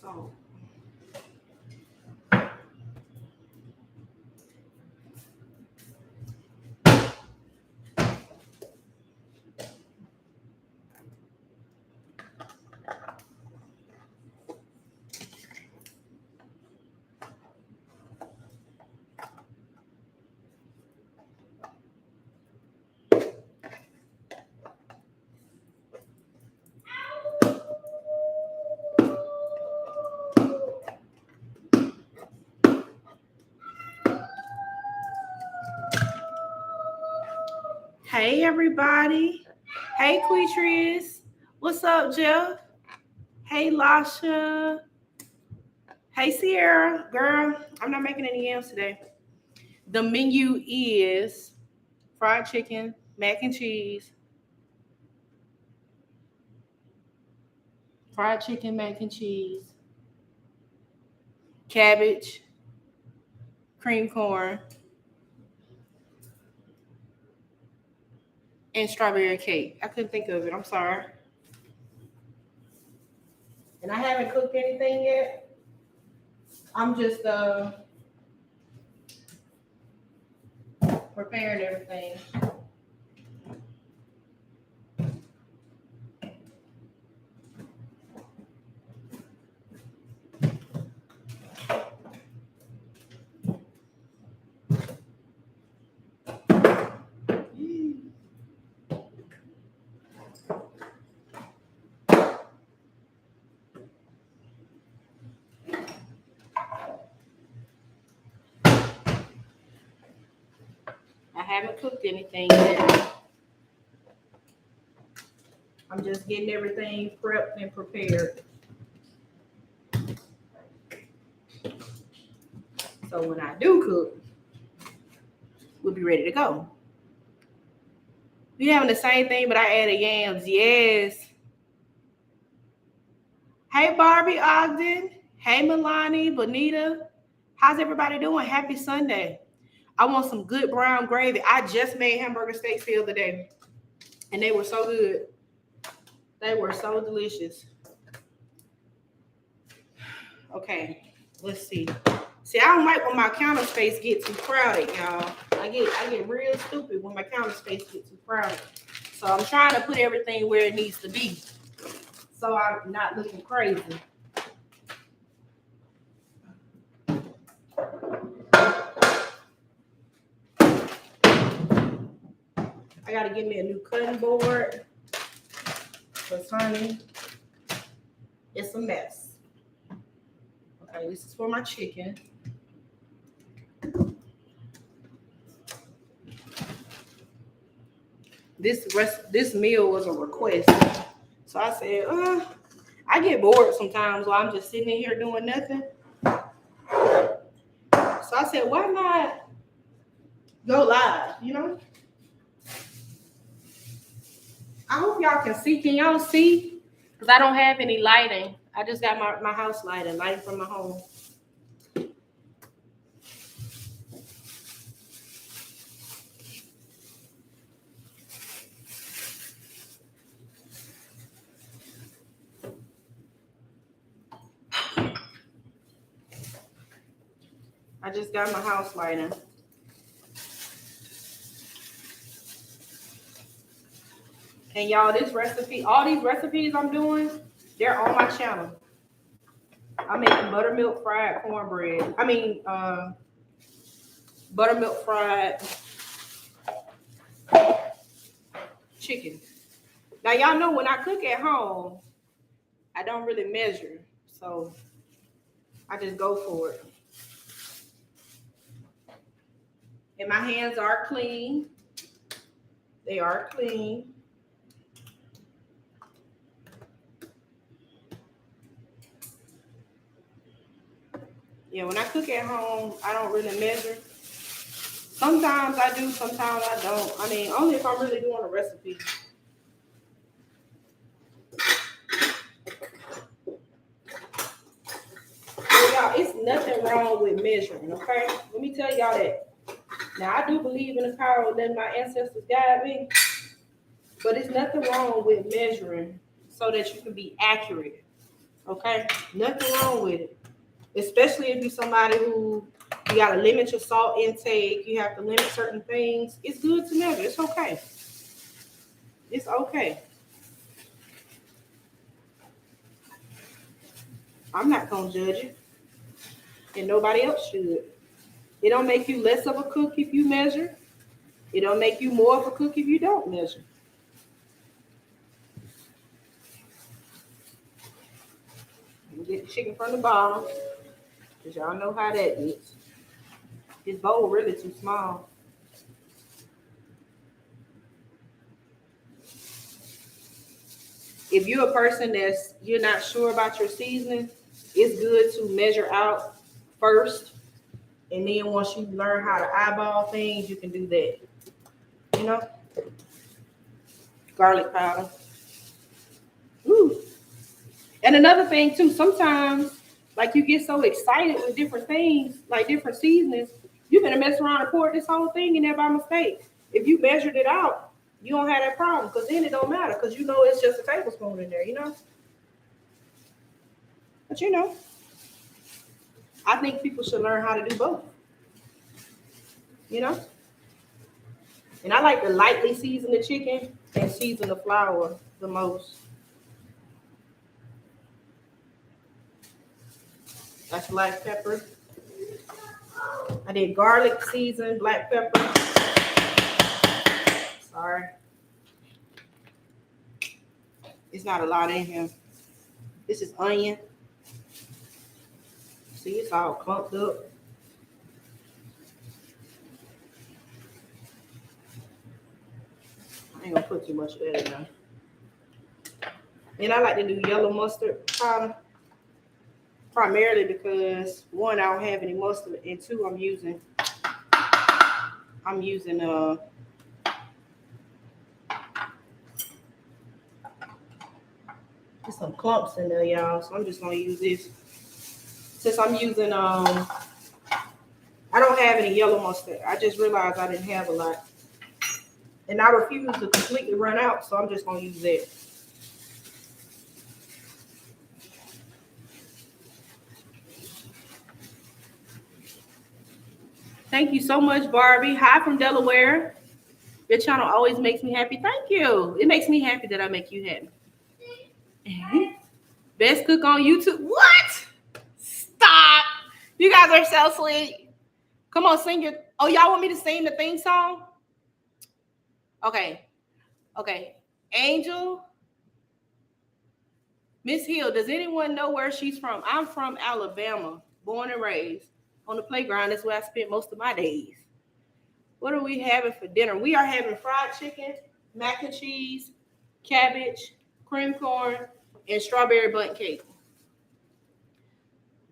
So hey everybody. Hey Queetris. What's up, Jeff? Hey Lasha. Hey Sierra. Girl, I'm not making any yams today. The menu is fried chicken, mac and cheese, fried chicken, mac and cheese, cabbage, cream corn, and strawberry cake. I couldn't think of it. I'm sorry. And I haven't cooked anything yet. I'm just preparing everything. I haven't cooked anything yet. I'm just getting everything prepped and prepared. So when I do cook, we'll be ready to go. We having the same thing, but I added yams. Yes. Hey Barbie Ogden. Hey Milani, Bonita. How's everybody doing? Happy Sunday. I want some good brown gravy. I just made hamburger steaks the other day, and they were so good. They were so delicious. Okay, let's see. See, I don't like when my counter space gets too crowded, y'all. I get real stupid when my counter space gets too crowded. So I'm trying to put everything where it needs to be, so I'm not looking crazy. I gotta get me a new cutting board, because honey, it's a mess. Okay, this is for my chicken. This meal was a request. So I said, I get bored sometimes while I'm just sitting in here doing nothing. So I said, why not go live, you know? I hope y'all can see. Can y'all see? Because I don't have any lighting. I just got my house lighting from my home. I just got my house lighting. And y'all, this recipe, all these recipes I'm doing, they're on my channel. I'm making buttermilk fried cornbread. Buttermilk fried chicken. Now, y'all know when I cook at home, I don't really measure. So I just go for it. And my hands are clean. They are clean. Yeah, when I cook at home, I don't really measure. Sometimes I do, sometimes I don't. I mean, only if I'm really doing a recipe. So y'all, it's nothing wrong with measuring, okay? Let me tell y'all that. Now, I do believe in the power of letting my ancestors guide me, but it's nothing wrong with measuring so that you can be accurate. Okay, nothing wrong with it. Especially if you're somebody who you gotta limit your salt intake, you have to limit certain things. It's good to measure. It's okay. It's okay. I'm not gonna judge it, and nobody else should. It don't make you less of a cook if you measure. It don't make you more of a cook if you don't measure. You get the chicken from the bottom, because y'all know how that is. This bowl really too small. If you're a person you're not sure about your seasoning, it's good to measure out first, and then once you learn how to eyeball things, you can do that. You know, garlic powder. Ooh. And another thing too, sometimes like you get so excited with different things, like different seasonings, you're gonna mess around and pour this whole thing in there by mistake. If you measured it out, you don't have that problem, because then it don't matter, because you know it's just a tablespoon in there, you know. But you know, I think people should learn how to do both. You know, and I like to lightly season the chicken and season the flour the most. That's black pepper. I did garlic season, black pepper. Sorry. It's not a lot in here. This is onion. See, it's all clumped up. I ain't gonna put too much of that in there. And I like to do yellow mustard powder, primarily because one, I don't have any mustard, and two, I'm using there's some clumps in there, y'all. So I'm just gonna use this. Since I'm using I don't have any yellow mustard. I just realized I didn't have a lot. And I refuse to completely run out, so I'm just gonna use that. Thank you so much, Barbie. Hi from Delaware. Your channel always makes me happy. Thank you. It makes me happy that I make you happy. Best cook on YouTube. What? Stop. You guys are so sweet. Come on, sing your. Oh, y'all want me to sing the theme song? Okay. Okay. Angel. Miss Hill, does anyone know where she's from? I'm from Alabama, born and raised. On the playground, that's where I spent most of my days. What are we having for dinner? We are having fried chicken, mac and cheese, cabbage, cream corn, and strawberry bundt cake.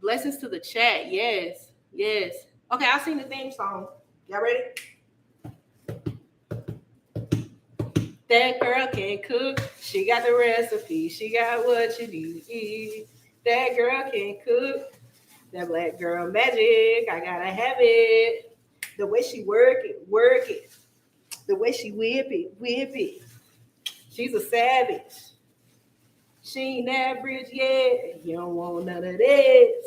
Blessings to the chat. Yes, yes. Okay, I'll sing the theme song. Y'all ready? That girl can cook. She got the recipe. She got what you need. That girl can cook. That black girl magic. I gotta have it. The way she work it. The way she whip it. She's a savage. She ain't average yet. You don't want none of this.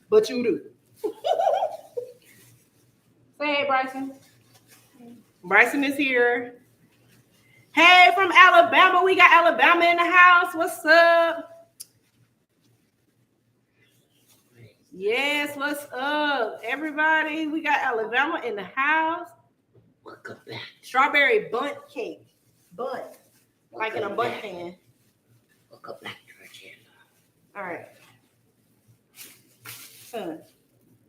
But you do. Say hey, Bryson. Bryson is here. Hey, from Alabama. We got Alabama in the house. What's up? Yes, what's up, everybody? We got Alabama in the house. Welcome back. Strawberry bundt cake. Bundt. Like in a bundt pan. Welcome back to our channel. All right. Son,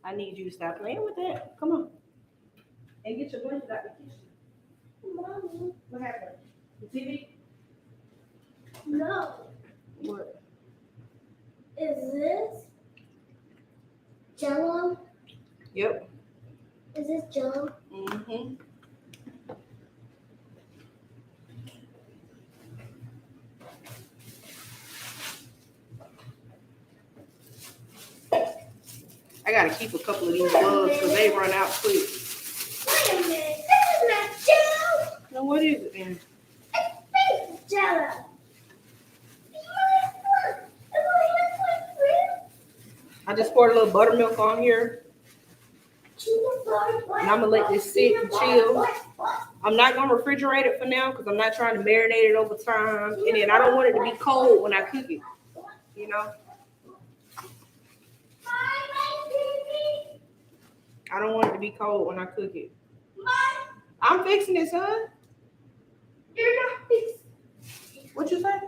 I need you to stop playing with that. Come on. And get your blanket out the kitchen. Mommy. What happened? The TV? No. What? Is this Jello? Yep. Is this Jello? Mm-hmm. I gotta keep a couple of these bugs because they run out quick. Wait a minute. This is not Jello. Now what is it then? It's Jello. I just poured a little buttermilk on here. And I'm gonna let this sit and chill. I'm not gonna refrigerate it for now because I'm not trying to marinate it over time. And then I don't want it to be cold when I cook it. You know? I don't want it to be cold when I cook it. I'm fixing it, son. You're not fixing. What you say?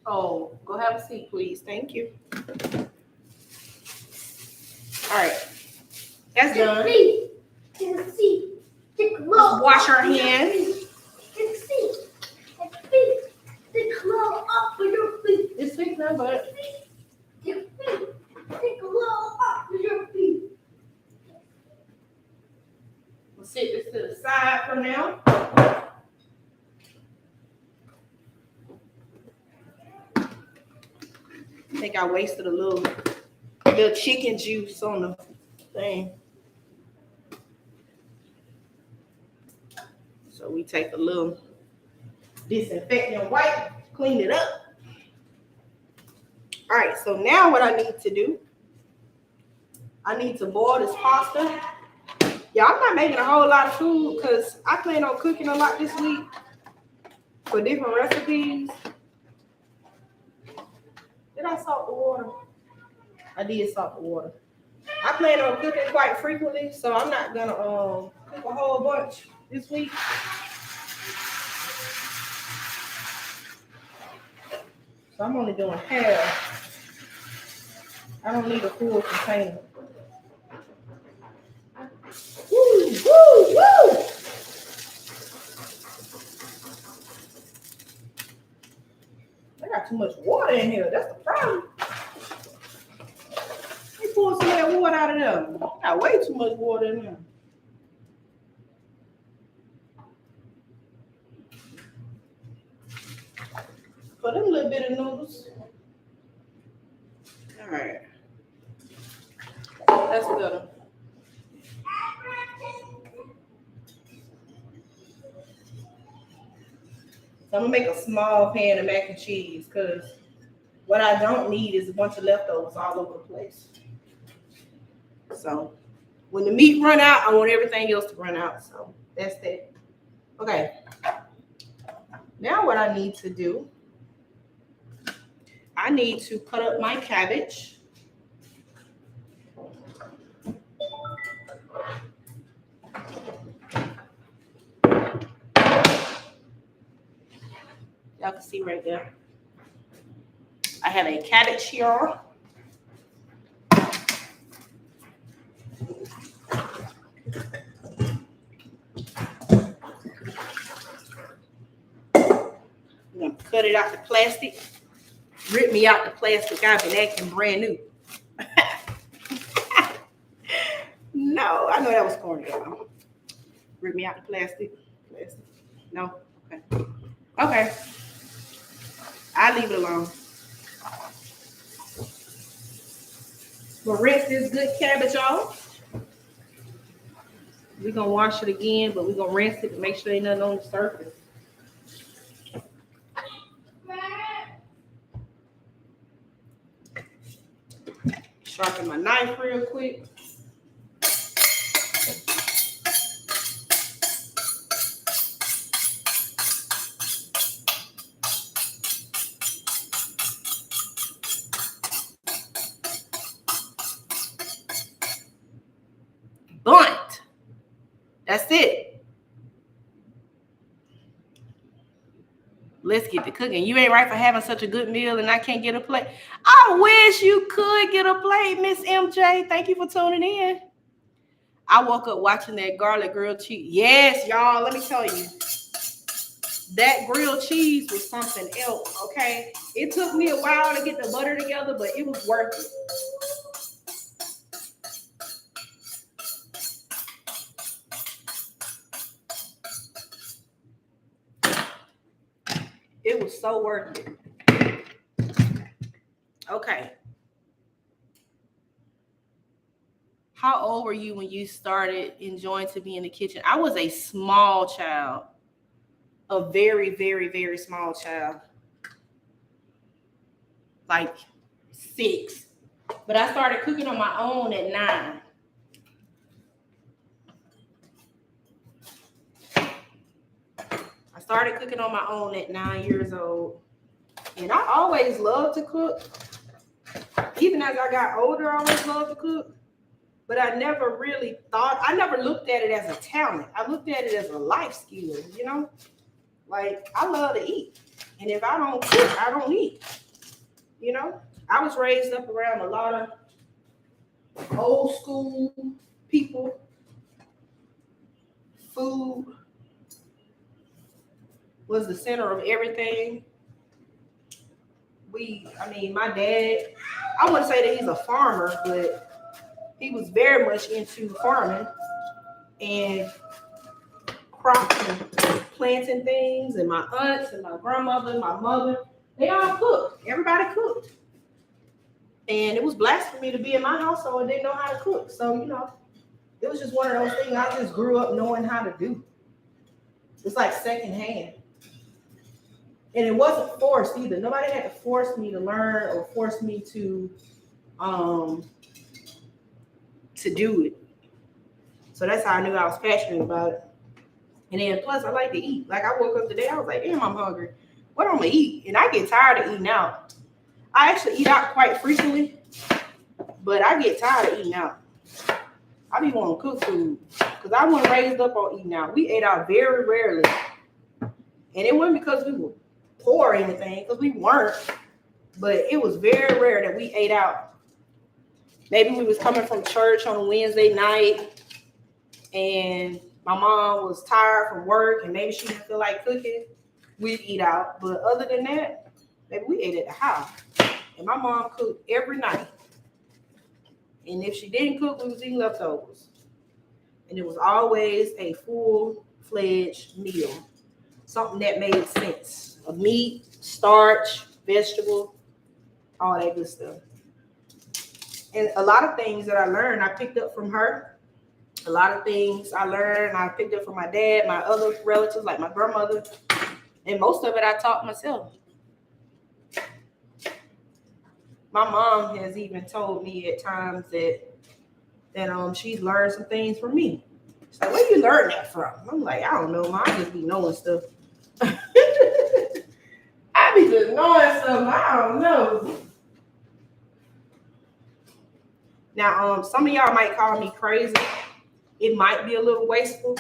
Oh, go have a seat, please. Thank you. All right. That's done. Take a seat. Take a Let's wash our hands. Take a seat. Take a seat. Take a load off of your feet. It's fixed now, but Take a feet. Take a load off of your feet. we'll sit this to the side for now. I think I wasted a little chicken juice on the thing. So we take a little disinfectant wipe, clean it up. All right, so now what I need to do, I need to boil this pasta. Yeah, I'm not making a whole lot of food because I plan on cooking a lot this week for different recipes. Did I salt the water? I did salt the water. I plan on cooking quite frequently, so I'm not gonna cook a whole bunch this week. So I'm only doing half. I don't need a full container. Woo, woo, woo! I got too much water in here. That's the problem. Let me pour some of that water out of there. I got way too much water in there. For them little bit of noodles. All right. That's better. So I'm gonna make a small pan of mac and cheese because what I don't need is a bunch of leftovers all over the place. So when the meat run out, I want everything else to run out. So that's that. Okay. Now what I need to do, I need to cut up my cabbage. Y'all can see right there. I have a cabbage here. I'm gonna cut it out the plastic. Rip me out the plastic. I've been acting brand new. No, I know that was corny. Y'all. Rip me out the plastic. No? Okay. Okay. I leave it alone. We'll rinse this good cabbage off. We're gonna wash it again, but we're gonna rinse it to make sure ain't nothing on the surface. Sharpen my knife real quick. Bunt. That's it. Let's get to cooking. You ain't right for having such a good meal and I can't get a plate. I wish you could get a plate, Miss MJ. Thank you for tuning in. I woke up watching that garlic grilled cheese. Yes, y'all, let me tell you. That grilled cheese was something else, okay? It took me a while to get the butter together, but it was worth it. It was so worth it. Okay. How old were you when you started enjoying to be in the kitchen? I was a small child. A very, very, very small child. Like 6. But I started cooking on my own at 9. I started cooking on my own at 9 years old. And I always loved to cook. Even as I got older, I always loved to cook. But I never really I never looked at it as a talent. I looked at it as a life skill, you know? Like, I love to eat. And if I don't cook, I don't eat. You know? I was raised up around a lot of old school people. Food was the center of everything. My dad, I wouldn't say that he's a farmer, but he was very much into farming and crops and planting things. And my aunts and my grandmother, my mother, they all cooked. Everybody cooked. And it was blasphemy to be in my household and didn't know how to cook. So, you know, it was just one of those things I just grew up knowing how to do. It's like secondhand. And it wasn't forced either. Nobody had to force me to learn or force me to do it. So that's how I knew I was passionate about it. And then plus I like to eat. Like I woke up today, I was like, damn, I'm hungry. What am I gonna eat? And I get tired of eating out. I actually eat out quite frequently, but I get tired of eating out. I be wanting to cook food because I wasn't raised up on eating out. We ate out very rarely. And it wasn't because we were poor or anything, because we weren't, but it was very rare that we ate out. Maybe we was coming from church on a Wednesday night and my mom was tired from work and maybe she didn't feel like cooking. We'd eat out. But other than that, maybe we ate at the house. And my mom cooked every night. And if she didn't cook, we was eating leftovers. And it was always a full-fledged meal. Something that made sense. Of meat, starch, vegetable, all that good stuff. And a lot of things that I learned, I picked up from her. A lot of things I learned, I picked up from my dad, my other relatives, like my grandmother. And most of it I taught myself. My mom has even told me at times that she's learned some things from me. She's like, where you learn that from? I'm like, I don't know, Mom. I just be knowing stuff. I be just knowing stuff. I don't know. Now, some of y'all might call me crazy. It might be a little wasteful,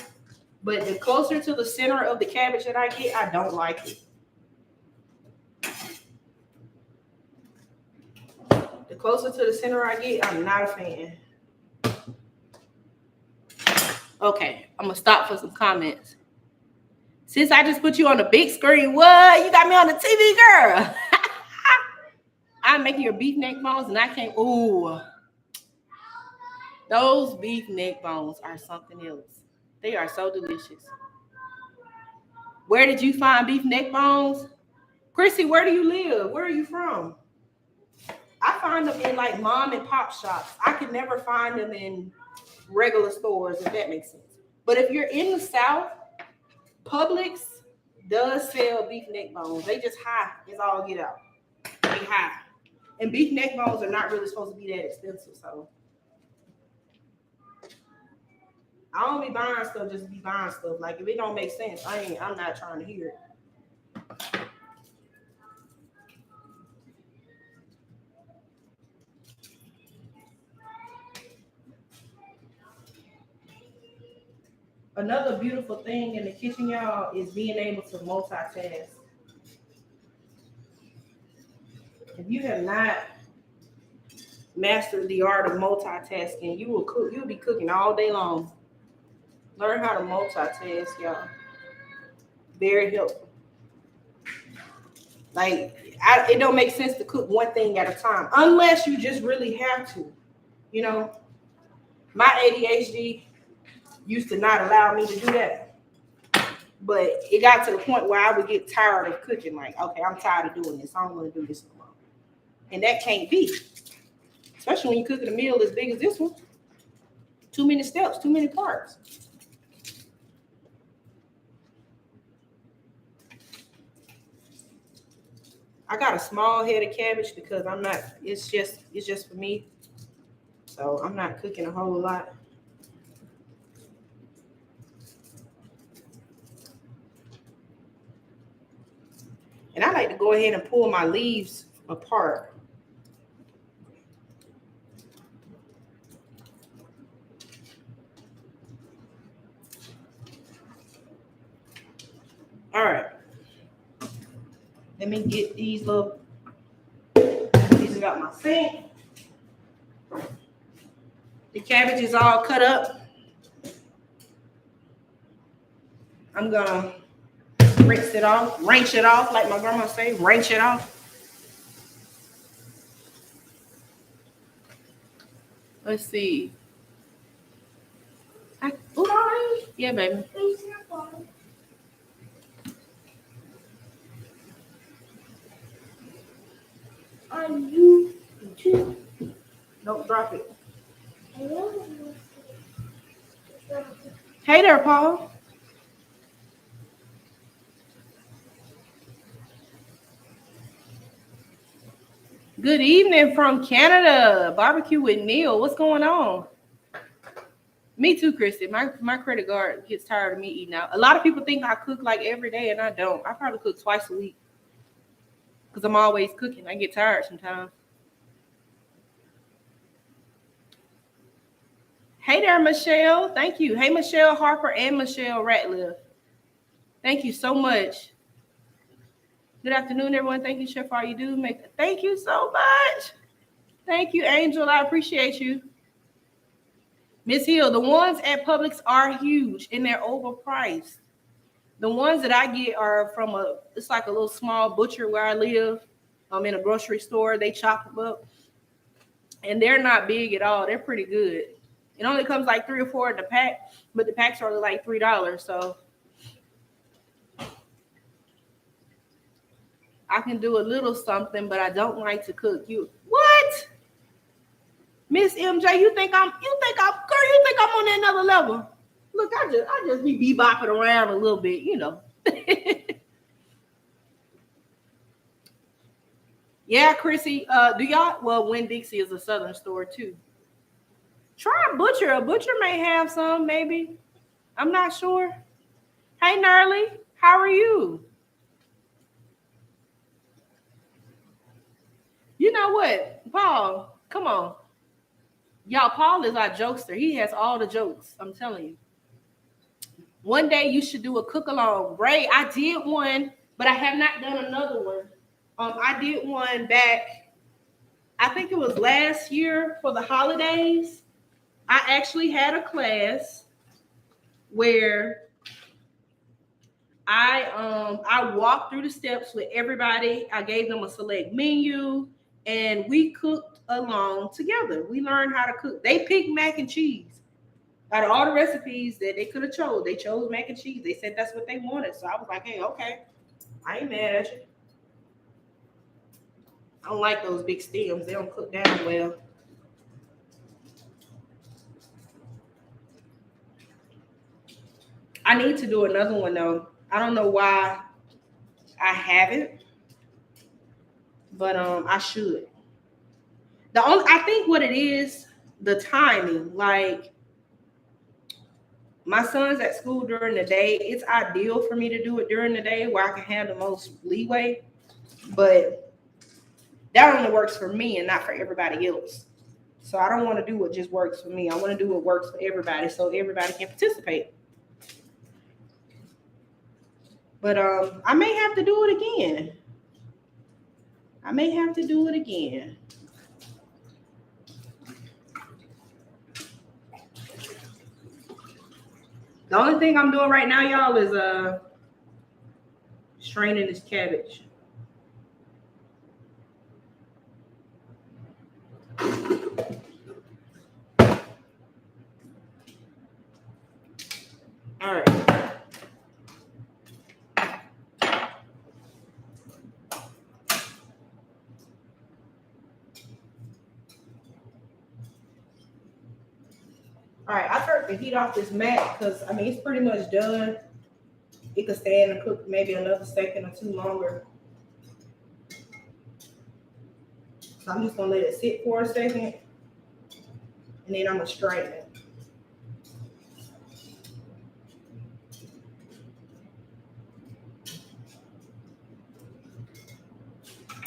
but the closer to the center of the cabbage that I get, I don't like it. The closer to the center I get, I'm not a fan. Okay, I'm gonna stop for some comments. Since I just put you on the big screen, what? You got me on the TV, girl. I'm making your beef neck bones and I can't. Ooh. Those beef neck bones are something else. They are so delicious. Where did you find beef neck bones? Chrissy, where do you live? Where are you from? I find them in like mom and pop shops. I can never find them in regular stores, if that makes sense. But if you're in the South, Publix does sell beef neck bones. They just high. It's all get out. They high. And beef neck bones are not really supposed to be that expensive, so. I don't be buying stuff just to be buying stuff. Like if it don't make sense, I'm not trying to hear it. Another beautiful thing in the kitchen, y'all, is being able to multitask. If you have not mastered the art of multitasking, you'll be cooking all day long. Learn how to multitask, y'all. Very helpful. Like, it don't make sense to cook one thing at a time unless you just really have to. You know, my ADHD used to not allow me to do that. But it got to the point where I would get tired of cooking. Like, okay, I'm tired of doing this. I don't want to do this no more. And that can't be. Especially when you're cooking a meal as big as this one. Too many steps, too many parts. I got a small head of cabbage because I'm not. It's just for me. So I'm not cooking a whole lot. And I like to go ahead and pull my leaves apart. All right. Let me get these are out my sink. The cabbage is all cut up. I'm gonna rinse it off, like my grandma say, rinse it off. Let's see. Yeah, baby. On YouTube. Don't drop it. Hey there, Paul. Good evening from Canada. Barbecue with Neil. What's going on? Me too, Christy. My credit card gets tired of me eating out. A lot of people think I cook like every day, and I don't. I probably cook twice a week because I'm always cooking. I get tired sometimes. Hey there, Michelle. Thank you. Hey, Michelle Harper and Michelle Ratliff. Thank you so much. Good afternoon, everyone. Thank you, Chef. All you do thank you so much. Thank you, Angel. I appreciate you. Miss Hill, the ones at Publix are huge and they're overpriced. The ones that I get are from it's like a little small butcher where I live. I'm in a grocery store. They chop them up. And they're not big at all. They're pretty good. It only comes like 3 or 4 in the pack, but the packs are like $3. So I can do a little something, but I don't like to cook. You what? Miss MJ, you think I'm on another level? Look, I just be bebopping around a little bit, you know. Yeah, Chrissy. Do y'all? Well, Winn-Dixie is a Southern store too. Try a butcher. A butcher may have some, maybe. I'm not sure. Hey, Nerly, how are you? You know what, Paul? Come on. Y'all, Paul is our jokester. He has all the jokes. I'm telling you. One day you should do a cook along. Ray, I did one, but I have not done another one. I did one back, I think it was last year for the holidays. I actually had a class where I walked through the steps with everybody. I gave them a select menu and we cooked along together. We learned how to cook. They picked mac and cheese. Out of all the recipes that they could have chose, they chose mac and cheese. They said that's what they wanted. So I was like, hey, okay. I ain't mad at you. I don't like those big stems. They don't cook down well. I need to do another one though. I don't know why I haven't, but I should. I think what it is, the timing. Like my son's at school during the day. It's ideal for me to do it during the day where I can have the most leeway, but that only works for me and not for everybody else. So I don't want to do what just works for me. I want to do what works for everybody so everybody can participate. But I may have to do it again. The only thing I'm doing right now, y'all, is straining this cabbage. All right. All right, I turned the heat off this mat because, I mean, it's pretty much done. It could stand and cook maybe another second or two longer. So I'm just gonna let it sit for a second, and then I'm gonna strain it.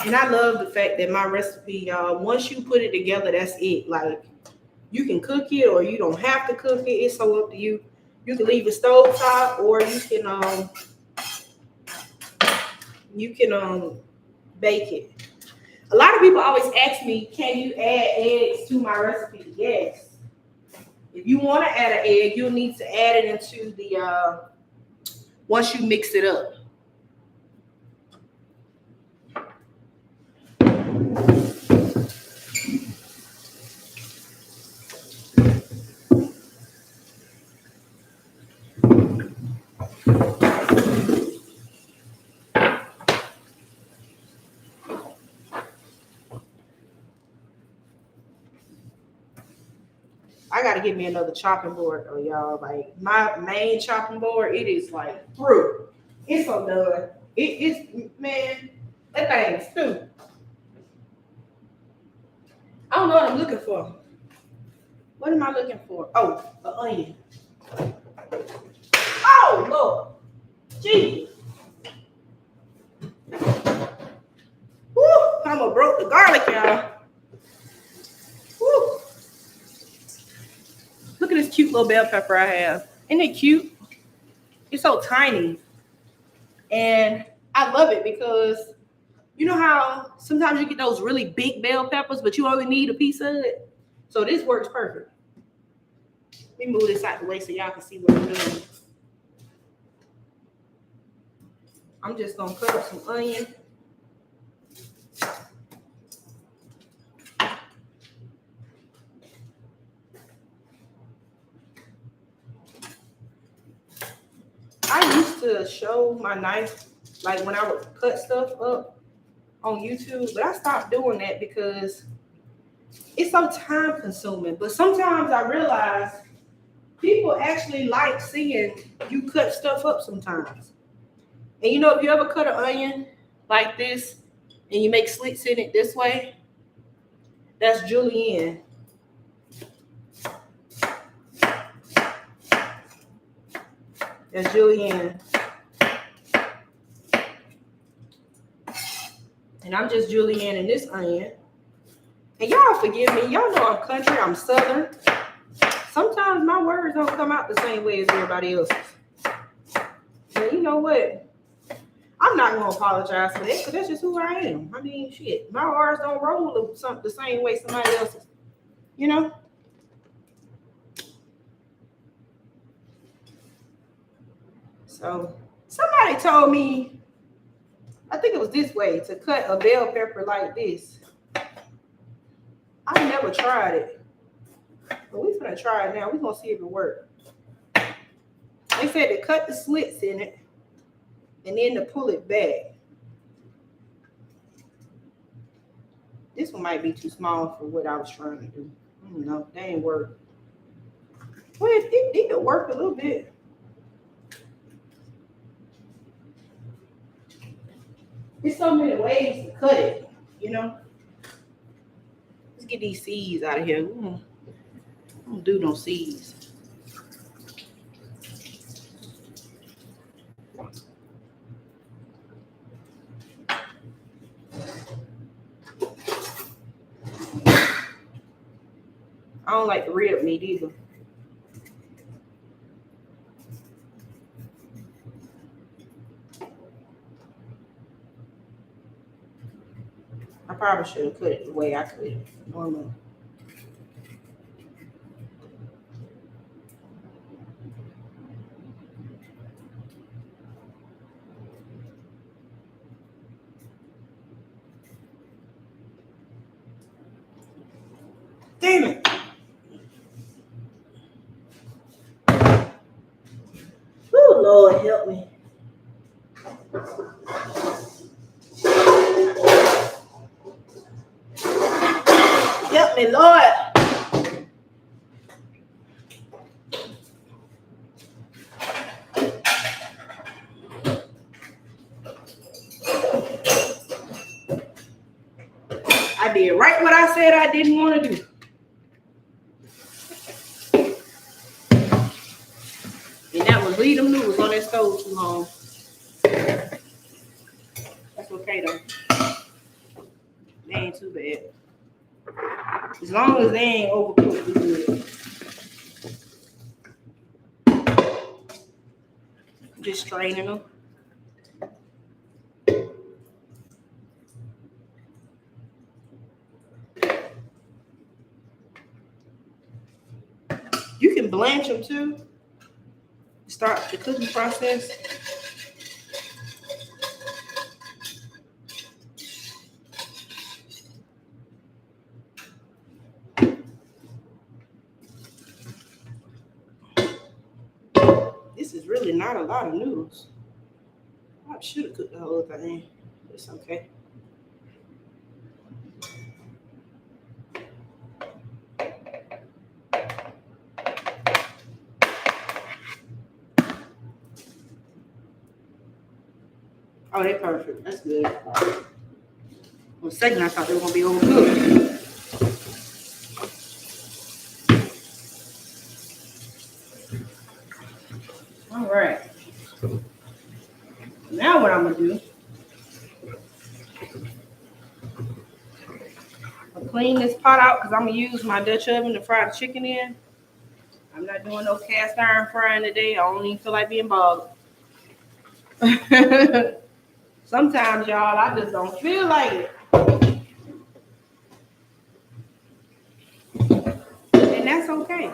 And I love the fact that my recipe, y'all, once you put it together, that's it. Like, you can cook it or you don't have to cook it. It's so up to you. You can leave it stove top, or you can bake it. A lot of people always ask me, can you add eggs to my recipe? Yes. If you want to add an egg, you'll need to add it into the once you mix it up. I gotta get me another chopping board though, y'all. Like, my main chopping board, it is like through. It's so done. It's, man, that thing's stupid. I don't know what I'm looking for. What am I looking for? Oh, the onion. Oh, Lord. Jeez. Woo, I'm gonna broke the garlic, y'all. Woo. Look at this cute little bell pepper I have. Isn't it cute? It's so tiny. And I love it because you know how sometimes you get those really big bell peppers, but you only need a piece of it? So this works perfect. Let me move this out the way so y'all can see what I'm doing. I'm just gonna cut up some onion. I used to show my knife, like when I would cut stuff up on YouTube, but I stopped doing that because it's so time consuming. But sometimes I realize people actually like seeing you cut stuff up sometimes. And you know, if you ever cut an onion like this and you make slits in it this way, that's julienne. That's julienne. And I'm just julienne in this onion. And y'all forgive me. Y'all know I'm country. I'm Southern. Sometimes my words don't come out the same way as everybody else's. But you know what? I'm not going to apologize for that because that's just who I am. I mean, shit. My R's don't roll the same way somebody else's. You know? So somebody told me, I think it was this way, to cut a bell pepper like this. I never tried it. But we're going to try it now. We're going to see if it works. They said to cut the slits in it and then to pull it back. This one might be too small for what I was trying to do. I don't know. That ain't work. Well, it did work a little bit. There's so many ways to cut it, you know. Let's get these seeds out of here. We don't do no seeds. I don't like the rib meat either. I probably should have cut it the way I cut it normally. Damn it. Oh, Lord, help me. Help me, Lord. I did right what I said I didn't want to do. And that was leave them noodles on that stove too long. That's okay though. They ain't too bad. As long as they ain't overcooked, we good. Just straining them. You can blanch them too. Start the cooking process. This is really not a lot of noodles. I should have cooked the whole thing. It's okay. Oh, they're perfect. That's good. For a second, I thought they were going to be overcooked. All right. Now what I'm going to do, I'll clean this pot out because I'm going to use my Dutch oven to fry the chicken in. I'm not doing no cast iron frying today. I don't even feel like being bothered. Sometimes, y'all, I just don't feel like it. And that's okay.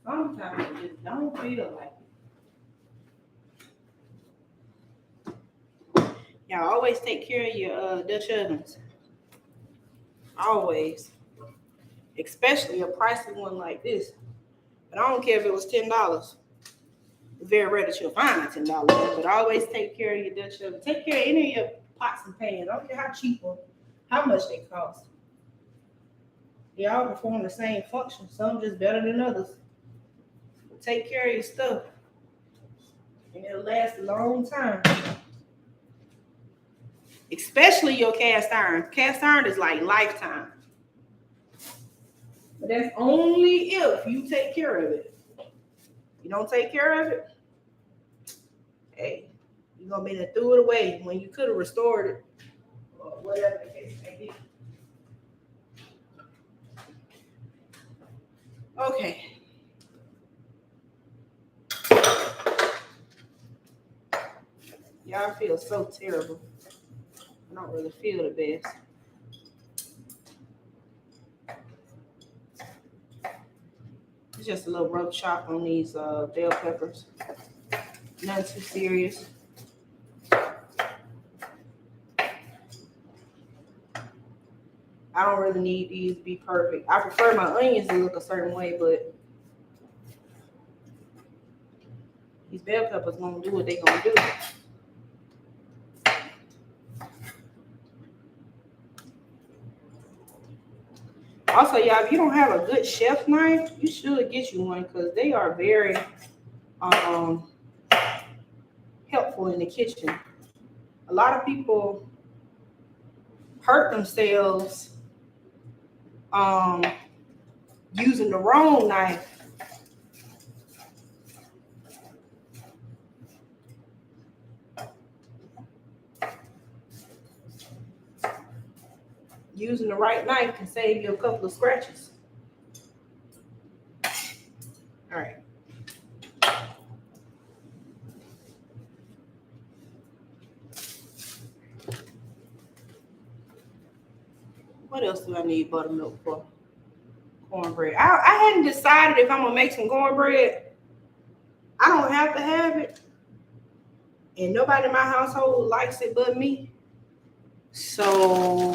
Sometimes I just don't feel like it. Y'all always take care of your Dutch ovens. Always. Especially a pricey one like this. But I don't care if it was $10. It's very rare that you'll find a $10 one, but always take care of your Dutch oven. Take care of any of your pots and pans. I don't care how cheap or how much they cost. They all perform the same function. Some just better than others. But take care of your stuff. And it'll last a long time. Especially your cast iron. Cast iron is like lifetime. But that's only if you take care of it. You don't take care of it, hey, you're going to be to throw it away when you could have restored it or whatever the case may be. Okay. Y'all feel so terrible. I don't really feel the best. It's just a little rough chop on these bell peppers. Nothing too serious. I don't really need these to be perfect. I prefer my onions to look a certain way, but these bell peppers gonna do what they gonna do. Also, y'all, if you don't have a good chef knife, you should get you one because they are very helpful in the kitchen. A lot of people hurt themselves using the wrong knife. Using the right knife can save you a couple of scratches. All right. What else do I need buttermilk for? Cornbread. I hadn't decided if I'm going to make some cornbread. I don't have to have it. And nobody in my household likes it but me. So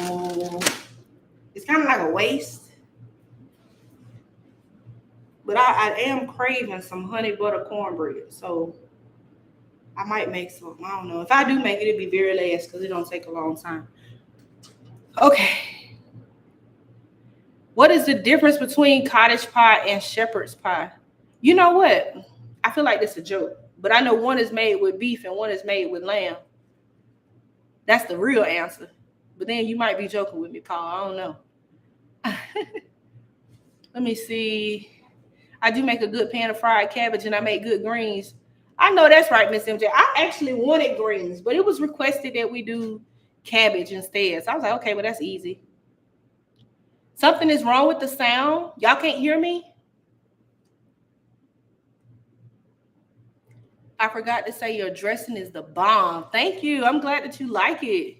it's kind of like a waste. But I am craving some honey butter cornbread. So I might make some. I don't know. If I do make it, it'll be very last because it don't take a long time. Okay. What is the difference between cottage pie and shepherd's pie? You know what? I feel like this is a joke, but I know one is made with beef and one is made with lamb. That's the real answer. But then you might be joking with me, Paul. I don't know. Let me see. I do make a good pan of fried cabbage and I make good greens. I know that's right, Miss MJ. I actually wanted greens, but it was requested that we do cabbage instead. So I was like, okay, well, that's easy. Something is wrong with the sound. Y'all can't hear me? I forgot to say your dressing is the bomb. Thank you. I'm glad that you like it.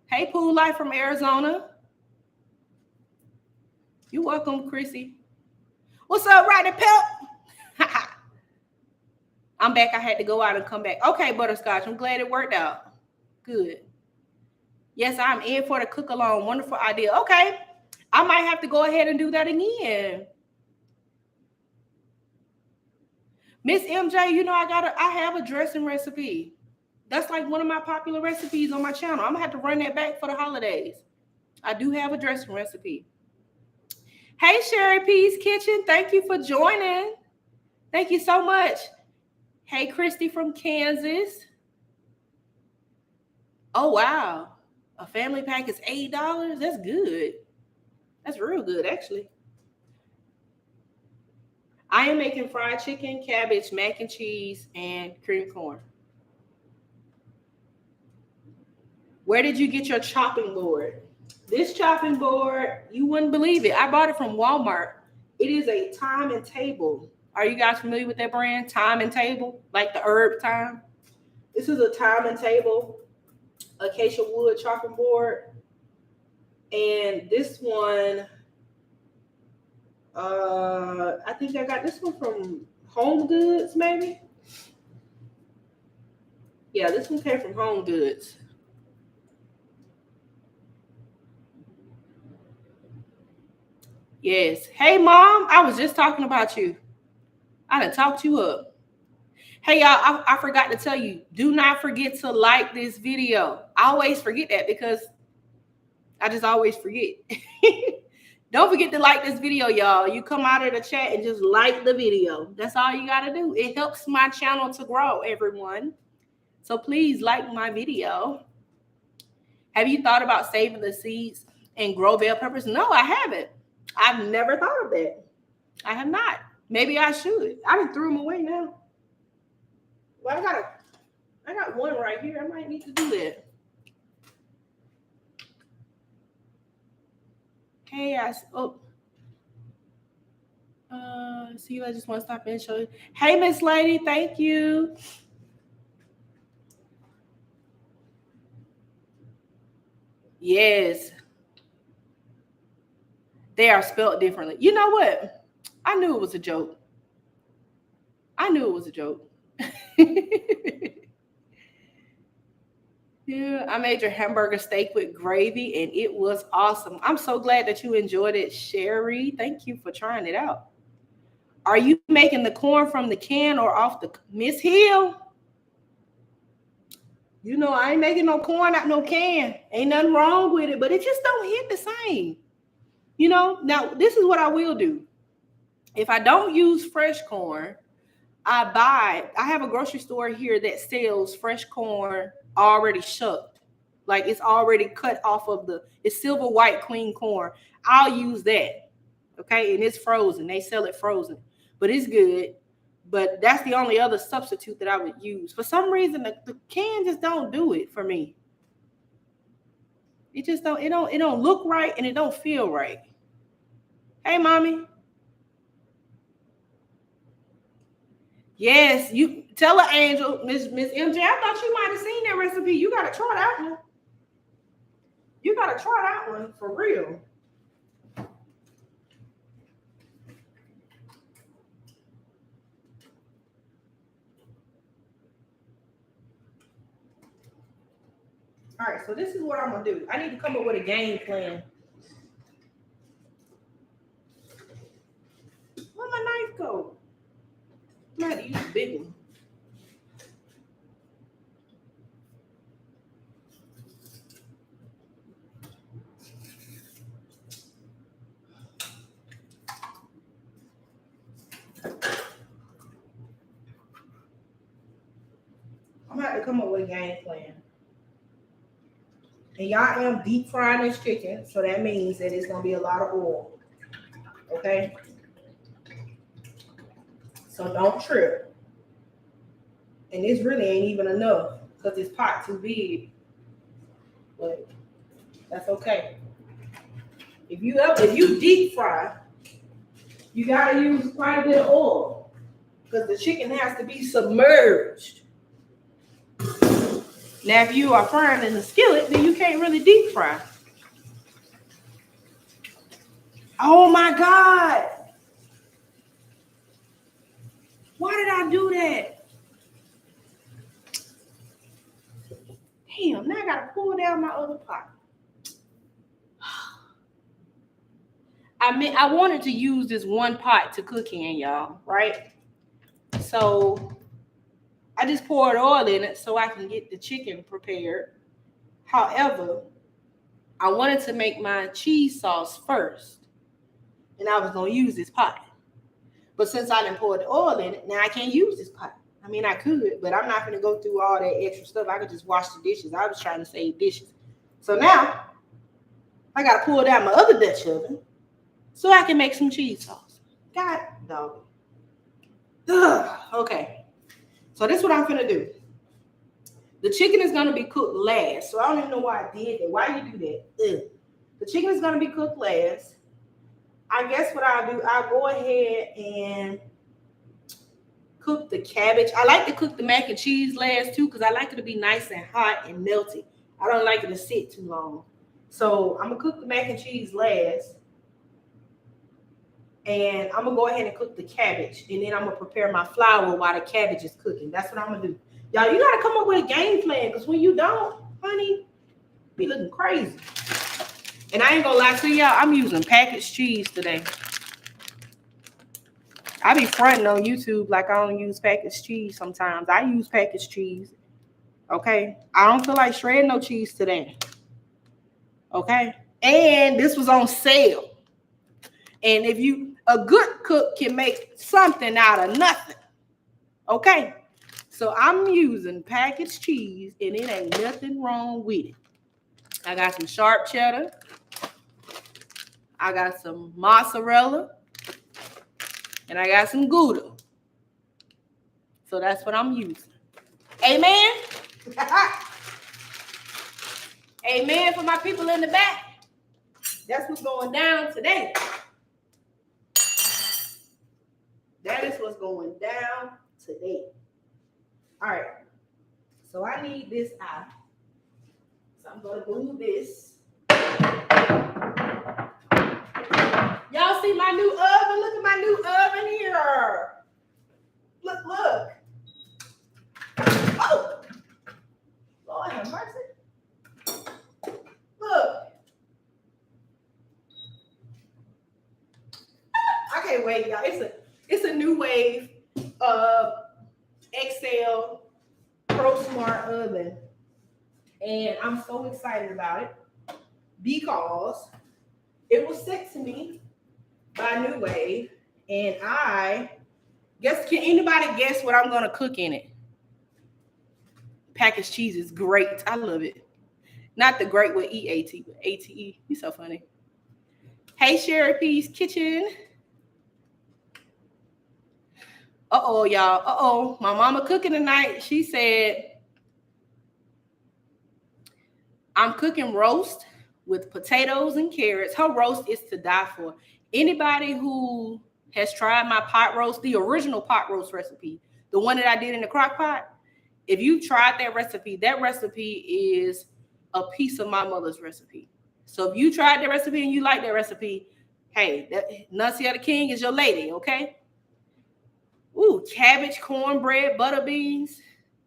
Hey, Pool Life from Arizona. You're welcome, Chrissy. What's up, Rodney Pep? I'm back. I had to go out and come back. Okay, Butterscotch. I'm glad it worked out. Good. Yes, I'm in for the cook along. Wonderful idea. Okay. I might have to go ahead and do that again. Miss MJ, you know, I have a dressing recipe. That's like one of my popular recipes on my channel. I'm gonna have to run that back for the holidays. I do have a dressing recipe. Hey, Sherry P's Kitchen. Thank you for joining. Thank you so much. Hey, Christy from Kansas. Oh, wow. A family pack is $8. That's good. That's real good, actually. I am making fried chicken, cabbage, mac and cheese, and cream corn. Where did you get your chopping board? This chopping board, you wouldn't believe it. I bought it from Walmart. It is a Time and Table. Are you guys familiar with that brand? Time and Table, like the herb thyme. This is a Time and Table acacia wood chopping board. And this one, I think I got this one from Home Goods, maybe. Yeah, this one came from Home Goods. Yes. Hey, Mom, I was just talking about you. I done talked you up. Hey, y'all, I forgot to tell you, do not forget to like this video. I always forget that because I just always forget. Don't forget to like this video, y'all. You come out of the chat and just like the video. That's all you got to do. It helps my channel to grow, everyone. So please like my video. Have you thought about saving the seeds and grow bell peppers? No, I haven't. I've never thought of that. I have not. Maybe I should. I done threw them away now. Well, I got one right here. I might need to do that. Hey, see, I just want to stop and show you. Hey, Miss Lady, thank you. Yes. They are spelled differently. You know what? I knew it was a joke. Yeah, I made your hamburger steak with gravy and it was awesome. I'm so glad that you enjoyed it, Sherry. Thank you for trying it out. Are you making the corn from the can or off the Miss Hill? You know, I ain't making no corn out no can. Ain't nothing wrong with it, but it just don't hit the same. You know, now this is what I will do. If I don't use fresh corn, I have a grocery store here that sells fresh corn already shucked. Like it's already cut off of it's silver white clean corn. I'll use that. Okay. And it's frozen. They sell it frozen, but it's good. But that's the only other substitute that I would use. For some reason, the can just don't do it for me. It just don't, it don't look right and it don't feel right. Hey, mommy. Yes, you tell her, Angel, Miss MJ. I thought you might have seen that recipe. You gotta try that one. You gotta try that one for real. All right, so this is what I'm gonna do. I need to come up with a game plan. Where'd my knife go? I had to use a big one. to come up with a game plan. And y'all am deep frying this chicken, so that means that it's gonna be a lot of oil. Okay? So don't trip. And this really ain't even enough because this pot too big. But that's okay. If you deep fry, you gotta use quite a bit of oil because the chicken has to be submerged. Now, if you are frying in the skillet, then you can't really deep fry. Oh my God. Why did I do that? Damn, now I gotta pull down my other pot. I wanted to use this one pot to cook in, y'all, right? So I just poured oil in it so I can get the chicken prepared. However, I wanted to make my cheese sauce first, and I was gonna use this pot. But since I didn't pour the oil in it, now I can't use this pot. I mean, I could, but I'm not gonna go through all that extra stuff. I could just wash the dishes. I was trying to save dishes. So now I gotta pull down my other Dutch oven so I can make some cheese sauce. God dog. Ugh. Okay. So this is what I'm gonna do. The chicken is gonna be cooked last. So I don't even know why I did that. Why you do that? Ugh. The chicken is gonna be cooked last. I guess what I'll do, I'll go ahead and cook the cabbage. I like to cook the mac and cheese last too because I like it to be nice and hot and melty. I don't like it to sit too long. So I'm gonna cook the mac and cheese last. And I'm gonna go ahead and cook the cabbage. And then I'm gonna prepare my flour while the cabbage is cooking. That's what I'm gonna do. Y'all, you gotta come up with a game plan because when you don't, honey, be looking crazy. And I ain't gonna lie to y'all, I'm using packaged cheese today. I be fronting on YouTube like I don't use packaged cheese sometimes. I use packaged cheese. Okay? I don't feel like shredding no cheese today. Okay? And this was on sale. And if a good cook can make something out of nothing. Okay? So I'm using packaged cheese and it ain't nothing wrong with it. I got some sharp cheddar. I got some mozzarella. And I got some Gouda. So that's what I'm using. Amen? Amen for my people in the back. That's what's going down today. That is what's going down today. All right. So I need this out. So I'm going to move this. Y'all see my new oven? Look at my new oven here. Look. Oh. Lord have mercy. Look. I can't wait, y'all. It's a new wave XL Pro Smart oven. And I'm so excited about it because it was sent to me by New Wave, and I guess, can anybody guess what I'm gonna cook in it? Packaged cheese is great. I love it. Not the great with EAT, but ATE. You're so funny. Hey, Sherry P's Kitchen. Uh-oh, y'all. Uh-oh. My mama cooking tonight. She said, I'm cooking roast with potatoes and carrots. Her roast is to die for. Anybody who has tried my pot roast, the original pot roast recipe, the one that I did in the crock pot, if you tried that recipe is a piece of my mother's recipe. So if you tried that recipe and you like that recipe, hey, Nuncia the King is your lady, okay? Ooh, cabbage, cornbread, butter beans.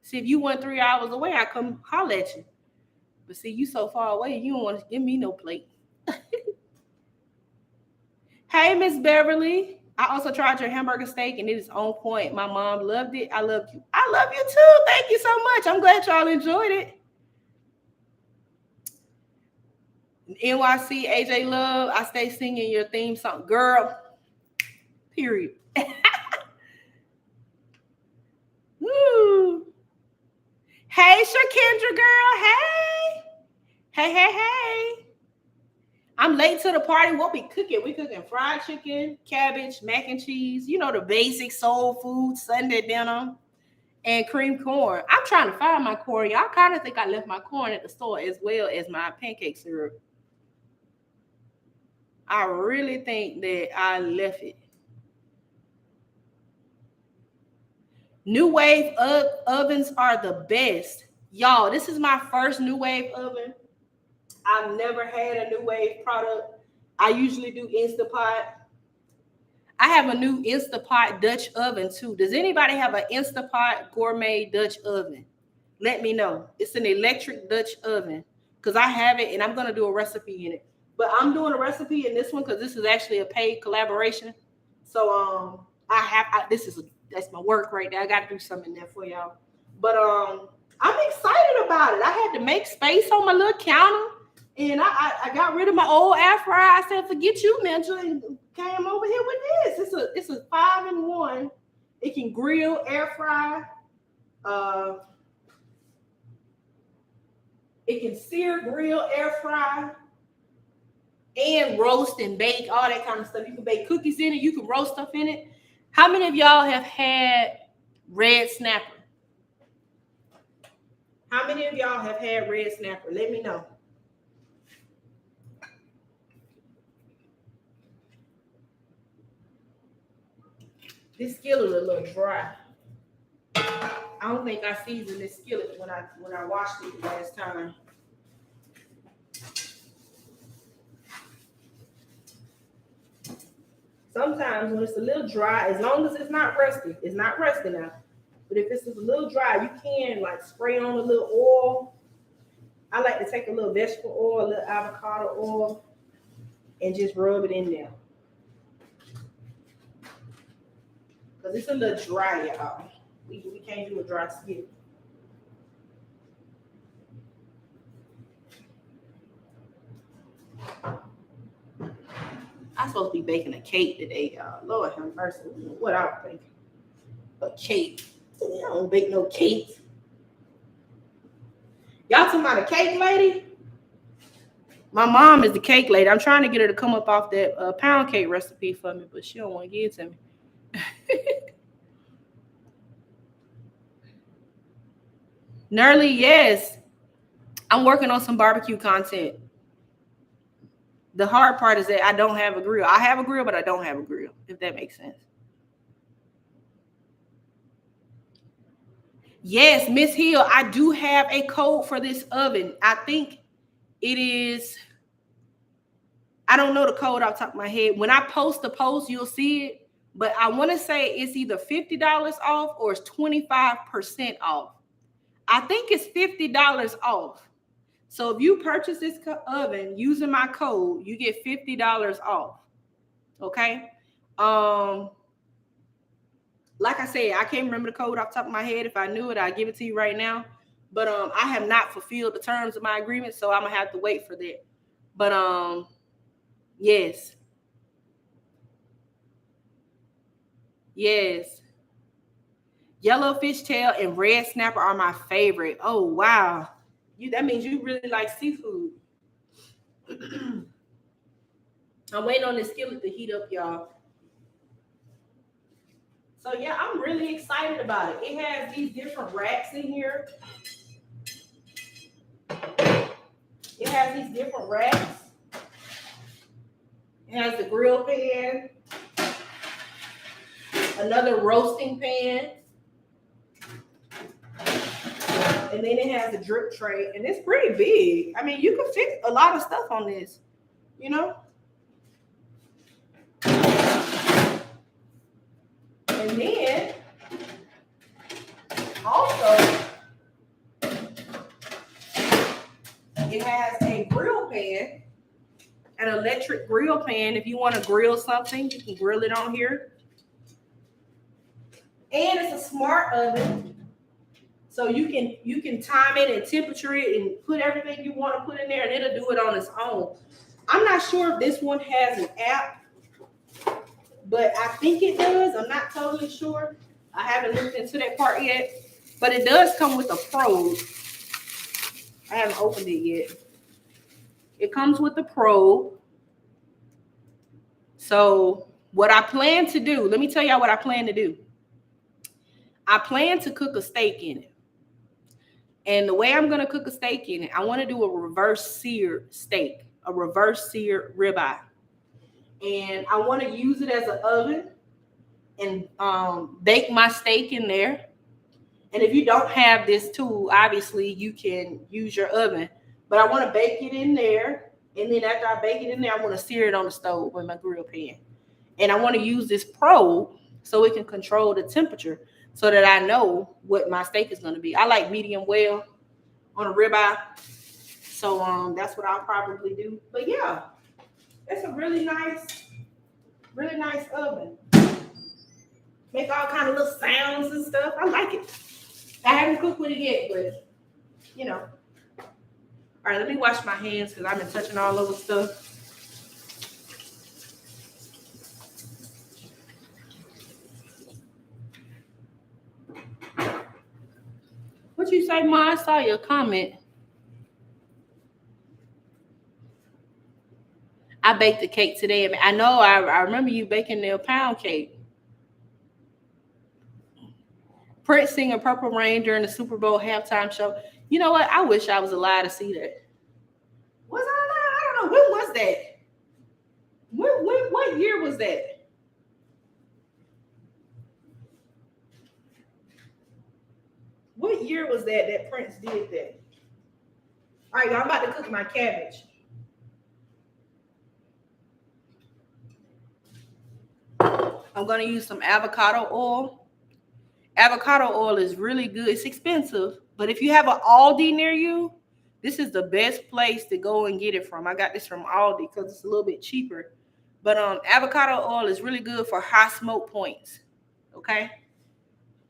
See, if you went 3 hours away, I come holler at you. But see, you so far away, you don't want to give me no plate. Hey, Miss Beverly. I also tried your hamburger steak, and it is on point. My mom loved it. I love you. I love you too. Thank you so much. I'm glad y'all enjoyed it. NYC, AJ Love, I stay singing your theme song. Girl, period. Woo. Hey, Shakendra girl. Hey. Hey, hey, hey. I'm late to the party. What we cooking? We cooking fried chicken, cabbage, mac and cheese. You know, the basic soul food, Sunday dinner, and cream corn. I'm trying to find my corn. Y'all kind of think I left my corn at the store as well as my pancake syrup. I really think that I left it. New Wave ovens are the best. Y'all, this is my first New Wave oven. I've never had a New Wave product. I usually do Instapot. I have a new Instapot Dutch oven too. Does anybody have an Instapot gourmet Dutch oven? Let me know. It's an electric Dutch oven because I have it and I'm going to do a recipe in it. But I'm doing a recipe in this one because this is actually a paid collaboration. So that's my work right there. I got to do something there for y'all. But I'm excited about it. I had to make space on my little counter. And I got rid of my old air fryer. I said, forget you, Mentor, and came over here with this. It's a 5-in-1. It can grill, air fry. It can sear, grill, air fry, and roast and bake, all that kind of stuff. You can bake cookies in it. You can roast stuff in it. How many of y'all have had red snapper? How many of y'all have had red snapper? Let me know. This skillet a little dry. I don't think I seasoned this skillet when I washed it last time. Sometimes when it's a little dry, as long as it's not rusty now. But if it's a little dry, you can like spray on a little oil. I like to take a little vegetable oil, a little avocado oil, and just rub it in there. Because it's a little dry, y'all. We can't do a dry skin. I'm supposed to be baking a cake today, y'all. Lord have mercy. What I was thinking. A cake. I don't bake no cakes. Y'all talking about a cake lady? My mom is the cake lady. I'm trying to get her to come up off that pound cake recipe for me, but she don't want to give it to me. Nerly, yes. I'm working on some barbecue content. The hard part is that I don't have a grill. I have a grill, but I don't have a grill, if that makes sense. Yes, Miss Hill, I do have a code for this oven. I think it is, I don't know the code off the top of my head. When I post the post, you'll see it. But I want to say it's either $50 off or it's 25% off. I think it's $50 off. So if you purchase this oven using my code, you get $50 off. Okay. Like I said, I can't remember the code off the top of my head. If I knew it, I'd give it to you right now. But I have not fulfilled the terms of my agreement, so I'm gonna have to wait for that. But yes. Yes. Yellow fishtail and red snapper are my favorite. Oh, wow. That means you really like seafood. I'm waiting on this skillet to heat up, y'all. So, yeah, I'm really excited about it. It has these different racks in here. It has these different racks. It has the grill pan. Another roasting pan. And then it has a drip tray. And it's pretty big. I mean, you can fit a lot of stuff on this, you know? And then, also, it has a grill pan, an electric grill pan. If you want to grill something, you can grill it on here. And it's a smart oven. So you can time it and temperature it and put everything you want to put in there and it'll do it on its own. I'm not sure if this one has an app, but I think it does. I'm not totally sure. I haven't looked into that part yet. But it does come with a probe. I haven't opened it yet. It comes with a probe. So what I plan to do, let me tell y'all what I plan to do. I plan to cook a steak in it. And the way I'm going to cook a steak in it, I want to do a reverse seared steak, a reverse seared ribeye. And I want to use it as an oven and bake my steak in there. And if you don't have this tool, obviously you can use your oven. But I want to bake it in there. And then after I bake it in there, I want to sear it on the stove with my grill pan. And I want to use this probe so it can control the temperature so that I know what my steak is going to be. I like medium well on a ribeye. So that's what I'll probably do. But yeah, it's a really nice oven. Make all kind of little sounds and stuff. I like it. I haven't cooked with it yet, but you know. All right, let me wash my hands because I've been touching all over stuff. What you say, Ma? I saw your comment. I baked the cake today. I know. I remember you baking the pound cake. Prince singing Purple Rain during the Super Bowl halftime show. You know what? I wish I was alive to see that. Was I alive? I don't know. When was that? What year was that? What year was that Prince did that? All right, y'all, I'm about to cook my cabbage. I'm going to use some avocado oil. Avocado oil is really good. It's expensive, but if you have an Aldi near you, this is the best place to go and get it from. I got this from Aldi because it's a little bit cheaper. But avocado oil is really good for high smoke points. Okay?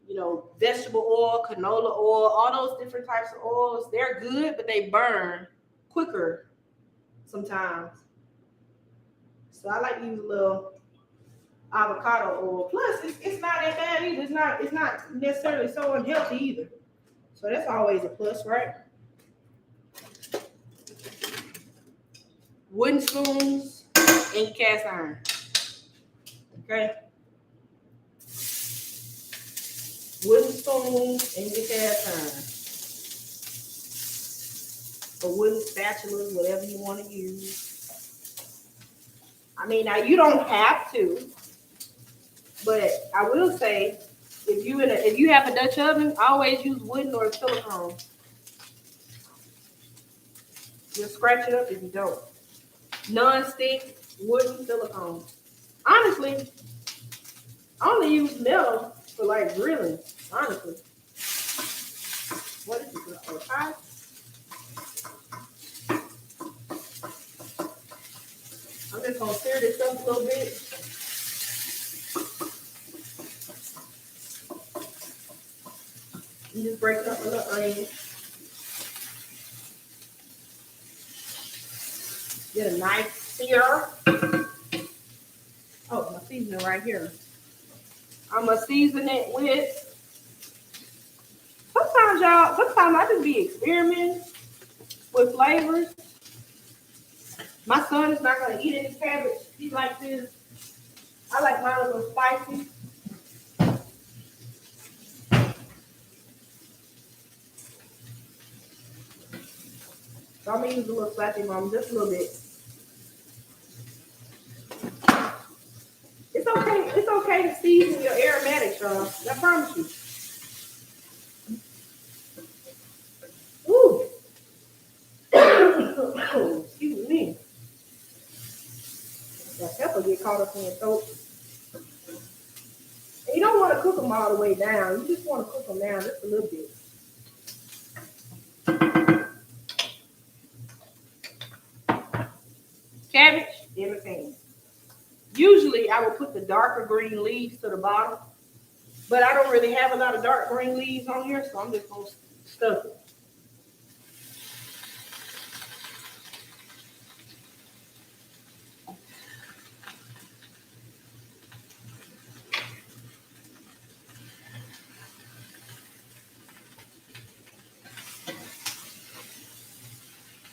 You know, vegetable oil, canola oil, all those different types of oils, they're good, but they burn quicker sometimes. So I like to use a little avocado oil. Plus, it's not that bad either. It's not necessarily so unhealthy either. So that's always a plus, right? Wooden spoons and cast iron. Okay. Wooden spoons and your cast iron. Or wooden spatulas, whatever you want to use. I mean, now you don't have to, but I will say, if you have a Dutch oven, always use wooden or silicone. You'll scratch it up if you don't. Non-stick, wooden, silicone. Honestly, I only use metal for like grilling. Honestly. What is this? A pie? I'm just gonna stir this up a little bit. You just break it up a little onion. Get a nice sear. Oh, my seasoning right here. I'm gonna season it with. Sometimes I just be experimenting with flavors. My son is not gonna eat any cabbage. He likes this. I like mine a little spicy. So I'm gonna use a little spicy, Mom, just a little bit. It's okay to season your aromatics, y'all. I promise you. Ooh. Excuse me. That pepper get caught up in your throat. And you don't want to cook them all the way down. You just want to cook them down just a little bit. Cabbage, everything. Usually I will put the darker green leaves to the bottom, but I don't really have a lot of dark green leaves on here, so I'm just going to stuff it.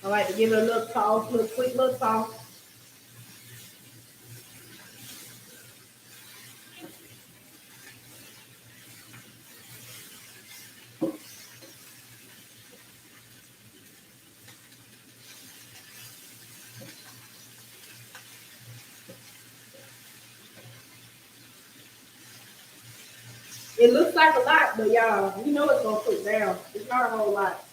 I like to give it a little toss, little quick little toss. It looks like a lot, but y'all, you know it's gonna cook down. It's not a whole lot.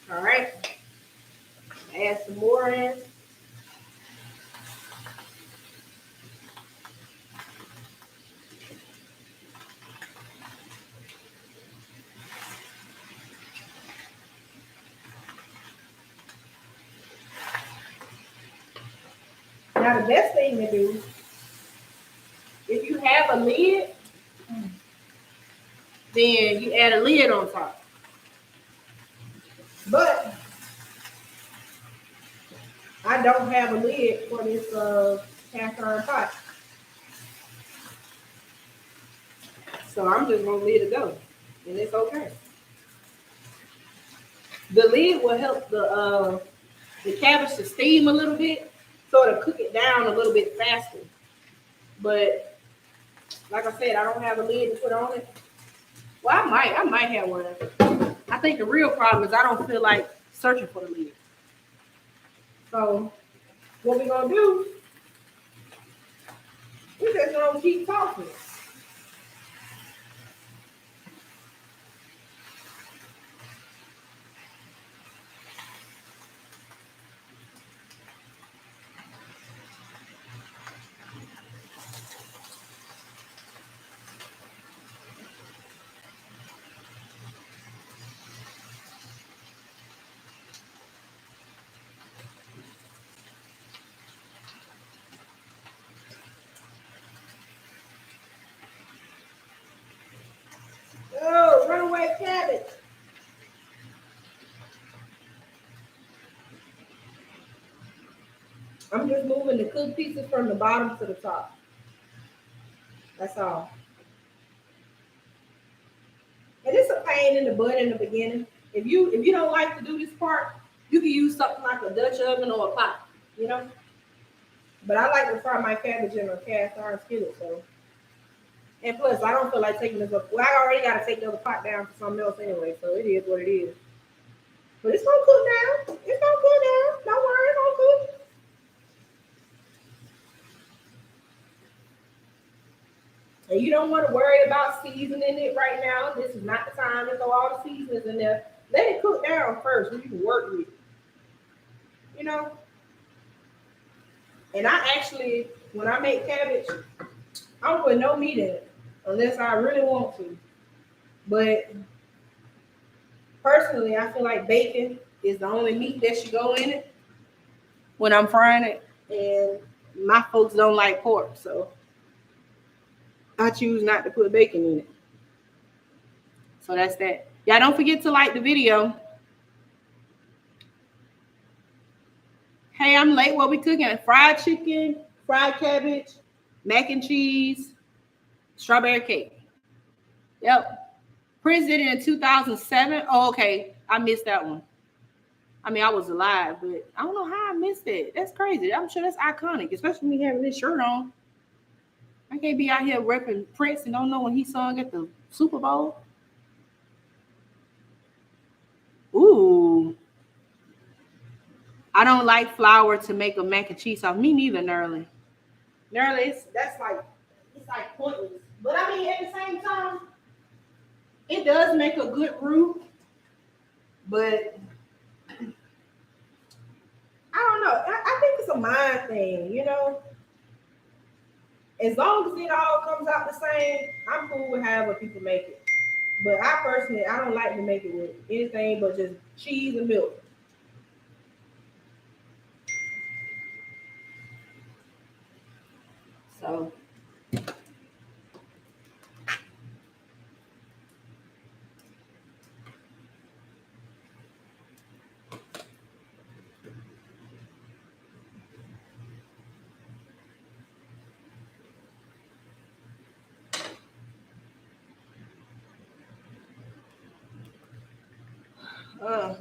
All right. Add some more in. Now the best thing to do, if you have a lid, then you add a lid on top. But I don't have a lid for this cast iron pot. So I'm just gonna let it go. And it's okay. The lid will help the cabbage to steam a little bit, so it'll cook it down a little bit faster. But like I said, I don't have a lid to put on it. Well, I might have one. I think the real problem is I don't feel like searching for the lid. So what we're gonna do, we're just gonna keep talking. Oh, runaway cabbage. I'm just moving the cooked pieces from the bottom to the top. That's all. And it's a pain in the butt in the beginning. If you don't like to do this part, you can use something like a Dutch oven or a pot, you know. But I like to fry my cabbage in a cast iron skillet, so. And plus, I don't feel like taking this up. Well, I already got to take the other pot down for something else anyway, so it is what it is. But it's gonna cook down. It's gonna cook down. Don't worry, it's gonna cook. And you don't want to worry about seasoning it right now. This is not the time to throw all the seasonings in there. Let it cook down first so you can work with it. You know? And I actually, when I make cabbage, I don't put no meat in it unless I really want to. But personally, I feel like bacon is the only meat that should go in it when I'm frying it. And my folks don't like pork, so I choose not to put bacon in it. So that's that. Y'all don't forget to like the video. Hey, I'm late. What we cooking? Fried chicken, fried cabbage, mac and cheese, strawberry cake. Yep. Prince did it in 2007. Oh, okay. I missed that one. I mean, I was alive, but I don't know how I missed it. That's crazy. I'm sure that's iconic, especially me having this shirt on. I can't be out here repping Prince and don't know when he sung at the Super Bowl. Ooh. I don't like flour to make a mac and cheese sauce. Me neither, Nerlin. Nerlin, it's like pointless. But I mean, at the same time, it does make a good roux. But I don't know. I think it's a mind thing, you know. As long as it all comes out the same, I'm cool with however people make it. But I personally, I don't like to make it with anything but just cheese and milk. So Uh,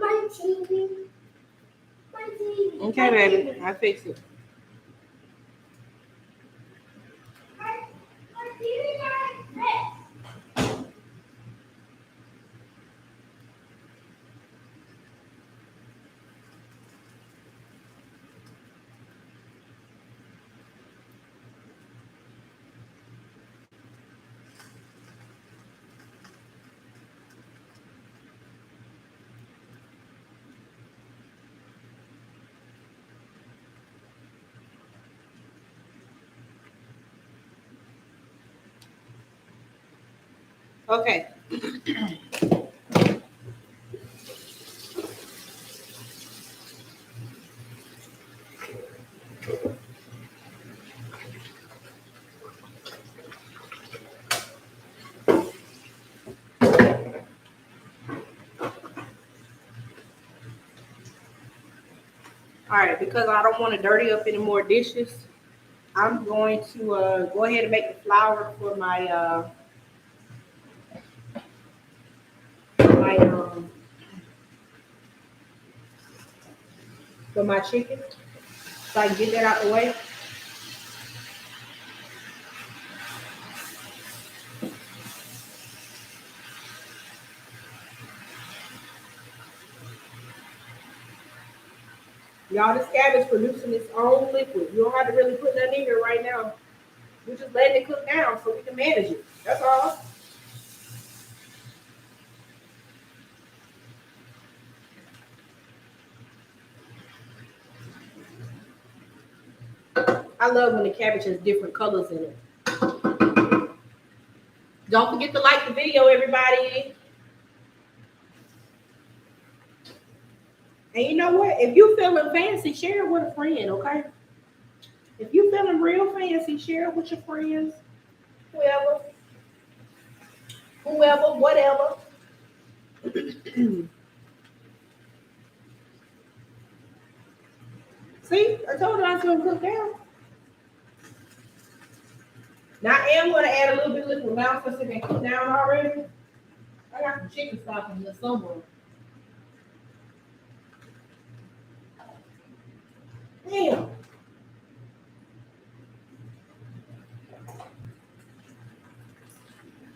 My TV. My TV. okay, baby. I fix it. My TV like this. Okay. All right, because I don't want to dirty up any more dishes, I'm going to go ahead and make the flour for my for my chicken, so I can get that out the way. Y'all, this cabbage producing its own liquid. You don't have to really put nothing in here right now. We're just letting it cook down so we can manage it. That's all. I love when the cabbage has different colors in it. Don't forget to like the video, everybody. And you know what? If you feeling fancy, share it with a friend, okay? If you feeling real fancy, share it with your friends, whoever, whatever. See, I told you I was gonna cook down. Now I am gonna add a little bit of liquid now since it can cook down already. I got some chicken stock in here somewhere. Damn.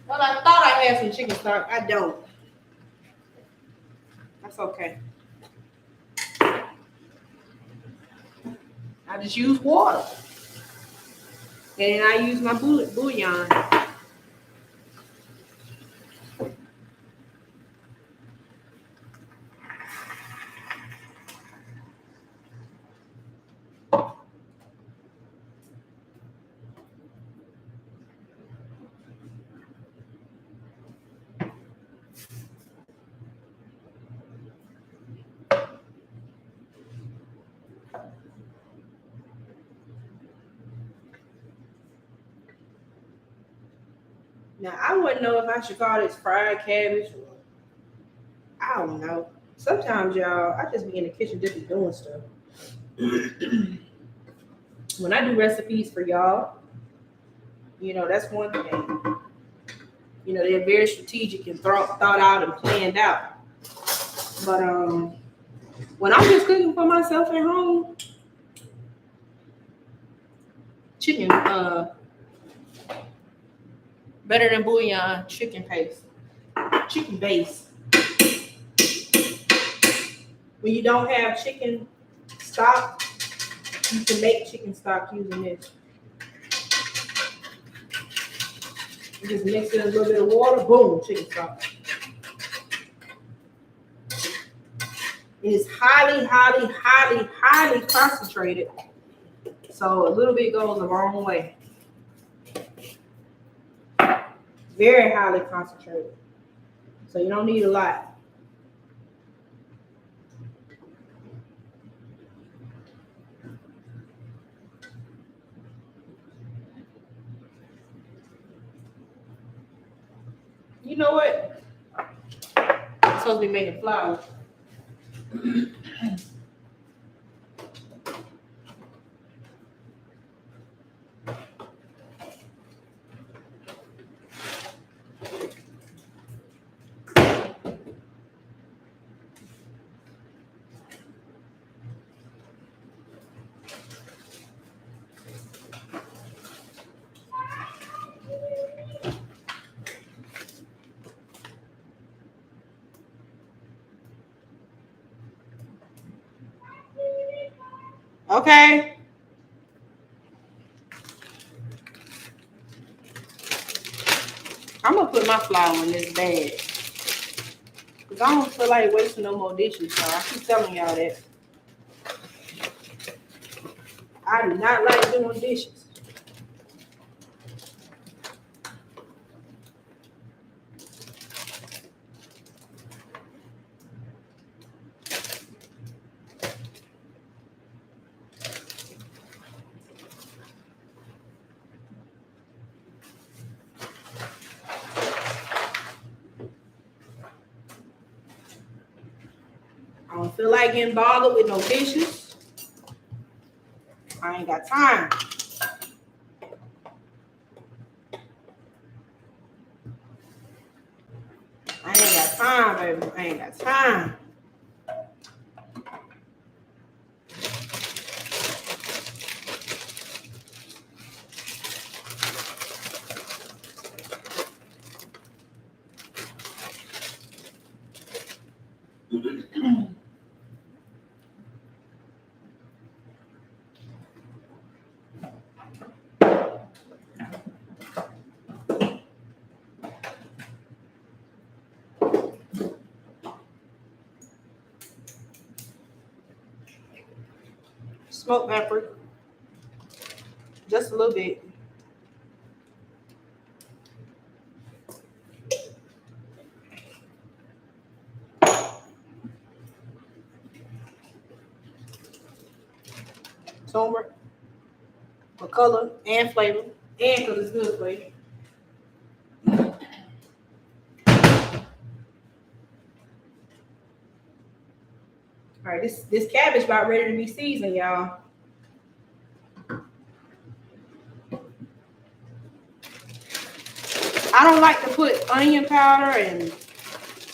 Well, I thought I had some chicken stock. I don't. That's okay. I just use water. And then I use my bouillon. Now, I wouldn't know if I should call this fried cabbage or I don't know. Sometimes, y'all, I just be in the kitchen just be doing stuff. When I do recipes for y'all, that's one thing. They're very strategic and thought out and planned out. But when I'm just cooking for myself at home, chicken, better than bouillon, chicken base. When you don't have chicken stock, you can make chicken stock using this. You just mix in a little bit of water, boom, chicken stock. It is highly, highly, highly, highly concentrated. So a little bit goes a long way. Very highly concentrated. So you don't need a lot. You know what? I'm supposed to be making flour. Okay. I'm gonna put my flour in this bag. Cause I don't feel like wasting no more dishes, y'all. I keep telling y'all that. I do not like doing dishes. I don't feel like getting bothered with no dishes. I ain't got time. I ain't got time, baby. I ain't got time. Smoked pepper. Just a little bit. Turmeric for color and flavor. And because it's good for you. All right, this cabbage about ready to be seasoned, y'all. I don't like to put onion powder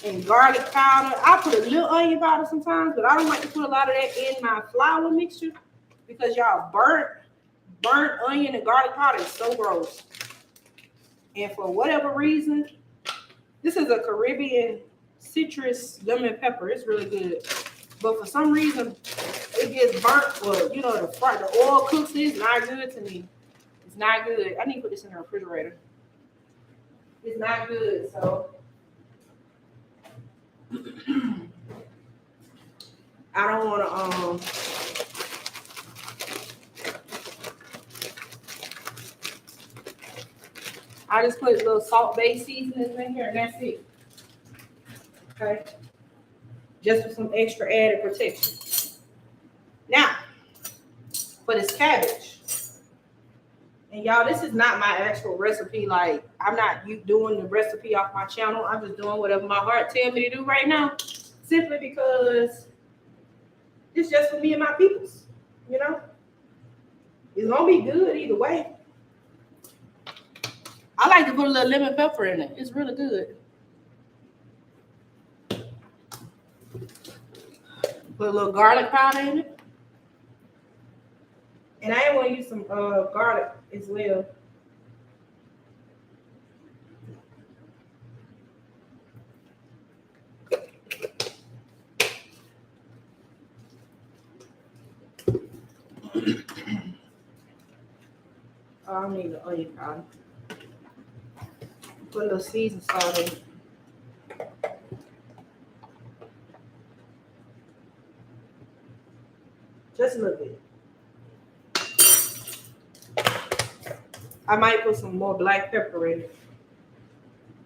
and garlic powder. I put a little onion powder sometimes, but I don't like to put a lot of that in my flour mixture because y'all burnt onion and garlic powder is so gross. And for whatever reason, this is a Caribbean citrus lemon pepper. It's really good. But for some reason, it gets burnt, or you know, the oil cooks it. It's not good to me. It's not good. I need to put this in the refrigerator. It's not good, so I don't want to. I just put little salt-based seasonings in here, and that's it. Okay, just for some extra added protection. Now, for this cabbage. And y'all, this is not my actual recipe. Like, I'm not doing the recipe off my channel. I'm just doing whatever my heart tells me to do right now. Simply because it's just for me and my peoples. You know? It's going to be good either way. I like to put a little lemon pepper in it. It's really good. Put a little garlic powder in it. And I am going to use some garlic as well. I don't need the onion powder. Put a little seasoned salt in it. Just a little bit. I might put some more black pepper in it.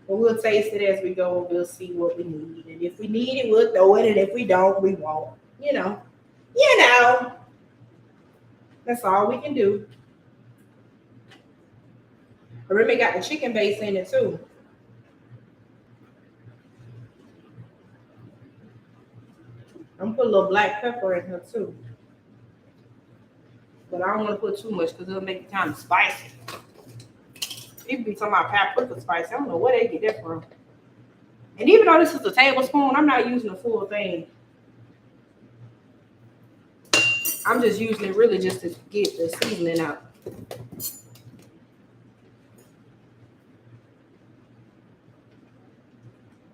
But we'll taste it as we go and we'll see what we need. And if we need it, we'll throw it. And if we don't, we won't. You know. That's all we can do. I remember got the chicken base in it too. I'm gonna put a little black pepper in here too. But I don't want to put too much because it'll make it kind of spicy. People be talking about paprika spice. I don't know where they get that from. And even though this is a tablespoon, I'm not using the full thing. I'm just using it really just to get the seasoning out.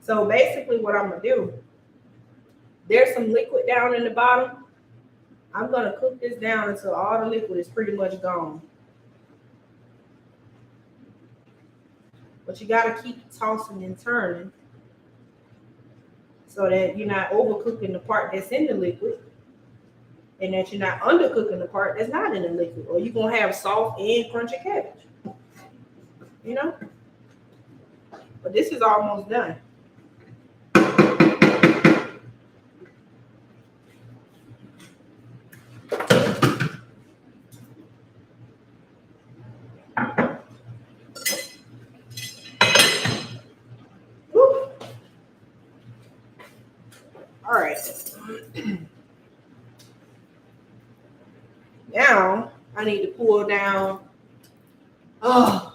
So basically what I'm gonna do, there's some liquid down in the bottom. I'm gonna cook this down until all the liquid is pretty much gone. But you gotta keep tossing and turning so that you're not overcooking the part that's in the liquid and that you're not undercooking the part that's not in the liquid, or you're gonna have soft and crunchy cabbage. You know? But this is almost done. Woo. All right. Now I need to pull down. Oh.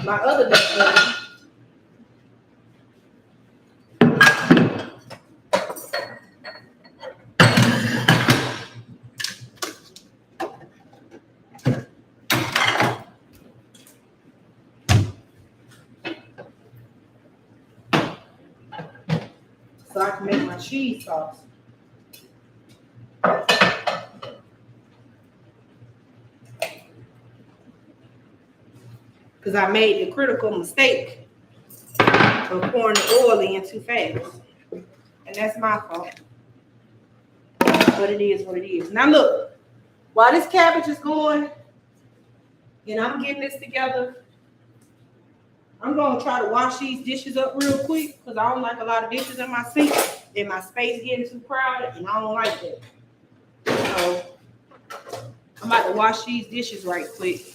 My other dish butter. So I can make my cheese sauce. Because I made the critical mistake of pouring the oil in too fast. And that's my fault. But it is what it is. Now look, while this cabbage is going and I'm getting this together, I'm going to try to wash these dishes up real quick because I don't like a lot of dishes in my sink and my space getting too crowded, and I don't like that. So I'm about to wash these dishes right quick.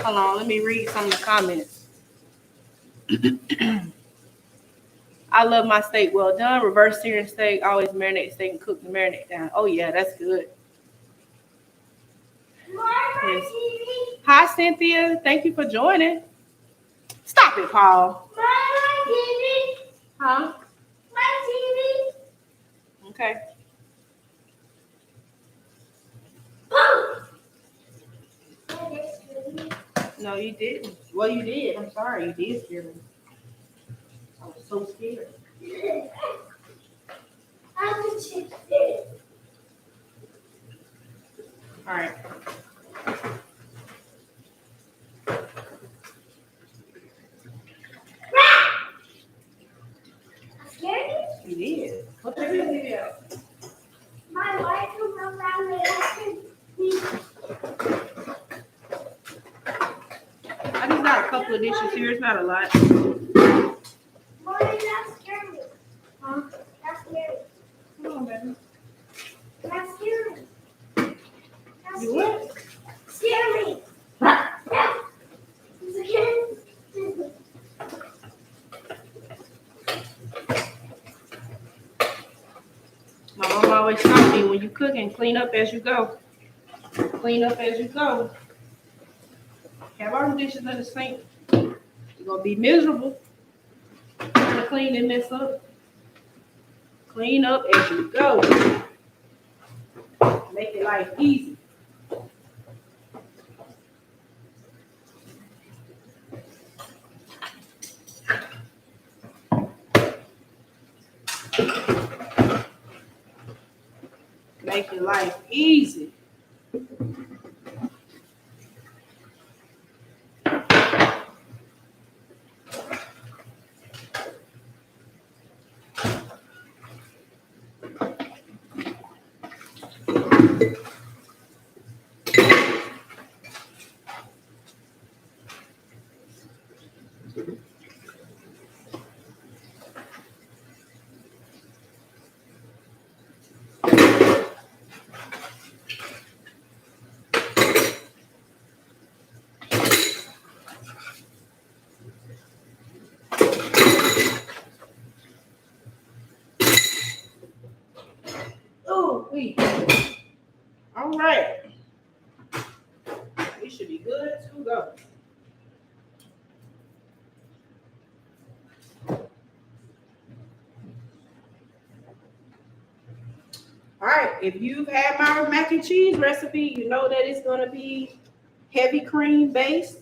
Hold on, let me read some of the comments. I love my steak well done. Reverse searing steak, always marinate steak and cook the marinade down. Oh yeah, that's good. Yes. Hi Cynthia, thank you for joining. Stop it, Paul. Huh? Okay. No, you didn't. Well, you did. I'm sorry, you did scare me. I was so scared. All right. You did. What the hell did you? My wife will come down there. I just got a couple of dishes here. It's not a lot. Mommy, that's scary. Huh? That's scary. Come on, baby. That's scary. That's You what? scary. My mom always taught me when you cook and clean up as you go. Clean up as you go. Have all the dishes in the sink. You're gonna be miserable. You're gonna clean and mess up. Clean up as you go. Make your life easy. Make your life easy. week. All right. We should be good to go. All right, if you've had my mac and cheese recipe, you know that it's going to be heavy cream based.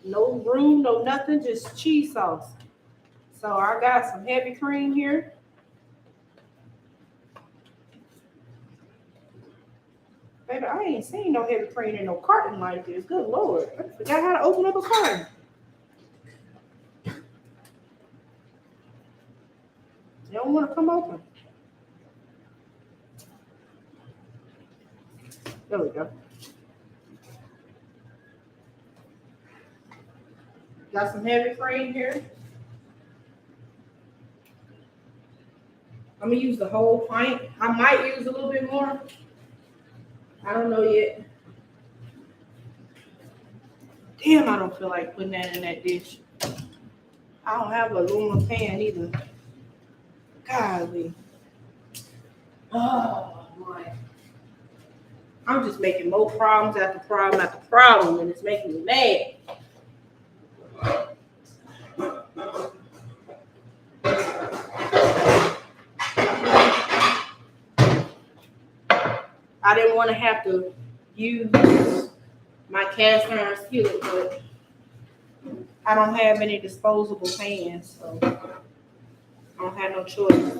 No room, no nothing, just cheese sauce. So I got some heavy cream here. Baby, I ain't seen no heavy cream in no carton like this. Good Lord. I forgot how to open up a carton. They don't want to come open. There we go. Got some heavy cream here. I'm going to use the whole pint. I might use a little bit more. I don't know yet. Damn, I don't feel like putting that in that dish. I don't have an aluminum pan either. Golly. Oh, boy. I'm just making more problems after problem after problem, and it's making me mad. I didn't want to have to use my cast iron skillet, but I don't have any disposable pans, so I don't have no choice.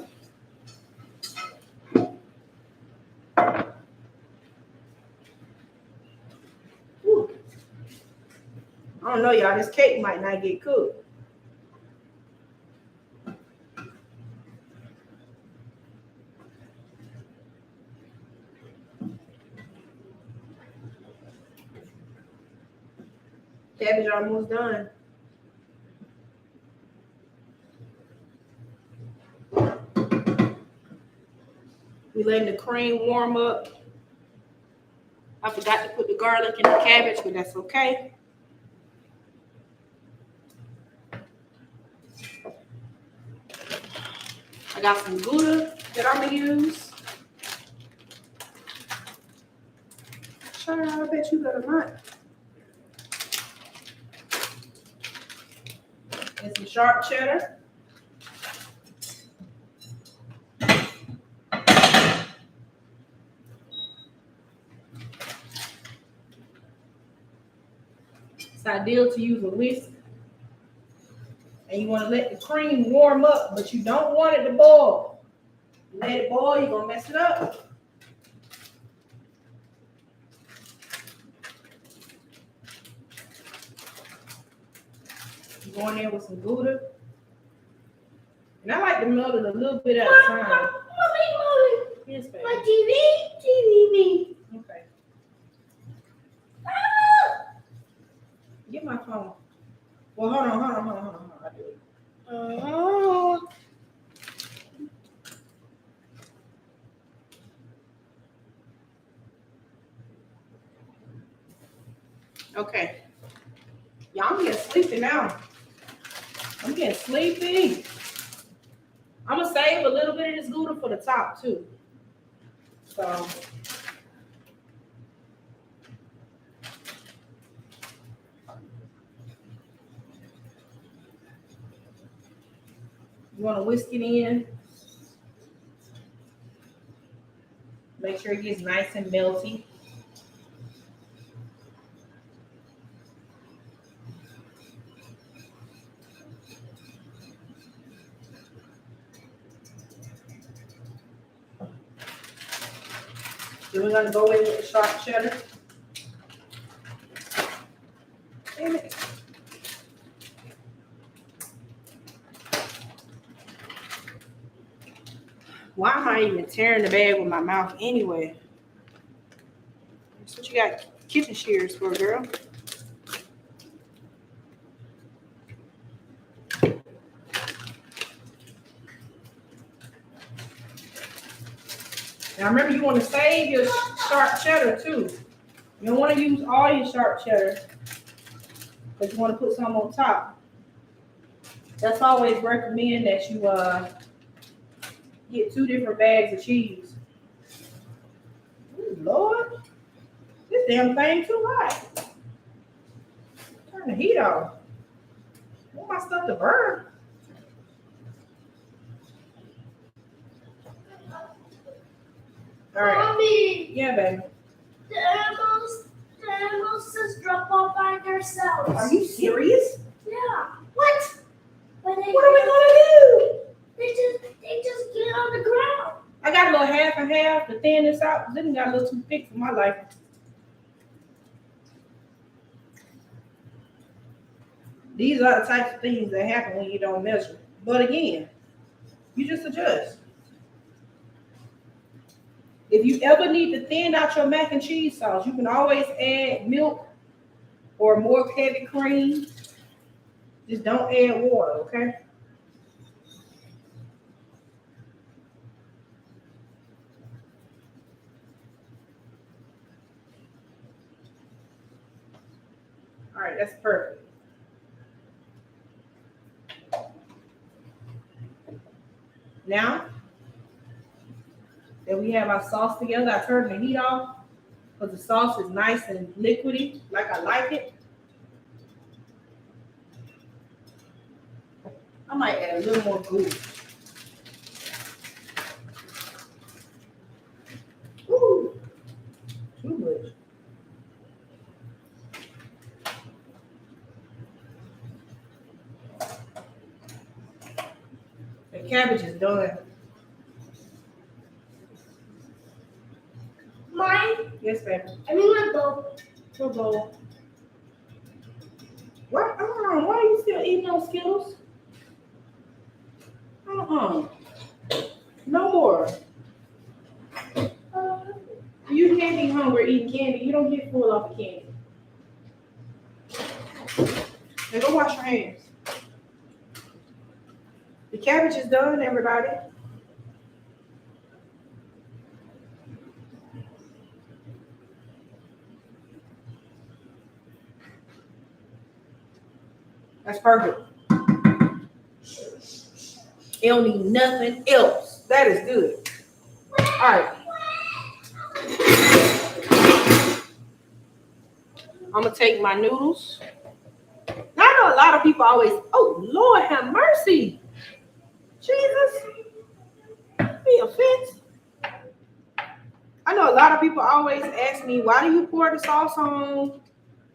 Whew. I don't know, y'all. This cake might not get cooked. Cabbage almost done. We letting the cream warm up. I forgot to put the garlic in the cabbage, but that's okay. I got some Gouda that I'm gonna use. Sure, I bet you better not. And some sharp cheddar. It's ideal to use a whisk. And you want to let the cream warm up, but you don't want it to boil. You let it boil, you're going to mess it up. You go in there with some Gouda. And I like to melt it a little bit at a time. Mommy. Yes, baby. My TV. Okay. Get my phone. Well, hold on. I do it. Okay. Y'all, I'm getting sleepy now. I'm getting sleepy. I'm going to save a little bit of this Gouda for the top, too. So. You want to whisk it in. Make sure it gets nice and melty. Then we're going to go in with the sharp cheddar. Damn it. Why am I even tearing the bag with my mouth anyway? That's what you got kitchen shears for, girl. Now remember, you want to save your sharp cheddar too. You don't want to use all your sharp cheddar because you want to put some on top. That's always recommend that get 2 different bags of cheese. Ooh, Lord, this damn thing too hot. Turn the heat off. I want my stuff to burn. All right. Mommy, Yeah, baby. the animals just drop off by themselves. Are you serious? Yeah. What? But What are we gonna do? they just get on the ground. I got a little half and half to thin this out because it got a little too thick for my life. These are the types of things that happen when you don't measure. But again, you just adjust. If you ever need to thin out your mac and cheese sauce, you can always add milk or more heavy cream. Just don't add water, okay? All right, that's perfect. Now that we have our sauce together, I turn the heat off because the sauce is nice and liquidy, like I like it. I might add a little more goo. Ooh, too much. The cabbage is done. Mine, Yes, baby. I mean my bowl. Your bowl. What? Why are you still eating those Skittles? No more. You can't be hungry eating candy. You don't get full off of candy. Now go wash your hands. The cabbage is done, everybody. That's perfect. It don't need nothing else. That is good. All right. I'm gonna take my noodles. Now, I know a lot of people always, oh Lord have mercy. Jesus. Be offense. I know a lot of people always ask me, why do you pour the sauce on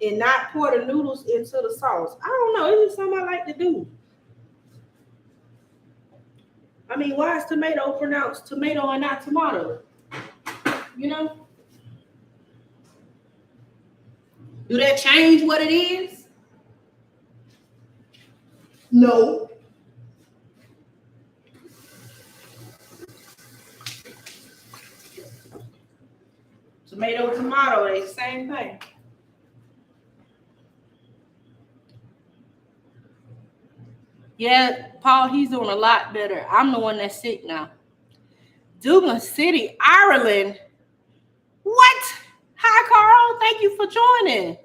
and not pour the noodles into the sauce? I don't know. It's just something I like to do. I mean, why is tomato pronounced tomato and not tomato? You know? Do that change what it is? No. Tomato, tomato, they the same thing. Yeah, Paul, he's doing a lot better. I'm the one that's sick now. Dublin City, Ireland. What? Hi, Carl. Thank you for joining.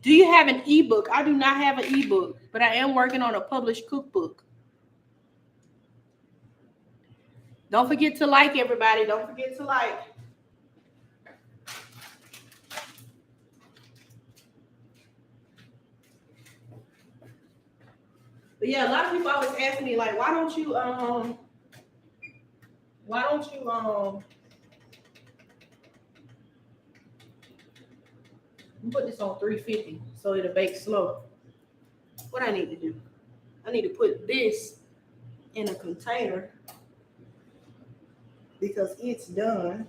Do you have an ebook? I do not have an ebook, but I am working on a published cookbook. Don't forget to like, everybody. Don't forget to like. But yeah, a lot of people always ask me, like, why don't you put this on 350 so it'll bake slow. What I need to do? I need to put this in a container because it's done.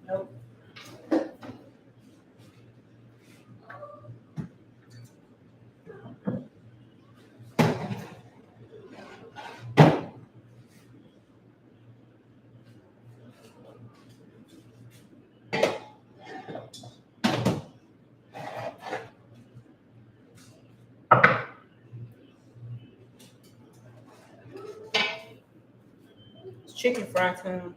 Nope. chicken fry time.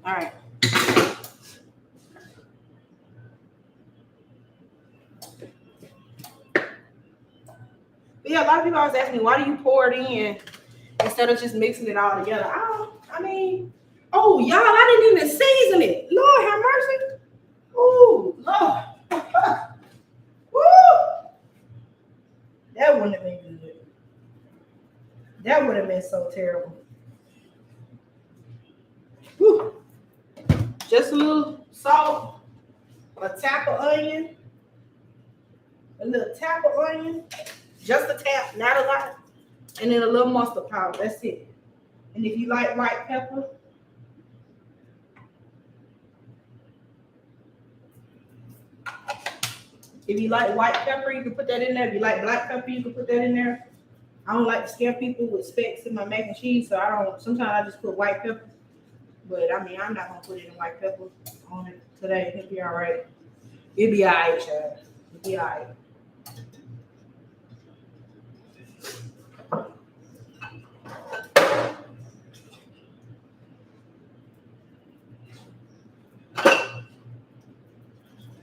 All right. But yeah, a lot of people always ask me, why do you pour it in instead of just mixing it all together? Oh, y'all, I didn't even season it. Lord have mercy. Ooh, Lord. Woo! That wouldn't have been good. That would have been so terrible. Whew. Just a little salt, a tap of onion, just a tap, not a lot, and then a little mustard powder. That's it. And if you like white pepper, you can put that in there. If you like black pepper, you can put that in there. I don't like to scare people with specks in my mac and cheese, so I don't. Sometimes I just put white pepper. But I mean, I'm not gonna put any white pepper on it today. It'll be all right. It'll be all right, child. It'll be all right.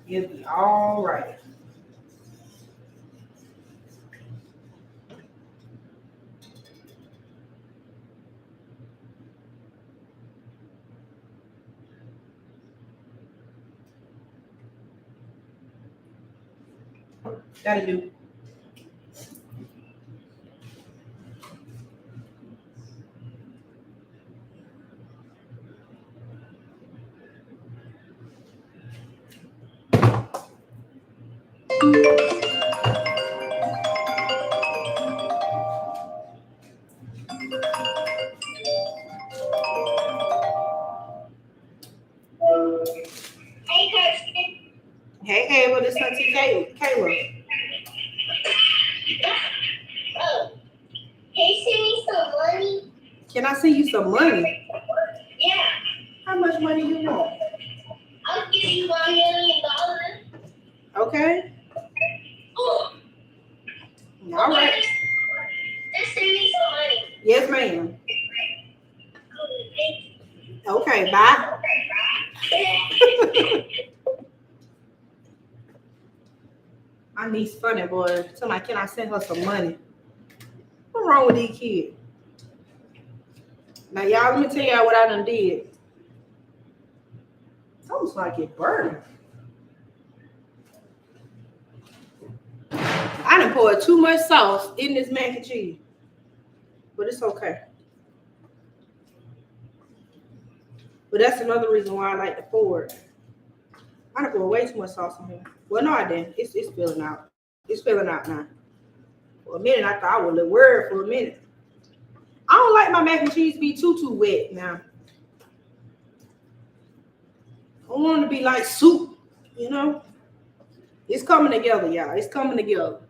It'll be all right. That'll do. Hey, Ava, this is Auntie Kayla. Oh, can you send me some money? Can I send you some money? Yeah, How much money you want? I'll give you $1 million. Okay. Oh, All right. just send me some money. Yes, ma'am. Thank you. Okay, bye. My niece funny, boy. So like, can I send her some money? What's wrong with these kids? Now, y'all, let me tell y'all what I done did. It's almost like it burned. I done poured too much sauce in this mac and cheese. But it's okay. But that's another reason why I like to pour it. I done poured way too much sauce in here. Well, no, I didn't. It's filling out. It's filling out now. For a minute, I thought I was a little worried for a minute. I don't like my mac and cheese to be too wet now. I want it to be like soup, you know? It's coming together, y'all. It's coming together.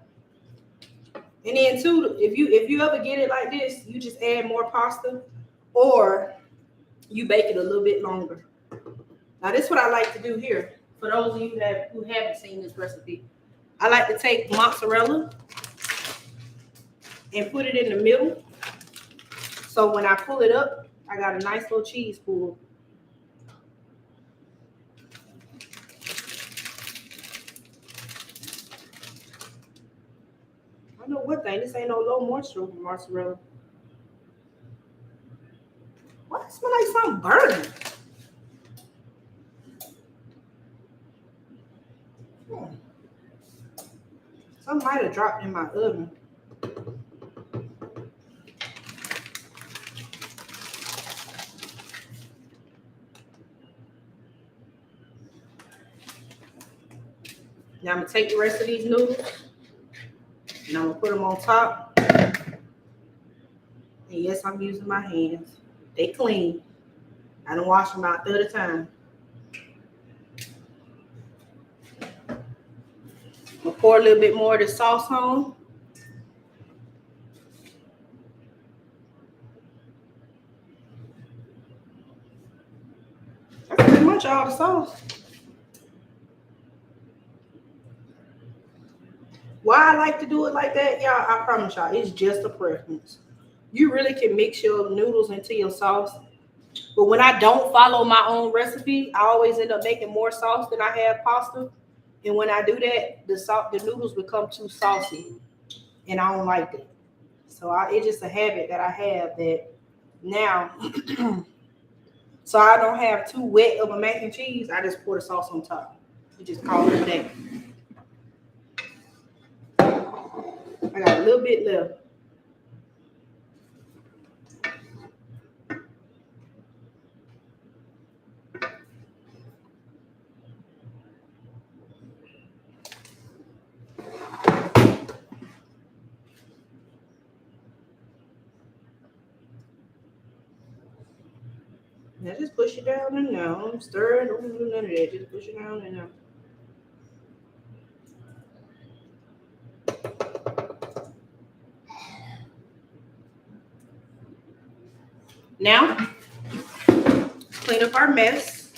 And then too, if you ever get it like this, you just add more pasta or you bake it a little bit longer. Now, this is what I like to do here. For those of you who haven't seen this recipe, I like to take mozzarella and put it in the middle. So when I pull it up, I got a nice little cheese pool. I don't know what thing. This ain't no low moisture mozzarella. Why it smell like something burning? Some might have dropped in my oven. Now I'm gonna take the rest of these noodles and I'm gonna put them on top. And yes, I'm using my hands. They clean. I don't wash them out 30 times. I'll pour a little bit more of the sauce on. That's pretty much all the sauce. Why I like to do it like that, y'all, I promise y'all, it's just a preference. You really can mix your noodles into your sauce. But when I don't follow my own recipe, I always end up making more sauce than I have pasta. And when I do that, the noodles become too saucy, and I don't like it. So it's just a habit that I have that now. So I don't have too wet of a mac and cheese. I just pour the sauce on top. You just call it a day. I got a little bit left. Now just push it down and down. Stir it. Don't do none of that. Just push it down and down. Now, clean up our mess.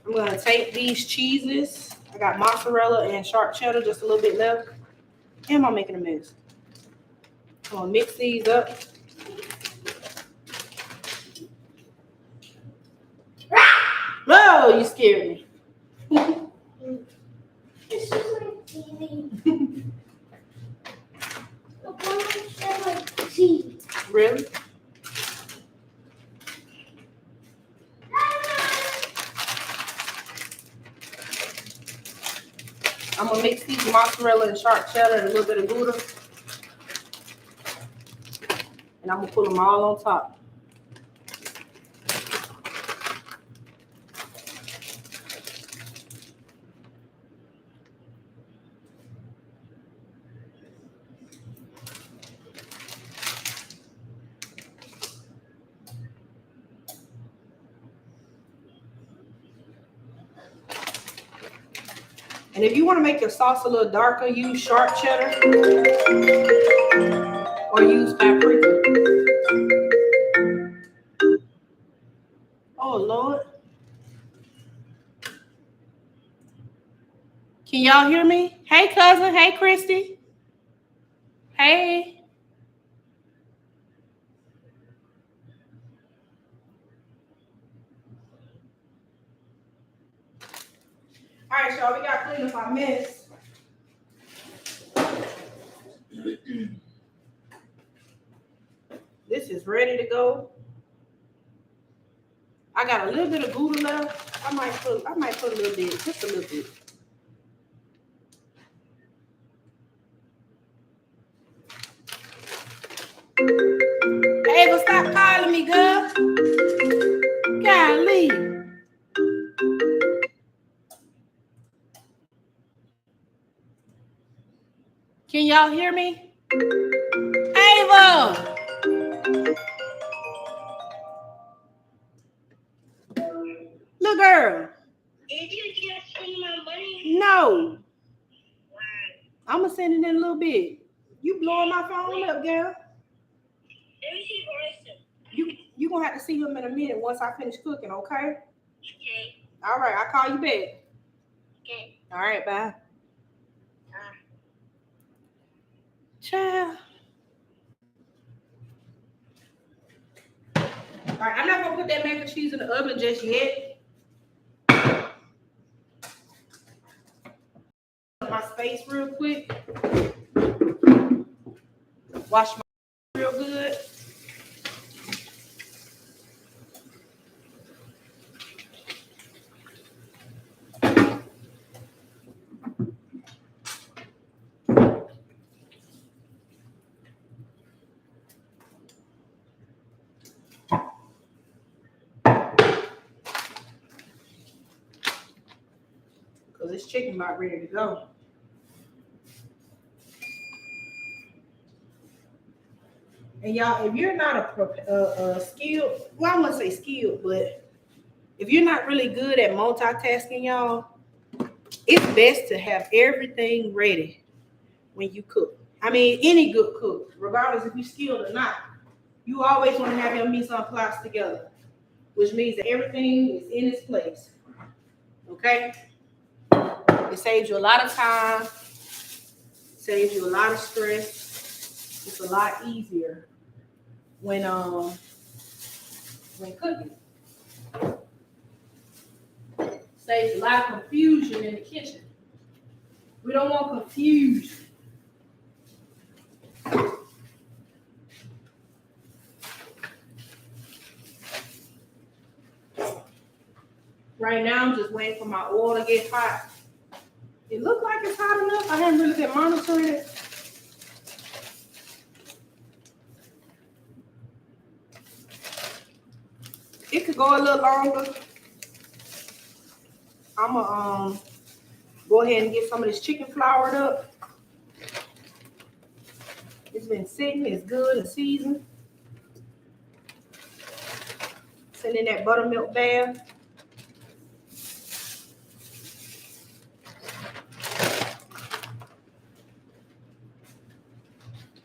I'm going to take these cheeses. I got mozzarella and sharp cheddar, just a little bit left. And I'm making a mess. I'm going to mix these up. Whoa, you scared me. It's just like TV. The one said like TV. Really? I'm going to mix these mozzarella and sharp cheddar and a little bit of Gouda. And I'm going to put them all on top. And if you want to make your sauce a little darker, use sharp cheddar or use paprika. Oh, Lord. Can y'all hear me? Hey, cousin. Hey, Christy. Hey. All right, y'all, we got to clean up our mess. This is ready to go. I got a little bit of Gouda left. I might put a little bit, just a little bit. Ava, stop calling me, girl. Golly. Can y'all hear me? Ava! Little girl. Did you just send my money? No. Why? I'm going to send it in a little bit. You blowing my phone up, girl. Let me see Marissa. You going to have to see him in a minute once I finish cooking, okay? Okay. All right, I'll call you back. Okay. All right, bye. Child. All right, I'm not going to put that mac and cheese in the oven just yet. My space real quick. Wash my real good. Because this chicken about ready to go. And y'all, if you're not a skilled, well, I wouldn't say skilled, but if you're not really good at multitasking, y'all, it's best to have everything ready when you cook. I mean, any good cook, regardless if you're skilled or not, you always want to have your mise en place together, which means that everything is in its place. Okay? All It saves you a lot of time, saves you a lot of stress. It's a lot easier when cooking. Saves a lot of confusion in the kitchen. We don't want confusion. Right now, I'm just waiting for my oil to get hot. It looks like it's hot enough. I haven't really been monitoring it. It could go a little longer. I'm gonna go ahead and get some of this chicken floured up. It's been sitting. It's good and seasoned. Send in that buttermilk bath.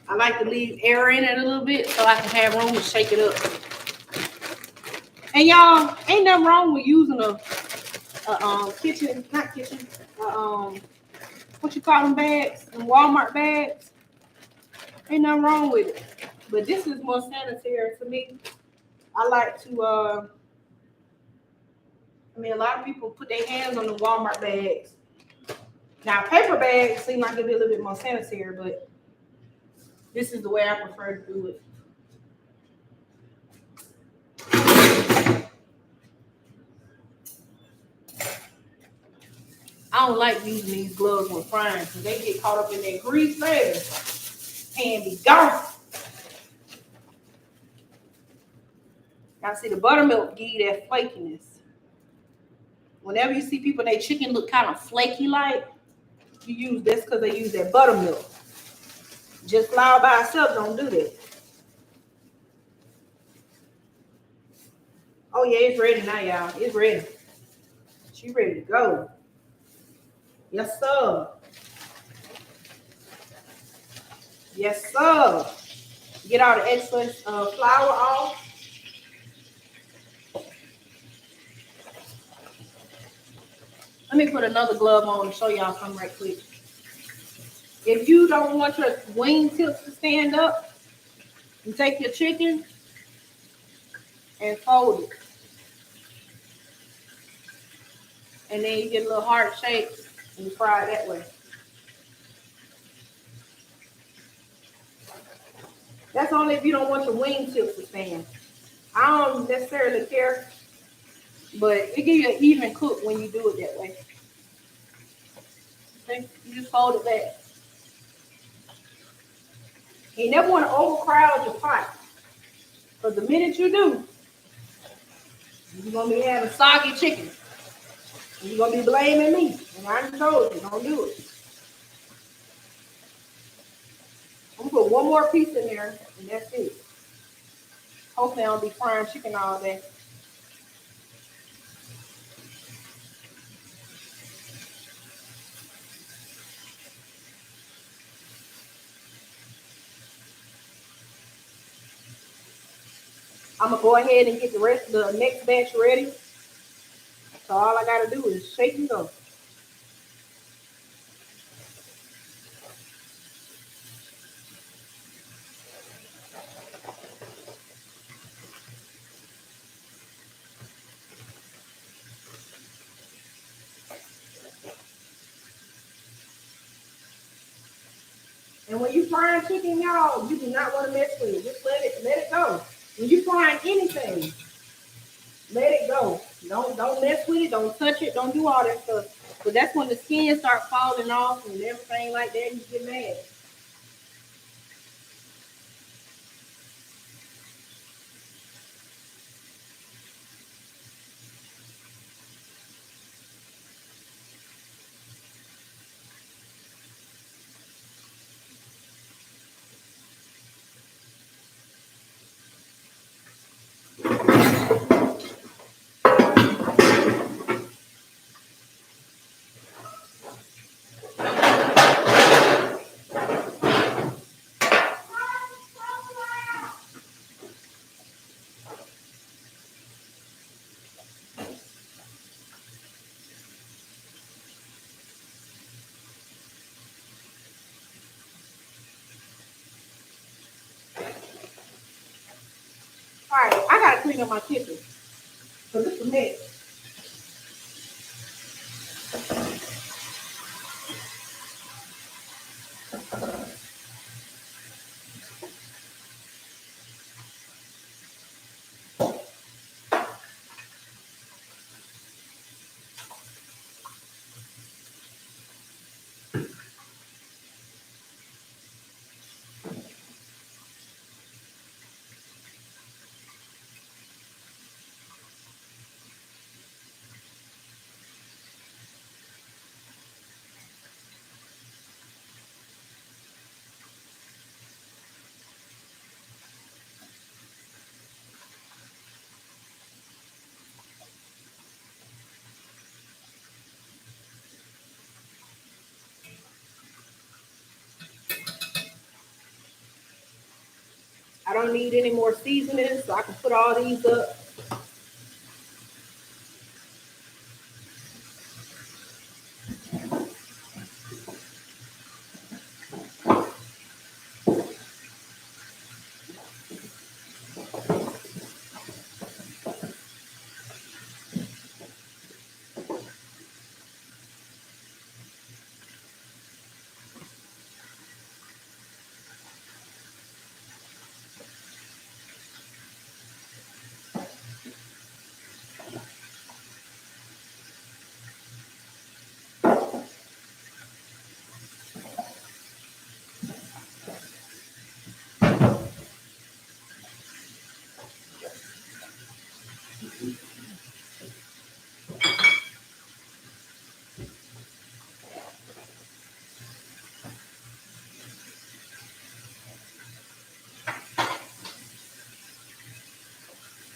I like to leave air in it a little bit so I can have room to shake it up. And y'all, ain't nothing wrong with using a kitchen, not kitchen, what you call them bags, them Walmart bags. Ain't nothing wrong with it. But this is more sanitary to me. I like to, a lot of people put their hands on the Walmart bags. Now, paper bags seem like it'd be a little bit more sanitary, but this is the way I prefer to do it. I don't like using these gloves when frying because they get caught up in that grease, baby. And be gone. Now, see, the buttermilk give you that flakiness. Whenever you see people, their chicken look kind of flaky like, you use this because they use that buttermilk. Just flour by itself, don't do that. Oh, yeah, it's ready now, y'all. It's ready. She ready to go. Yes, sir. Yes, sir. Get all the excess flour off. Let me put another glove on to show y'all something right quick. If you don't want your wing tips to stand up, you take your chicken and fold it. And then you get a little heart shape and you fry it that way. That's only if you don't want your wing tips to stand. I don't necessarily care, but it gives you an even cook when you do it that way. Okay? You just fold it back. You never want to overcrowd your pot. Because the minute you do, you're going to be having soggy chicken. And you're going to be blaming me. And I just told you, don't do it. I'm going to put one more piece in there, and that's it. Hopefully I don't be frying chicken all day. I'm going to go ahead and get the next batch ready. So all I got to do is shake and go. And when you frying chicken, y'all, you do not want to mess with it. Just let it go. When you frying anything, let it go. Don't mess with it. Don't touch it. Don't do all that stuff. But that's when the skin starts falling off and everything like that. You get mad. clean up my kitchen. Because it's a mess. I don't need any more seasoning, so I can put all these up.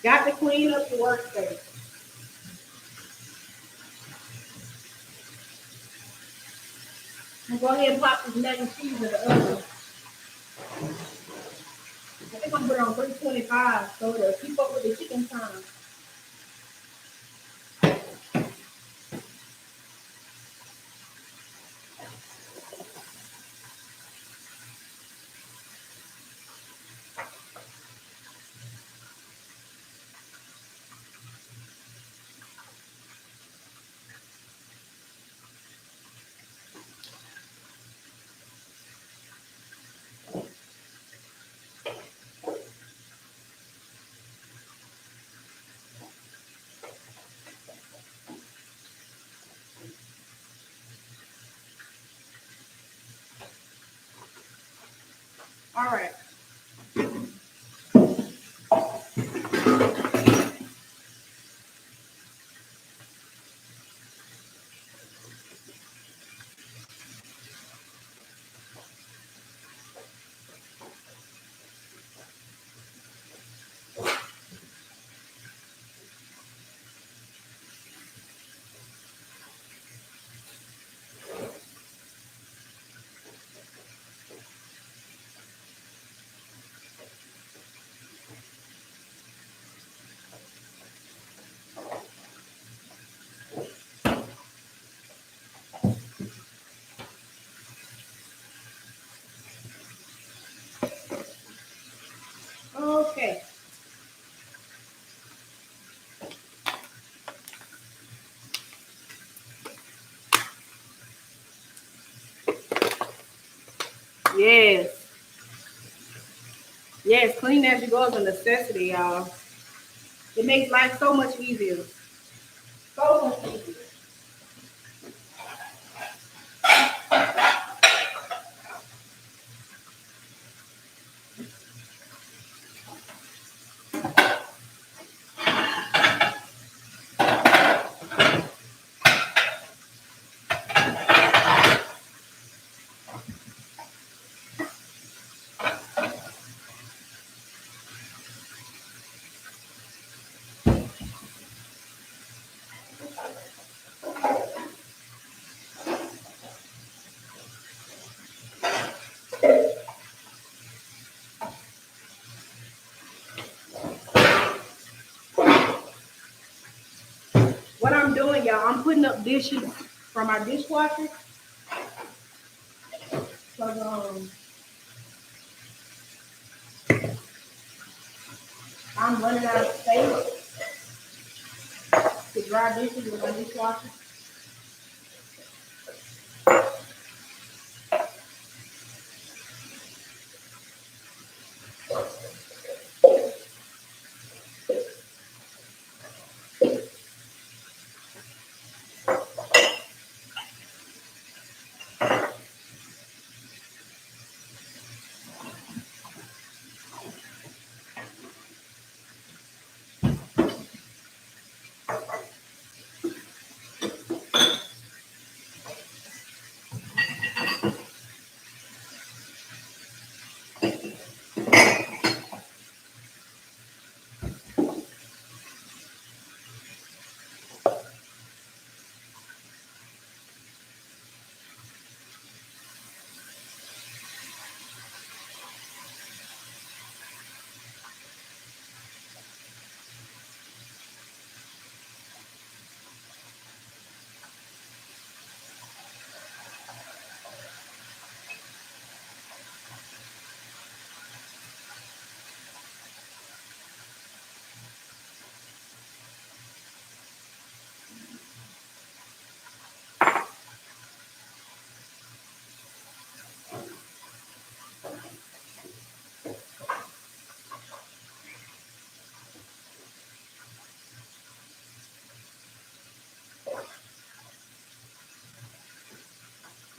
Got to clean up the workspace. I'm going to go ahead and pop this mac and cheese in the oven. I think I'm going to put it on 325 so to keep up with the chicken time. All right. Okay. Yes. Yes, clean as you go is a necessity, y'all. It makes life so much easier. So much easier. What I'm doing, y'all, I'm putting up dishes from my dishwasher. So, I'm running out of space to dry dishes with my dishwasher.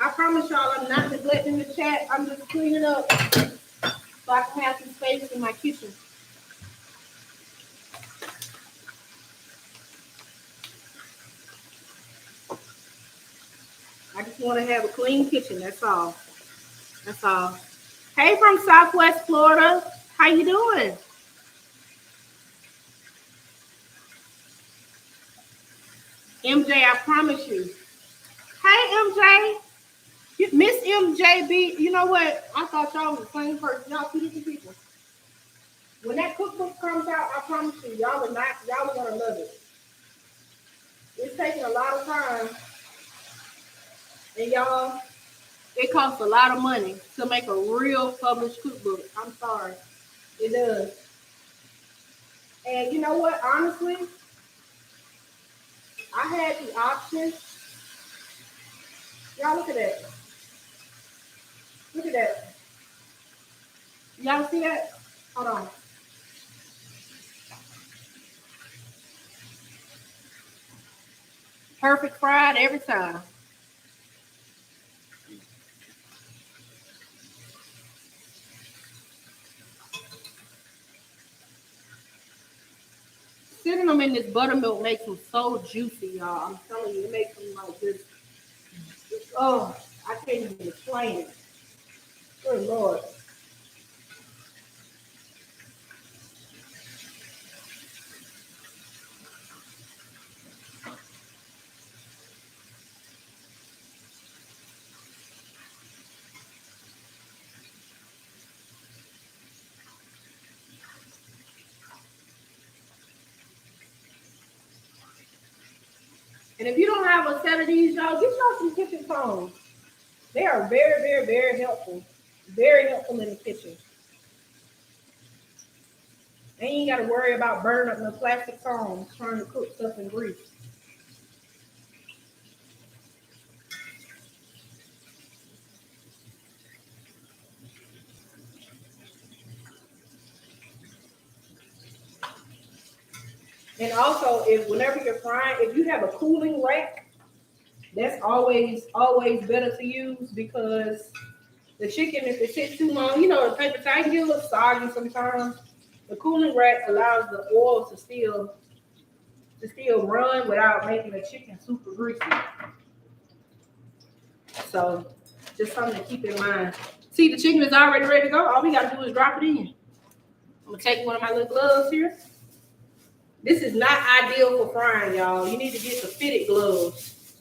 I promise y'all I'm not neglecting the chat. I'm just cleaning up so I can have some space in my kitchen. I just want to have a clean kitchen. That's all. That's all. Hey, from Southwest Florida. How you doing? MJ, I promise you. Hey, MJ. Miss MJB, you know what? I thought y'all was the same person. Y'all two different people. When that cookbook comes out, I promise you, y'all are gonna love it. It's taking a lot of time. And y'all, it costs a lot of money to make a real published cookbook. I'm sorry. It does. And you know what? Honestly, I had the option. Y'all look at that. Look at that. Y'all see that? Hold on. Perfect fried every time. Sitting them in this buttermilk makes them so juicy, y'all. I'm telling you, it makes them like this. Oh, I can't even explain it. Good Lord. And if you don't have a set of these, y'all, get y'all some kitchen tongs. They are very, very, very helpful. Very helpful in the kitchen. And you ain't got to worry about burning up no plastic tongs trying to cook stuff in grease. And also, whenever you're frying, if you have a cooling rack, that's always better to use because the chicken, if it sits too long, you know, the paper towel can get a little soggy sometimes. The cooling rack allows the oil to still run without making the chicken super greasy. So just something to keep in mind. See, the chicken is already ready to go. All we got to do is drop it in. I'm going to take one of my little gloves here. This is not ideal for frying, y'all. You need to get the fitted gloves.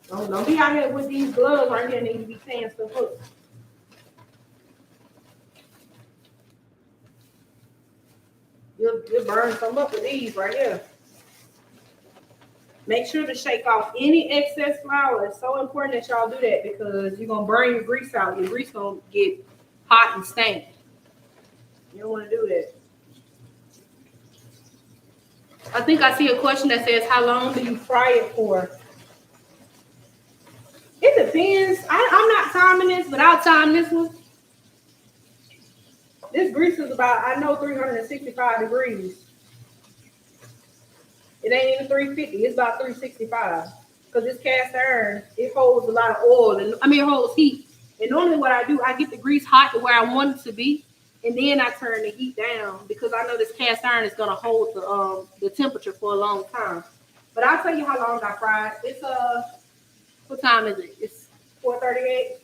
Don't be out here with these gloves right here and need to be tearing stuff up. You'll burn some up with these right here. Make sure to shake off any excess flour. It's so important that y'all do that because you're going to burn your grease out. Your grease going to get hot and stank. You don't want to do that. I think I see a question that says, how long do you fry it for? It depends. I'm not timing this, but I'll time this one. This grease is about, I know, 365 degrees. It ain't even 350. It's about 365. Because this cast iron, it holds a lot of oil. And it holds heat. And normally what I do, I get the grease hot to where I want it to be. And then I turn the heat down because I know this cast iron is going to hold the temperature for a long time. But I'll tell you how long I fried. It's what time is it? It's 4:38.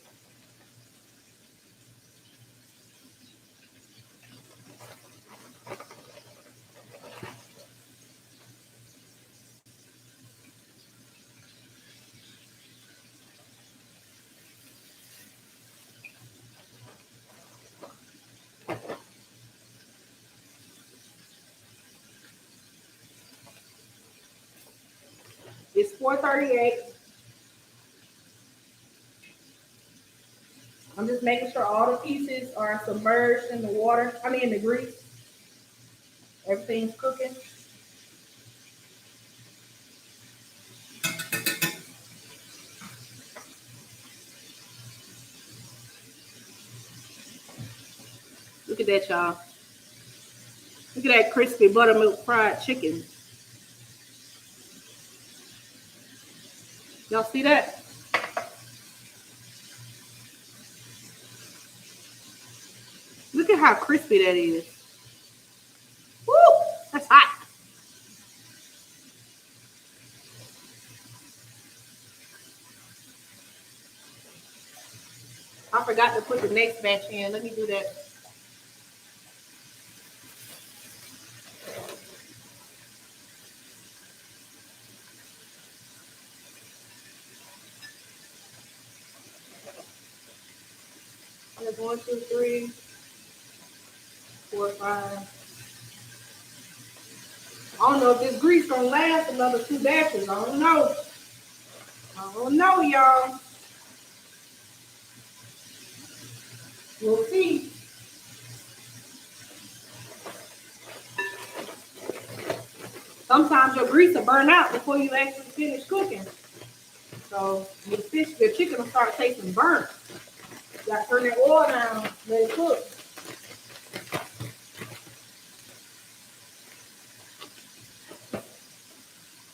It's 4:38. I'm just making sure all the pieces are submerged in the water. In the grease. Everything's cooking. Look at that, y'all. Look at that crispy buttermilk fried chicken. Y'all see that? Look at how crispy that is. Woo! That's hot. I forgot to put the next batch in. Let me do that. There's 1, 2, 3, 4, 5. I don't know if this grease gonna last another 2 batches. I don't know. Y'all. We'll see. Sometimes your grease will burn out before you actually finish cooking. So the chicken will start tasting burnt. You gotta turn that oil down, let it cook.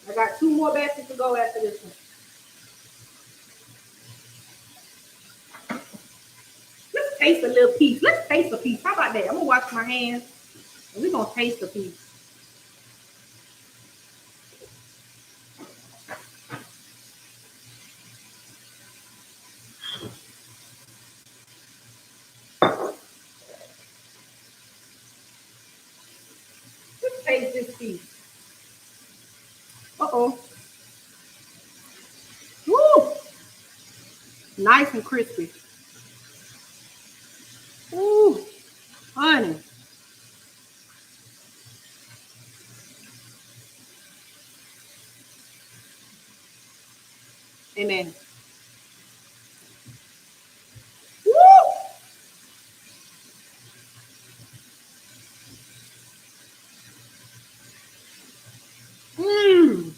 I got 2 more batches to go after this one. Let's taste a little piece. Let's taste a piece. How about that? I'm gonna wash my hands and we're gonna taste a piece. Let's taste this piece. Uh-oh. Woo! Nice and crispy. Ooh, honey. Amen. Woo! Mmm.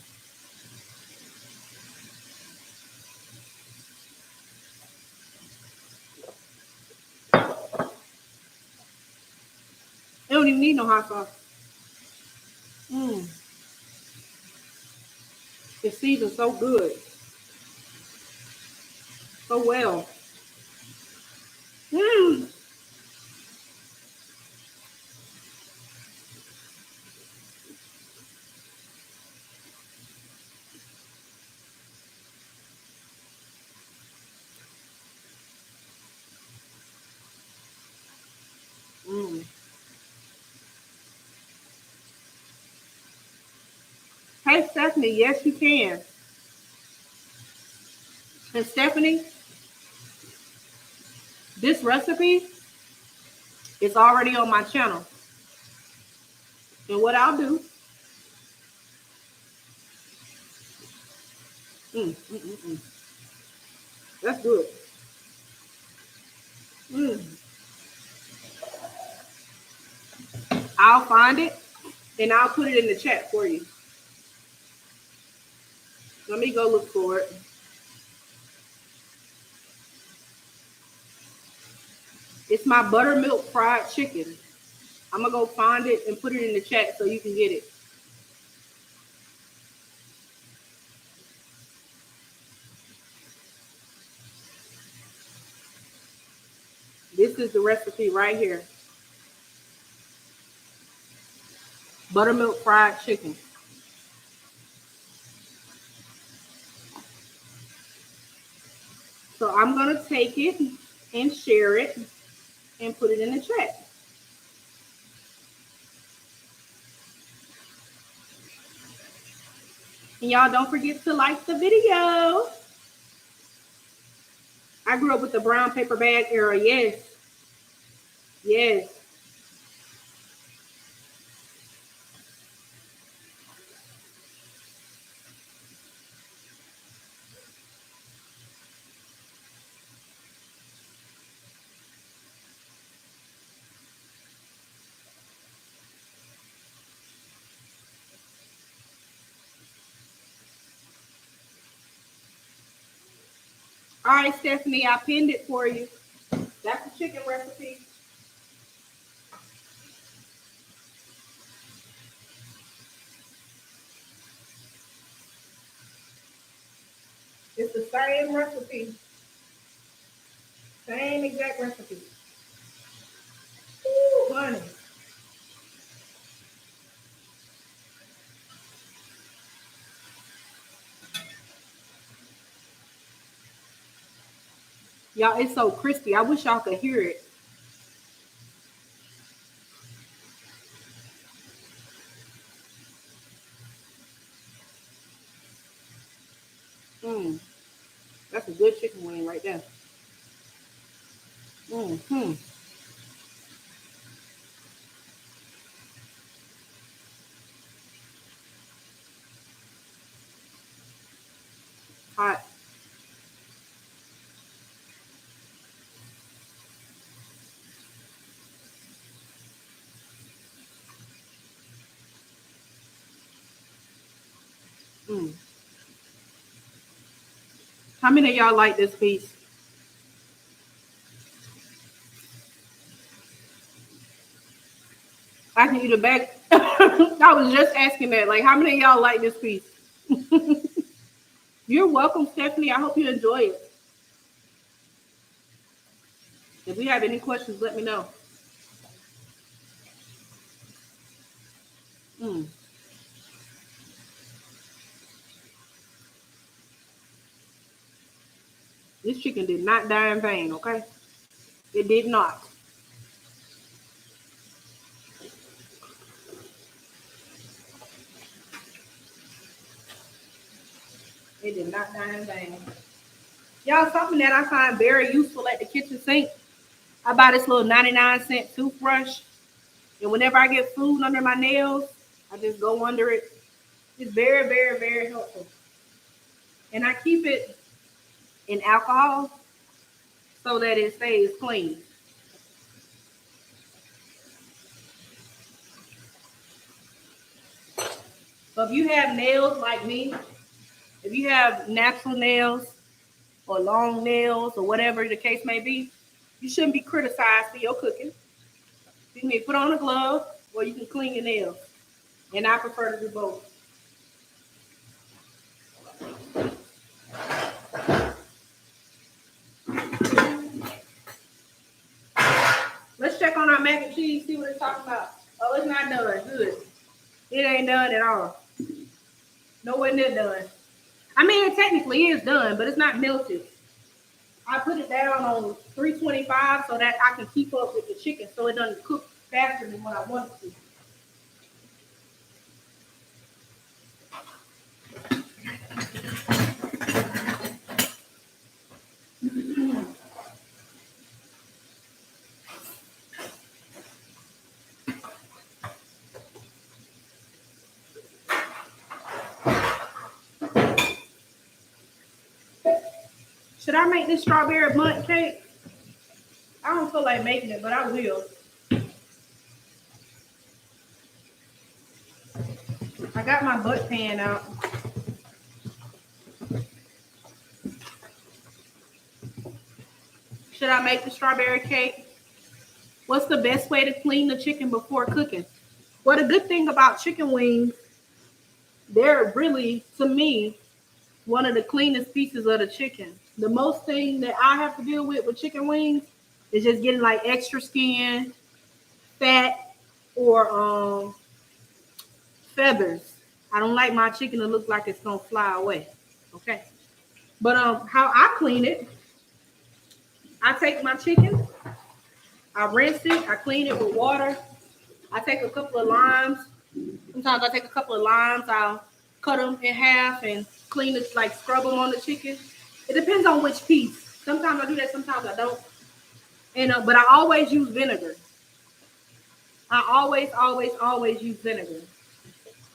They don't even need no hot sauce. Mmm. It seasons so good. So well. Mmm. Mmm. Hey, Stephanie, yes, you can. And Stephanie, this recipe is already on my channel. And what I'll do, that's good. I'll find it And I'll put it in the chat for you. Let me go look for it. It's my buttermilk fried chicken. I'm going to go find it and put it in the chat so you can get it. This is the recipe right here. Buttermilk fried chicken. So I'm going to take it and share it and put it in the chat. And y'all don't forget to like the video. I grew up with the brown paper bag era. Yes. Yes. All right, Stephanie, I pinned it for you. That's the chicken recipe. It's the same recipe. Same exact recipe. Ooh, honey. Y'all, it's so crispy. I wish y'all could hear it. That's a good chicken wing right there. Hot. How many of y'all like this piece? I can eat it back. I was just asking that. Like, how many of y'all like this piece? You're welcome, Stephanie. I hope you enjoy it. If you have any questions, let me know. This chicken did not die in vain, okay? It did not. It did not die in vain. Y'all, something that I find very useful at the kitchen sink. I buy this little 99-cent toothbrush. And whenever I get food under my nails, I just go under it. It's very, very, very helpful. And I keep it in alcohol so that it stays clean. So if you have nails like me, if you have natural nails or long nails or whatever the case may be, you shouldn't be criticized for your cooking. You can put on a glove or you can clean your nails. And I prefer to do both. Let's check on our mac and cheese, see what it's talking about. Oh, it's not done. Good. It ain't done at all. Nowhere near done. I mean, it technically is done, but it's not melted. I put it down on 325 so that I can keep up with the chicken so it doesn't cook faster than what I want it to. Should I make this strawberry bundt cake? I don't feel like making it, but I will. I got my butt pan out. Should I make the strawberry cake? What's the best way to clean the chicken before cooking? Well, the good thing about chicken wings, they're really, to me, one of the cleanest pieces of the chicken. The most thing that I have to deal with chicken wings is just getting like extra skin, fat, or feathers. I don't like my chicken to look like it's gonna fly away. Okay. But how I clean it, I take my chicken, I rinse it, I clean it with water. I take a couple of limes. Sometimes I take a couple of limes, I'll cut them in half and clean it, like scrub them on the chicken. It depends on which piece. Sometimes I do that, sometimes I don't. And but I always use vinegar. I always use vinegar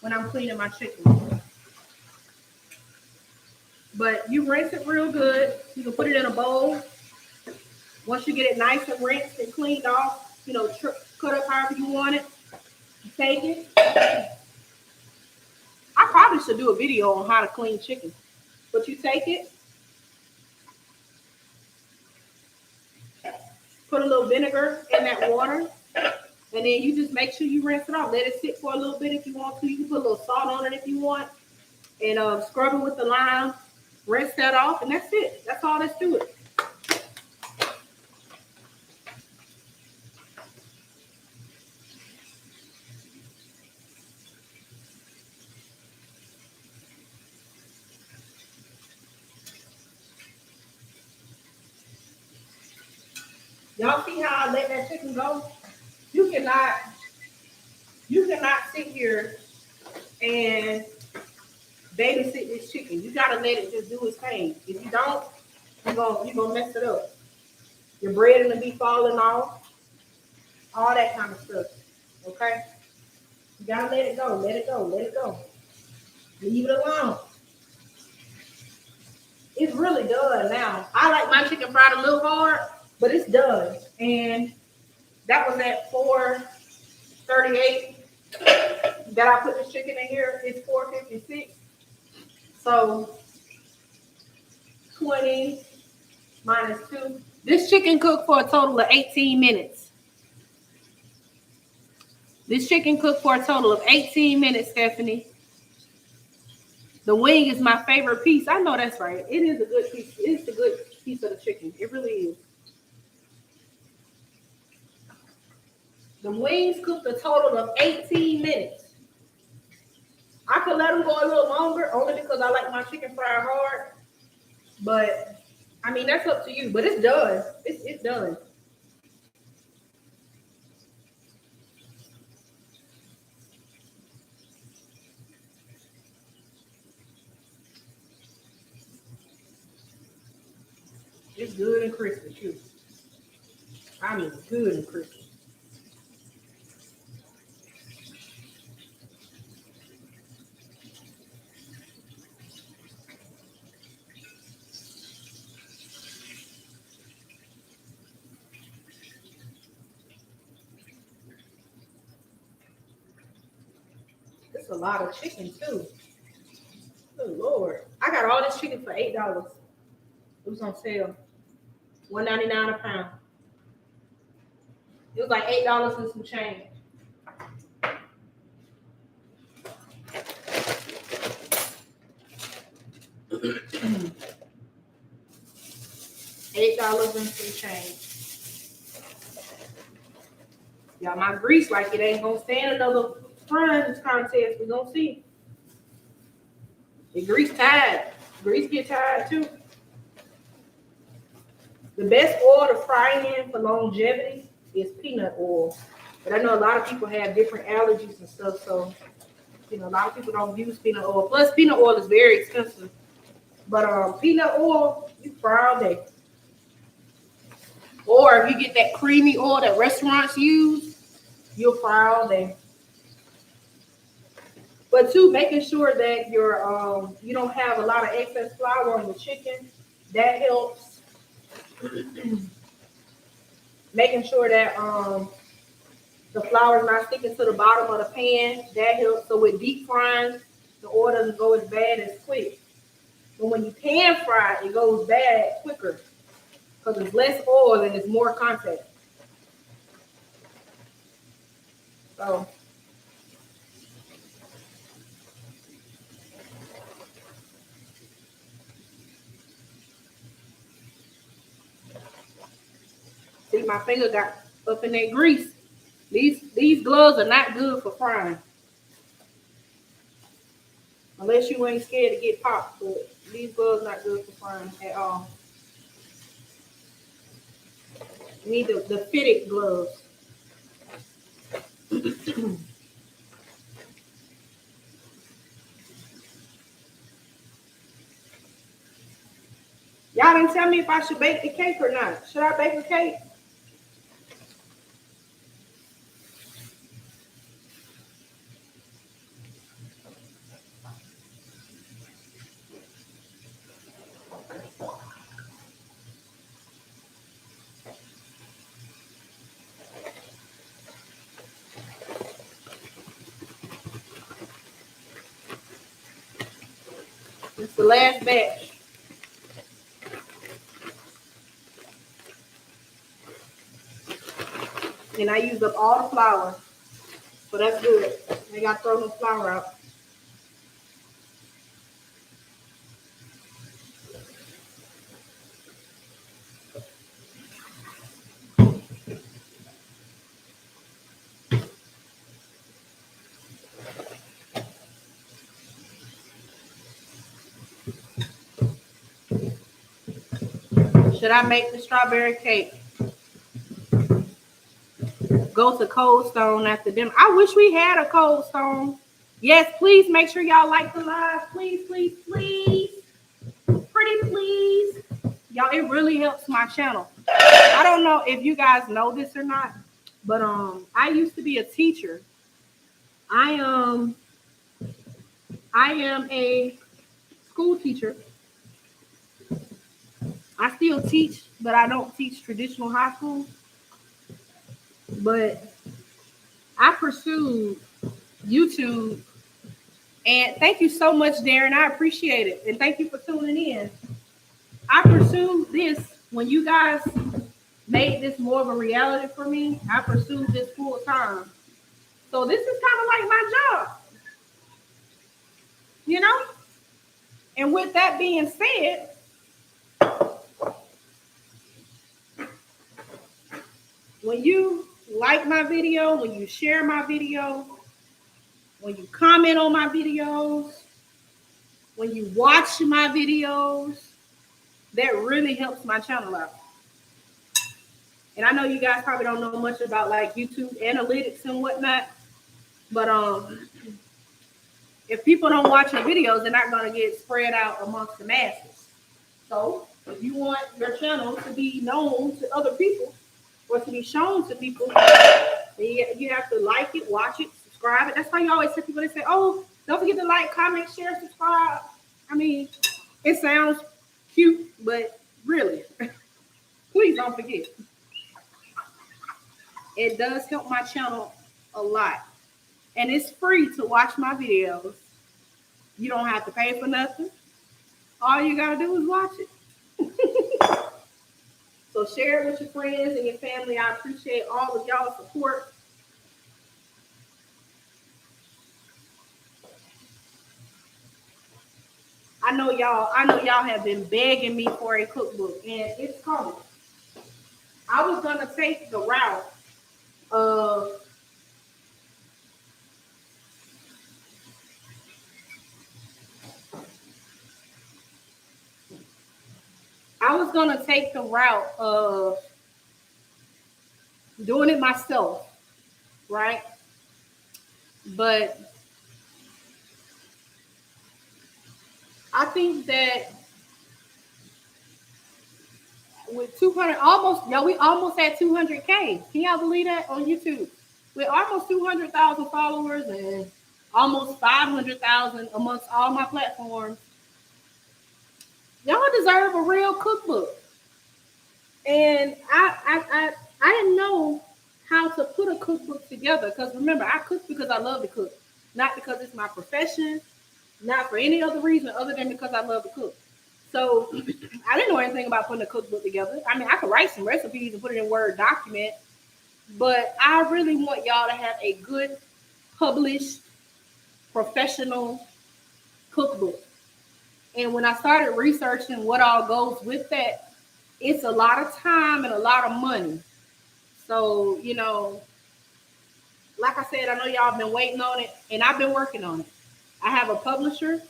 when I'm cleaning my chicken. But you rinse it real good. You can put it in a bowl. Once you get it nice and rinsed and cleaned off, you know, cut up however you want it. You take it. I probably should do a video on how to clean chicken. But you take it, put a little vinegar in that water, and then you just make sure you rinse it off. Let it sit for a little bit if you want to. You can put a little salt on it if you want, and scrub it with the lime. Rinse that off, and that's it. That's all that's to it. Y'all see how I let that chicken go? You cannot sit here and babysit this chicken. You gotta let it just do its thing. If you don't, you're gonna mess it up. Your bread gonna be falling off, all that kind of stuff. Okay? You gotta let it go, let it go, let it go. Leave it alone. It's really done now. I like my chicken fried a little hard, but it's done. And that was at 4:38 that I put this chicken in here. It's 4:56. So 20 minus 2. This chicken cooked for a total of 18 minutes. This chicken cooked for a total of 18 minutes, Stephanie. The wing is my favorite piece. I know that's right. It is a good piece. It's a good piece of the chicken. It really is. The wings cooked a total of 18 minutes. I could let them go a little longer only because I like my chicken fried hard. But, I mean, that's up to you. But it's done. It's done. It's good and crispy, too. I mean, good and crispy. It's a lot of chicken, too. Good Lord. I got all this chicken for $8. It was on sale. $1.99 a pound. It was like $8 and some change. $8 and some change. Y'all, my grease like it ain't gonna stand another frying contest. We're gonna see. The grease tired. Grease get tired too. The best oil to fry in for longevity is peanut oil. But I know a lot of people have different allergies and stuff, so you know a lot of people don't use peanut oil. Plus, peanut oil is very expensive. But peanut oil, you fry all day. Or if you get that creamy oil that restaurants use, you'll fry all day. But too, making sure that your you don't have a lot of excess flour on the chicken, that helps. Making sure that the flour is not sticking to the bottom of the pan. That helps. So with deep frying, the oil doesn't go as bad as quick. But when you pan fry, it goes bad quicker because it's less oil and it's more contact. So see, my finger got up in that grease. These gloves are not good for frying. Unless you ain't scared to get popped, but these gloves not good for frying at all. You need the fitted gloves. Y'all didn't tell me if I should bake the cake or not. Should I bake a cake? It's the last batch. And I used up all the flour. So that's good. I got to throw the flour out. Should I make the strawberry cake? Go to Cold Stone after dinner. I wish we had a Cold Stone. Yes, please make sure y'all like the live. Please, please, please. Pretty please. Y'all, it really helps my channel. I don't know if you guys know this or not, but I used to be a teacher. I am a school teacher. I still teach, but I don't teach traditional high school. But I pursued YouTube. And thank you so much, Darren. I appreciate it. And thank you for tuning in. I pursued this when you guys made this more of a reality for me. I pursued this full time. So this is kind of like my job. You know? And with that being said, when you like my video, when you share my video, when you comment on my videos, when you watch my videos, that really helps my channel out. And I know you guys probably don't know much about like YouTube analytics and whatnot, but if people don't watch your videos, they're not going to get spread out amongst the masses. So if you want your channel to be known to other people or to be shown to people, you have to like it, watch it, subscribe it. That's how you always tell people. They say, oh, don't forget to like, comment, share, subscribe. I mean, it sounds cute, but really, please don't forget. It does help my channel a lot. And it's free to watch my videos. You don't have to pay for nothing. All you got to do is watch it. So share it with your friends and your family. I appreciate all of y'all's support. I know y'all have been begging me for a cookbook, and it's coming. I was gonna take the route of doing it myself, right? But I think that with 200, we almost at 200K. Can y'all believe that on YouTube? With almost 200,000 followers and almost 500,000 amongst all my platforms, y'all deserve a real cookbook. And I didn't know how to put a cookbook together. Because remember, I cook because I love to cook, not because it's my profession, not for any other reason other than because I love to cook. So I didn't know anything about putting a cookbook together. I mean, I could write some recipes and put it in Word document, but I really want y'all to have a good, published, professional cookbook. And when I started researching what all goes with that, it's a lot of time and a lot of money. So, like I said, I know y'all been waiting on it, and I've been working on it. I have a publisher,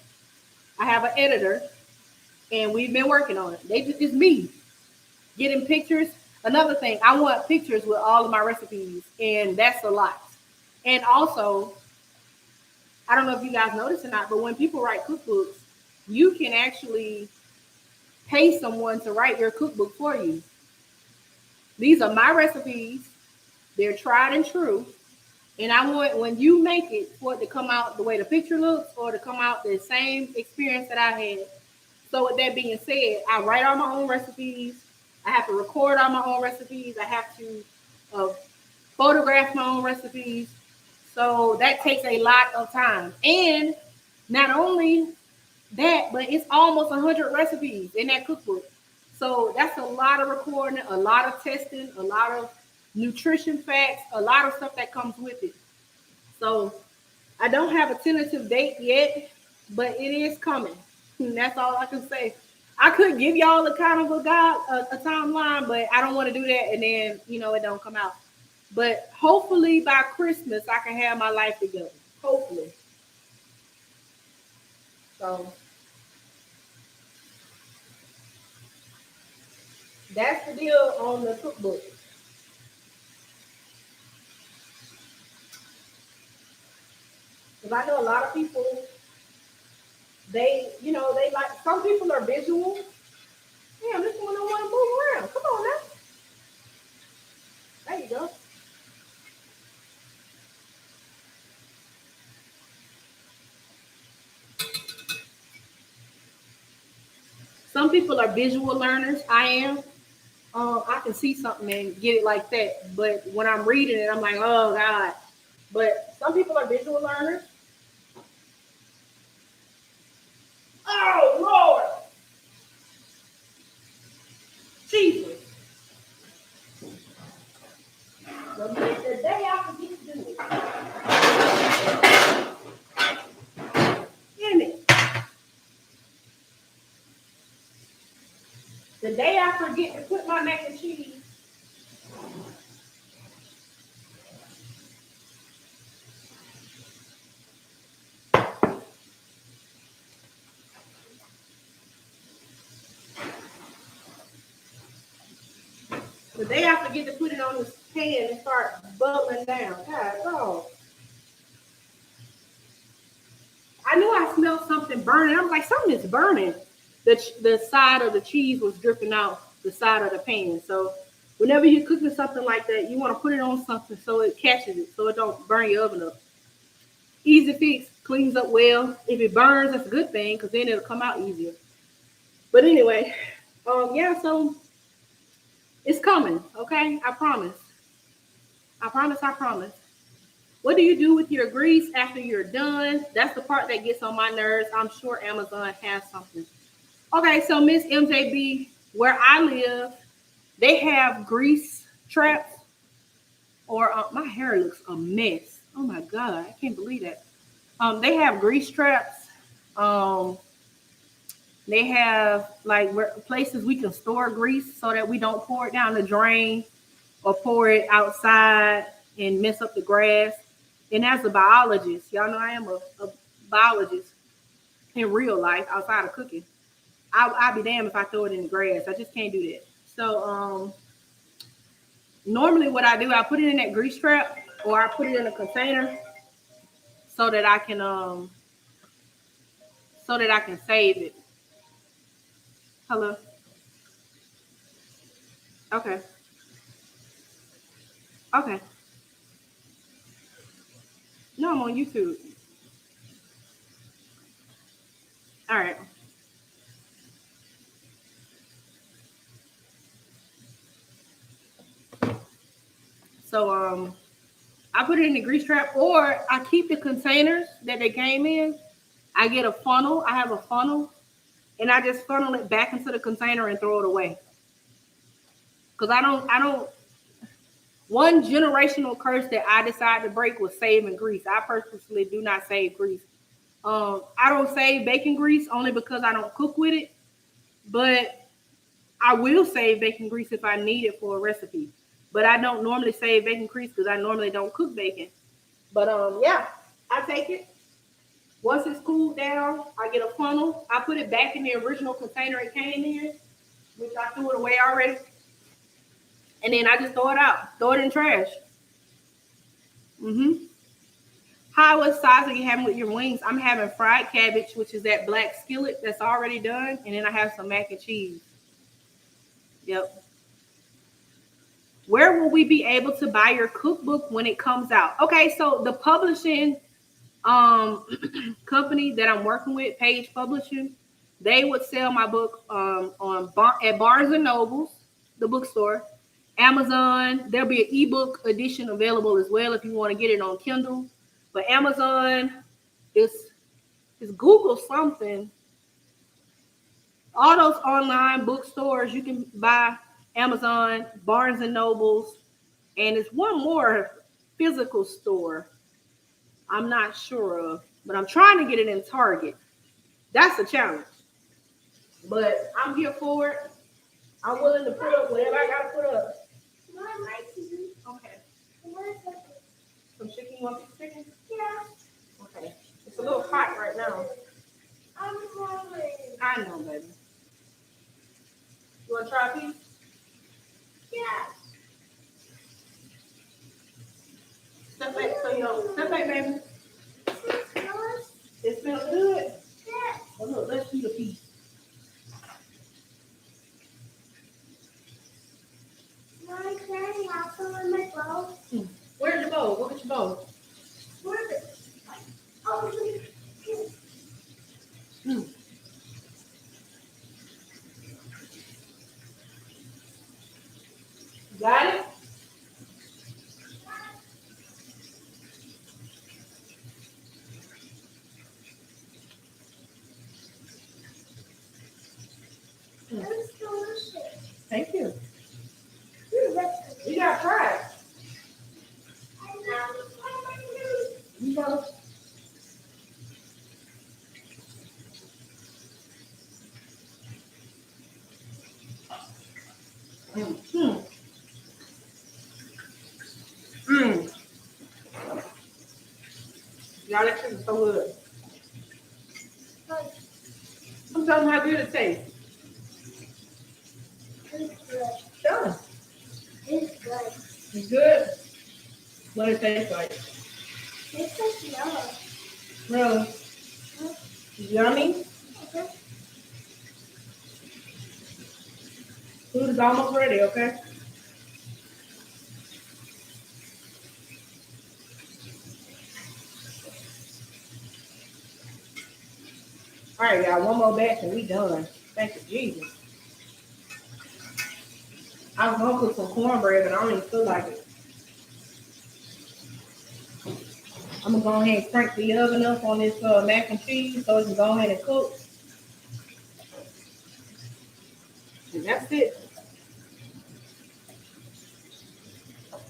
I have an editor, and we've been working on it. It's me getting pictures. Another thing, I want pictures with all of my recipes, and that's a lot. And also, I don't know if you guys notice or not, but when people write cookbooks, you can actually pay someone to write your cookbook for you. These are my recipes. They're tried and true. And I want, when you make it, for it to come out the way the picture looks or to come out the same experience that I had. So with that being said, I write all my own recipes. I have to record all my own recipes. I have to photograph my own recipes. So that takes a lot of time. And not only that, but it's almost 100 recipes in that cookbook. So that's a lot of recording, a lot of testing, a lot of nutrition facts, a lot of stuff that comes with it. So I don't have a tentative date yet, but it is coming. And that's all I can say. I could give y'all a kind of a timeline, but I don't want to do that and then it don't come out. But hopefully by Christmas I can have my life together. Hopefully. So that's the deal on the cookbook. Because I know a lot of people, they like, some people are visual. Damn, this one don't want to move around. Come on now. There you go. Some people are visual learners. I am. I can see something and get it like that. But when I'm reading it, I'm like, oh God. But some people are visual learners. Oh Lord, Jesus. The day I forget to do it. Damn it. The day I forget to put my mac and cheese. The day I forget to put it on this pan and start bubbling down. God, oh. I knew I smelled something burning. I was like, something is burning. The side of the cheese was dripping out the side of the pan. So whenever you're cooking something like that, you want to put it on something so it catches it, so it don't burn your oven up. Easy fix, cleans up well. If it burns, that's a good thing because then it'll come out easier. But anyway, yeah, so it's coming, okay? I promise. I promise, I promise. What do you do with your grease after you're done? That's the part that gets on my nerves. I'm sure Amazon has something. Okay, so Miss MJB, where I live, they have grease traps. Or my hair looks a mess. Oh my God, I can't believe that. They have grease traps. They have like places we can store grease so that we don't pour it down the drain or pour it outside and mess up the grass. And as a biologist, y'all know I am a biologist in real life outside of cooking. I'll be damned if I throw it in the grass. I just can't do that. So normally what I do, I put it in that grease trap or I put it in a container so that I can save it. Hello. Okay. Okay. No, I'm on YouTube. All right. So I put it in the grease trap, or I keep the containers that they came in. I get a funnel. I have a funnel, and I just funnel it back into the container and throw it away. Because I don't. One generational curse that I decided to break was saving grease. I purposely do not save grease. I don't save bacon grease only because I don't cook with it, but I will save bacon grease if I need it for a recipe. But I don't normally save bacon grease because I normally don't cook bacon. But yeah, I take it. Once it's cooled down, I get a funnel. I put it back in the original container it came in, which I threw it away already. And then I just throw it out, throw it in the trash. What size are you having with your wings? I'm having fried cabbage, which is that black skillet that's already done. And then I have some mac and cheese. Yep. Where will we be able to buy your cookbook when it comes out? Okay, so the publishing company that I'm working with, Page Publishing, they would sell my book at Barnes and Nobles, the bookstore, Amazon. There'll be an ebook edition available as well if you want to get it on Kindle. But Amazon is Google something. All those online bookstores you can buy, Amazon, Barnes and Nobles, and it's one more physical store I'm not sure of, but I'm trying to get it in Target. That's a challenge. But I'm here for it. I'm willing to put up whatever I gotta put up. Okay. Some chicken, you want some chicken? Yeah. Okay. It's a little hot right now. I'm hungry. I know, baby. You want to try a piece? Yeah. Step back so you don't. Step back, baby. It smells good. Yeah. Well, look, let's eat a piece. Mom, can I have some in my bowl? Where's your bowl? Look at your bowl. Where is it? Oh, Got it? that's delicious. Thank you. That's You got to try it. I love it. You know. Y'all, that shit is so good. I'm telling you how good it tastes. It's good. Tell us. It's good. It's good. What it tastes like. It's like yellow. Really? Yummy. Okay. Food is almost ready, okay? All right, y'all, one more batch and we done. Thank you, Jesus. I was gonna cook some cornbread, but I don't even feel like it. I'm gonna go ahead and crank the oven up on this mac and cheese so it can go ahead and cook. And that's it.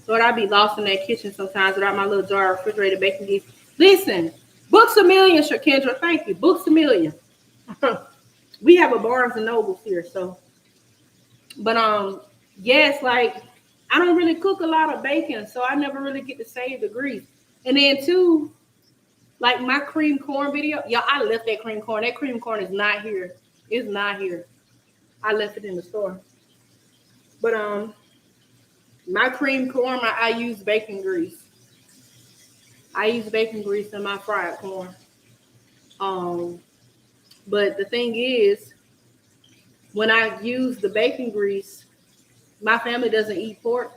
Lord, I'd be lost in that kitchen sometimes without my little jar of refrigerated bacon grease. Listen, Books A Million, Shakendra, thank you. Books A Million. We have a Barnes and Nobles here, so. But yes, like I don't really cook a lot of bacon, so I never really get to save the grease. And then too, like my cream corn video, y'all, I left that cream corn. That cream corn is not here. It's not here. I left it in the store. But my cream corn, I use bacon grease. I use bacon grease in my fried corn. But the thing is, when I use the bacon grease, my family doesn't eat pork,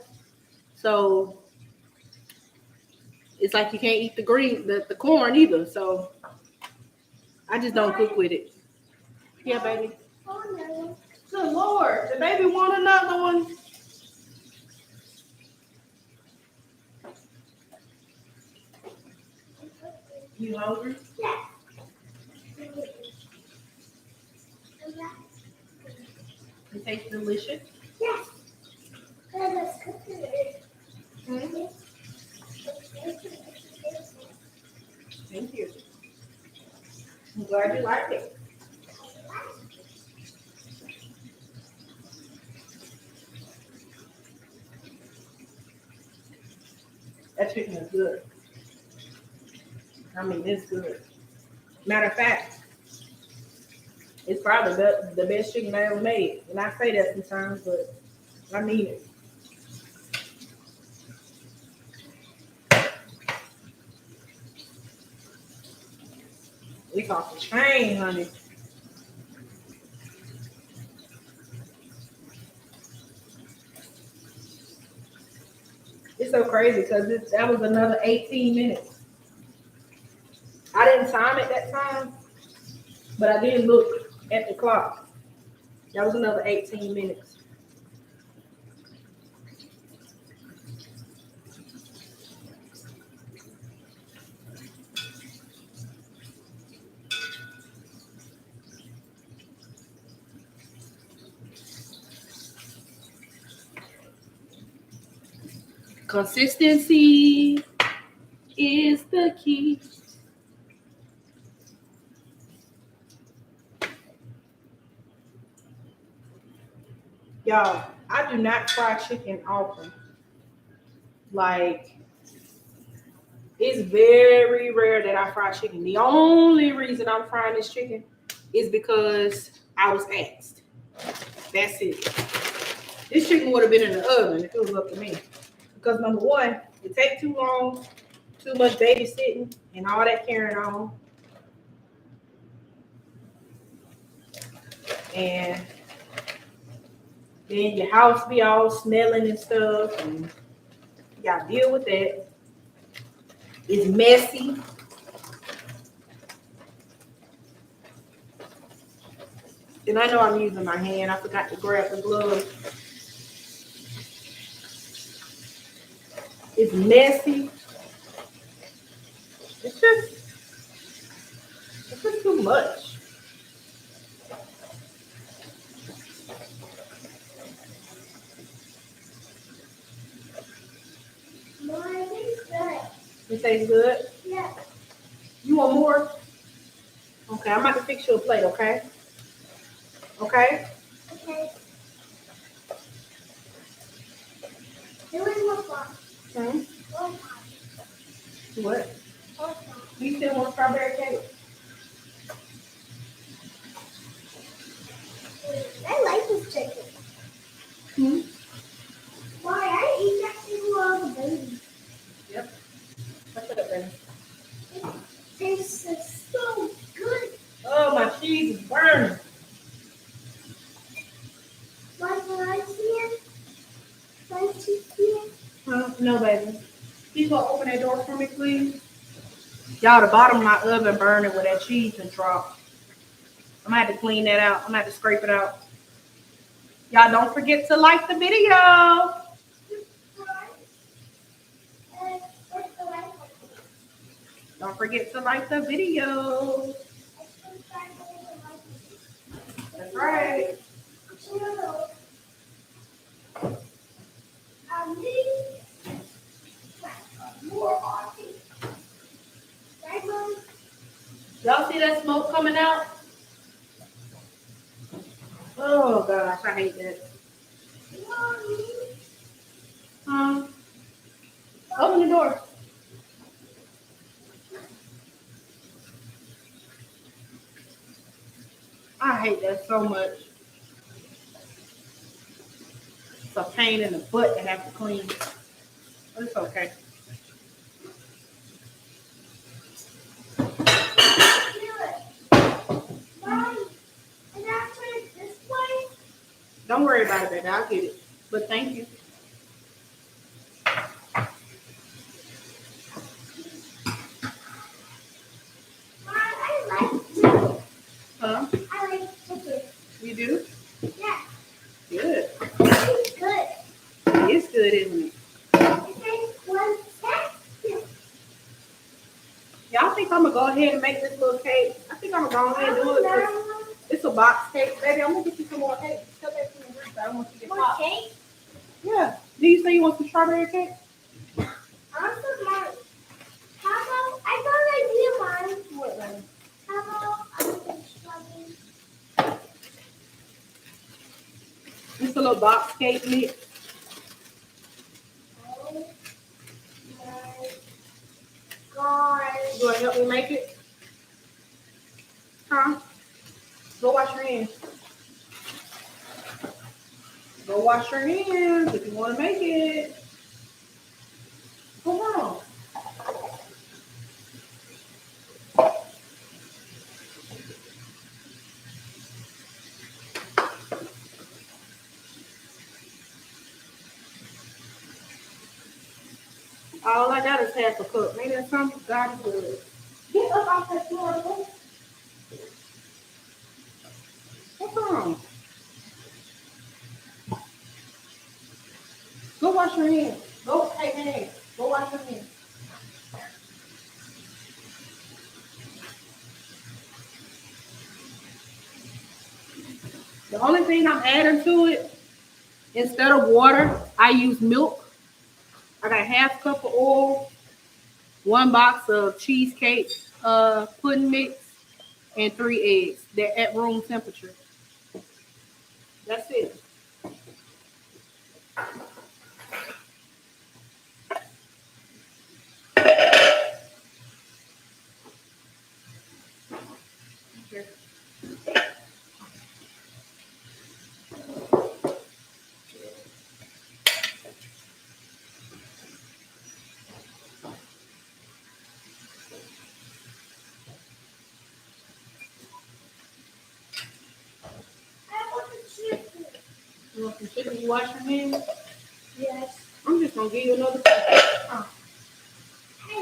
so it's like you can't eat the corn either. So I just don't cook with it. Yeah, baby. Oh, no. Good Lord, the baby want another one. You hungry? Yes. It tastes delicious. Yes. And let's cook it. Mm-hmm. Thank you. I'm glad you like it. That chicken is good. I mean, it's good. Matter of fact, it's probably the best chicken I ever made. And I say that sometimes, but I mean it. It's off the chain, honey. It's so crazy because that was another 18 minutes. I didn't time it that time, but I did look at the clock. That was another 18 minutes. Consistency is the key. Y'all, I do not fry chicken often. Like, it's very rare that I fry chicken. The only reason I'm frying this chicken is because I was asked. That's it. This chicken would have been in the oven if it was up to me. Because number one, it takes too long, too much babysitting, and all that carrying on. And then your house be all smelling and stuff, and you gotta deal with that. It's messy. And I know I'm using my hand. I forgot to grab the glove. It's messy. It's just too much. Mine is good. It tastes good. Yeah. You want more? Okay, I'm about to fix you a plate, okay? Okay? Okay. There was one pot. Hmm? One pot. What? One pot. You still want strawberry cake? I like this chicken. Hmm? Why? I eat that thing while the baby. Yep. What's up, baby? It tastes so good. Oh, my cheese is burning. Why can I see it? Can I see it? Huh? No, baby. Can you go open that door for me, please? Y'all, the bottom of my oven burning where that cheese and drop. I'm gonna have to clean that out. I'm gonna have to scrape it out. Y'all don't forget to like the video. Don't forget to like the video. That's right. Y'all see that smoke coming out? Oh gosh, I hate that. Open the door. I hate that so much. It's a pain in the butt to have to clean. But it's okay. Don't worry about it, baby. I'll get it. But thank you. Huh? I like chicken. You do? Yeah, Good. it's good. It is good, isn't it? It tastes one second. Y'all think I'm gonna go ahead and make this little cake. I think I'm gonna go ahead and do it. 'Cause it's a box cake, baby. I'm gonna get you some more cake. Tell that to me. I don't want you to get More popped. cake? Yeah. Do you say you want some strawberry cake? How about I got an idea, Mom. What, baby? How about I make strawberry? It's a little box cake mix. Oh my God. You wanna help me make it? Huh? Go wash your hands. Go wash your hands if you want to make it. Come on. All I got is half a cup. Maybe that's something God is good. Get up off that floor. Boy. What's wrong? Go wash your hands. Go take hands. Go wash your hands. The only thing I'm adding to it, instead of water, I use milk. I got half cup of oil, 1 box of cheesecake pudding mix, and 3 eggs. They're at room temperature. That's it. Here. I want the chicken. You want some chicken? You wash your hands? Yes. I'm just gonna give you another piece. I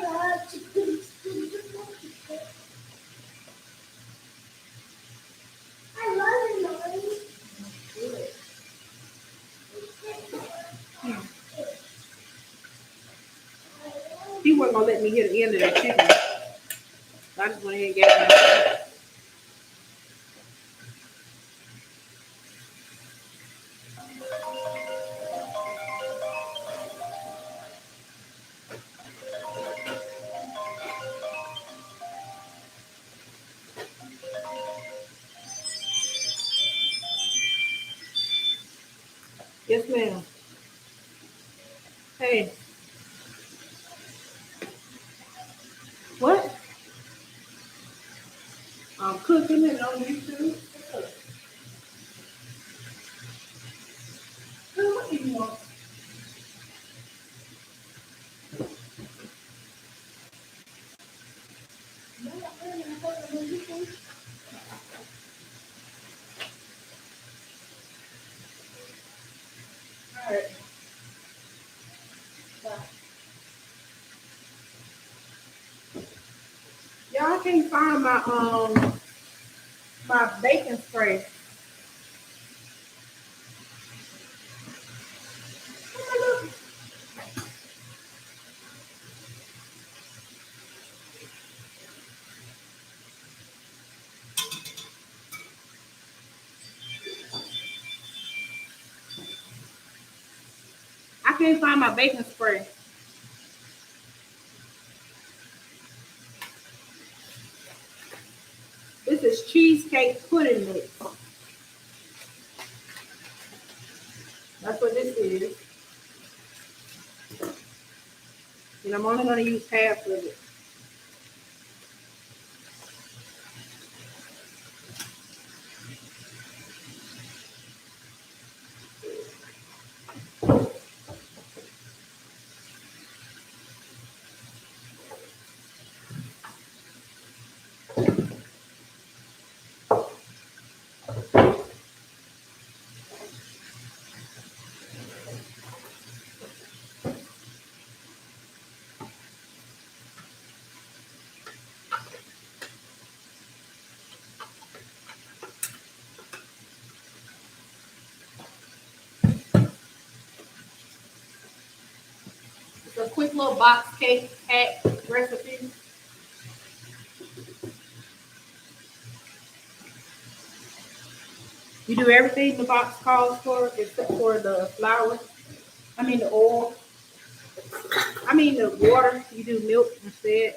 love chicken. I love it, Mommy. He wasn't gonna let me hear the end of the chicken. So I just went ahead and gave him. Yes, ma'am. Hey. What? I'm cooking it on YouTube. Girl, what do you want? All right. Bye. Y'all, I can't find my baking spray. I can't find my baking spray. This is cheesecake pudding mix. That's what this is. And I'm only gonna use half of it. It's a quick little box cake hack recipe. You do everything the box calls for except for the flour. I mean the oil. I mean the water. You do milk instead.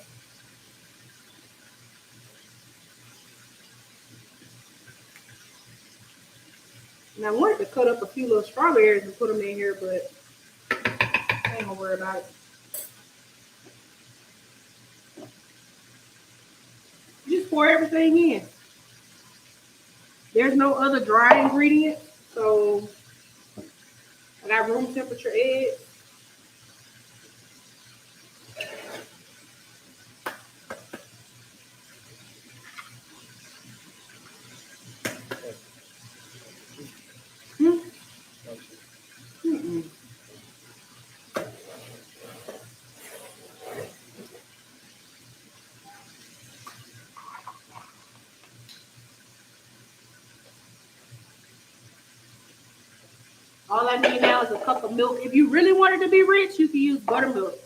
And I wanted to cut up a few little strawberries and put them in here, but I ain't gonna worry about it. Just pour everything in. There's no other dry ingredient, so I got room temperature eggs. Hmm? Mm-mm. All I need now is a cup of milk. If you really wanted to be rich, you can use buttermilk.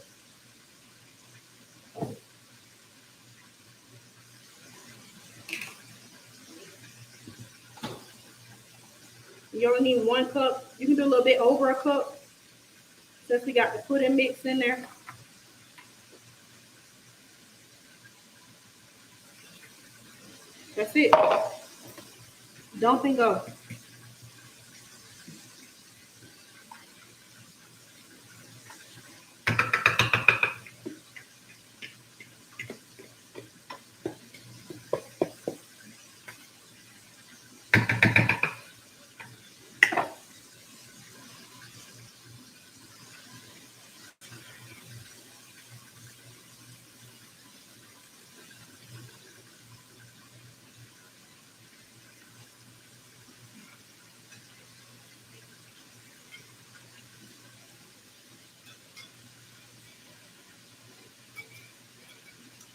You only need 1 cup. You can do a little bit over a cup since we got the pudding mix in there. That's it. Dump and go.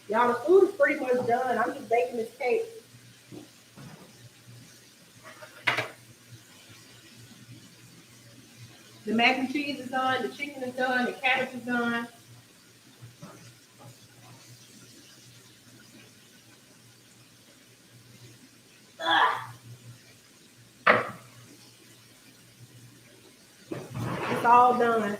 Y'all, the food is pretty much done. I'm just baking this cake. The mac and cheese is done. The chicken is done. The cabbage is done. It's all done.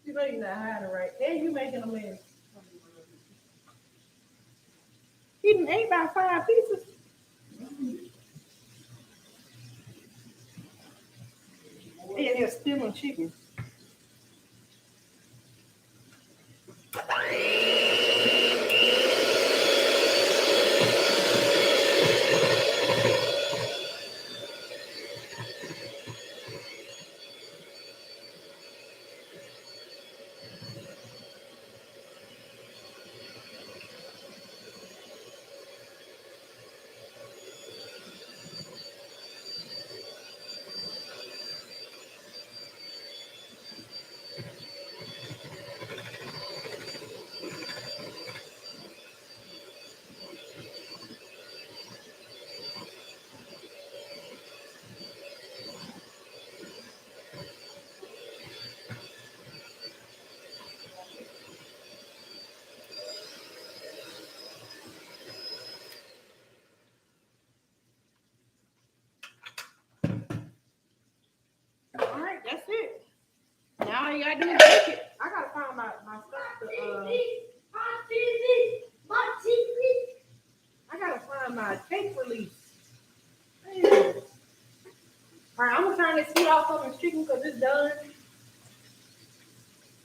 You know you're not hiding right. And you making a mess. He done ate about 5 pieces. And they're stealing chicken. All right, that's it. Now all you gotta do is bake it. I gotta find my stuff to, I gotta find my cake release. Damn. All right, I'm gonna turn this heat off on the chicken because it's done.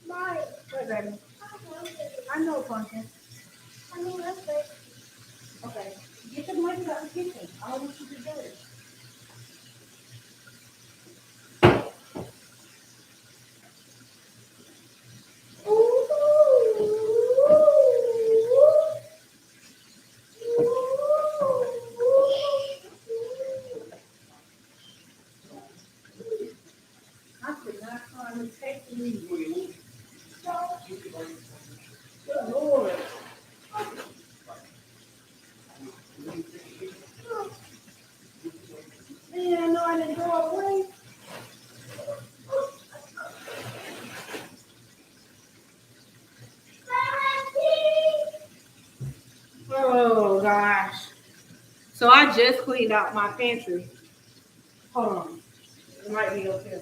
Wait, baby. I know, Pumpkin. Okay. Get the money out of the kitchen. I don't want you to do it. Good Lord. Man, I know I didn't throw it away. Oh gosh. So I just cleaned out my pantry. Hold on. It might be up here.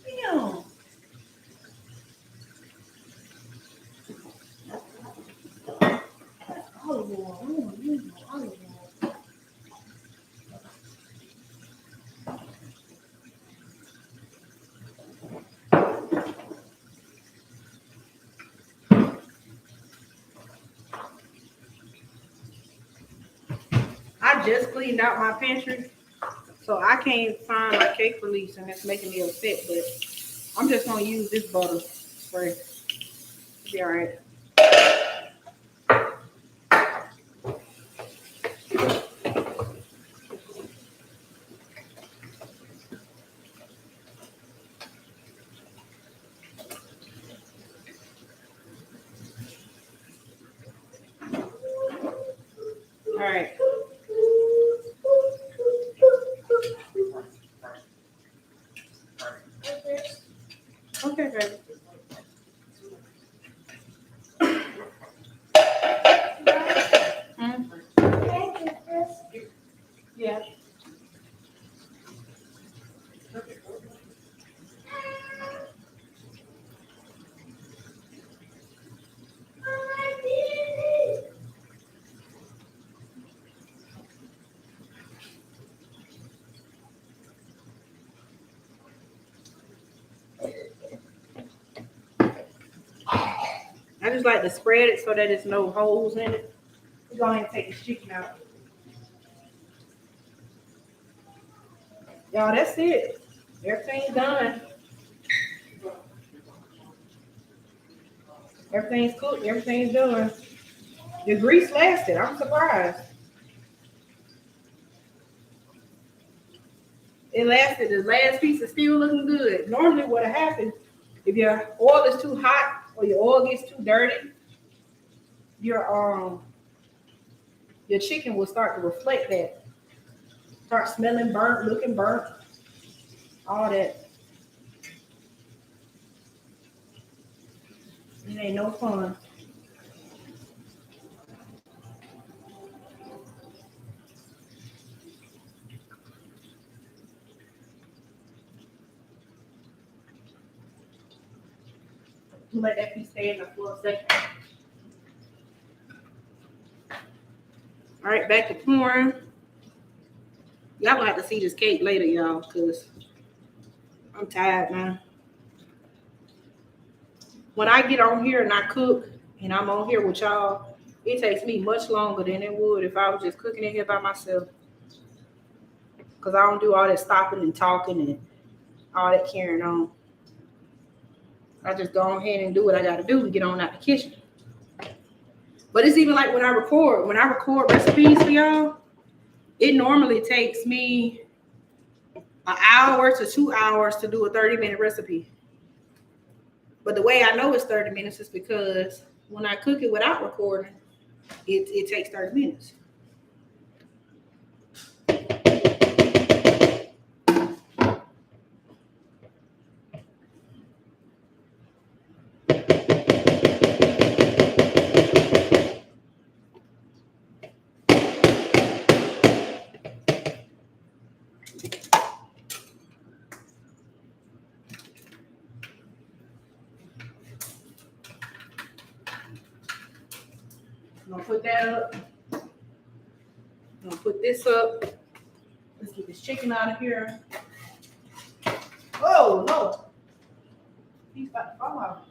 Damn. Olive oil. I don't want to use no olive oil. I just cleaned out my pantry, so I can't find my cake release, and it's making me upset. But I'm just gonna use this butter spray. It'll be all right. All right. Okay, baby. Yeah. I just like to spread it so that there's no holes in it. We're going to take the chicken out. Y'all, that's it. Everything's done. Everything's cooked. Everything's done. The grease lasted. I'm surprised. It lasted. The last piece is still looking good. Normally what happens, if your oil is too hot or your oil gets too dirty, your chicken will start to reflect that. Start smelling burnt, looking burnt, all that. It ain't no fun. Let that piece stay in there for a second. All right, back to pouring. Y'all gonna have to see this cake later, y'all, because I'm tired now. When I get on here and I cook and I'm on here with y'all, it takes me much longer than it would if I was just cooking in here by myself. Because I don't do all that stopping and talking and all that carrying on. I just go ahead and do what I got to do and get on out the kitchen. But it's even like when I record recipes for y'all, it normally takes me an hour to 2 hours to do a 30-minute recipe. But the way I know it's 30 minutes is because when I cook it without recording, it takes 30 minutes. I'm gonna put that up. I'm gonna put this up. Let's get this chicken out of here. Oh no! He's about to fall out.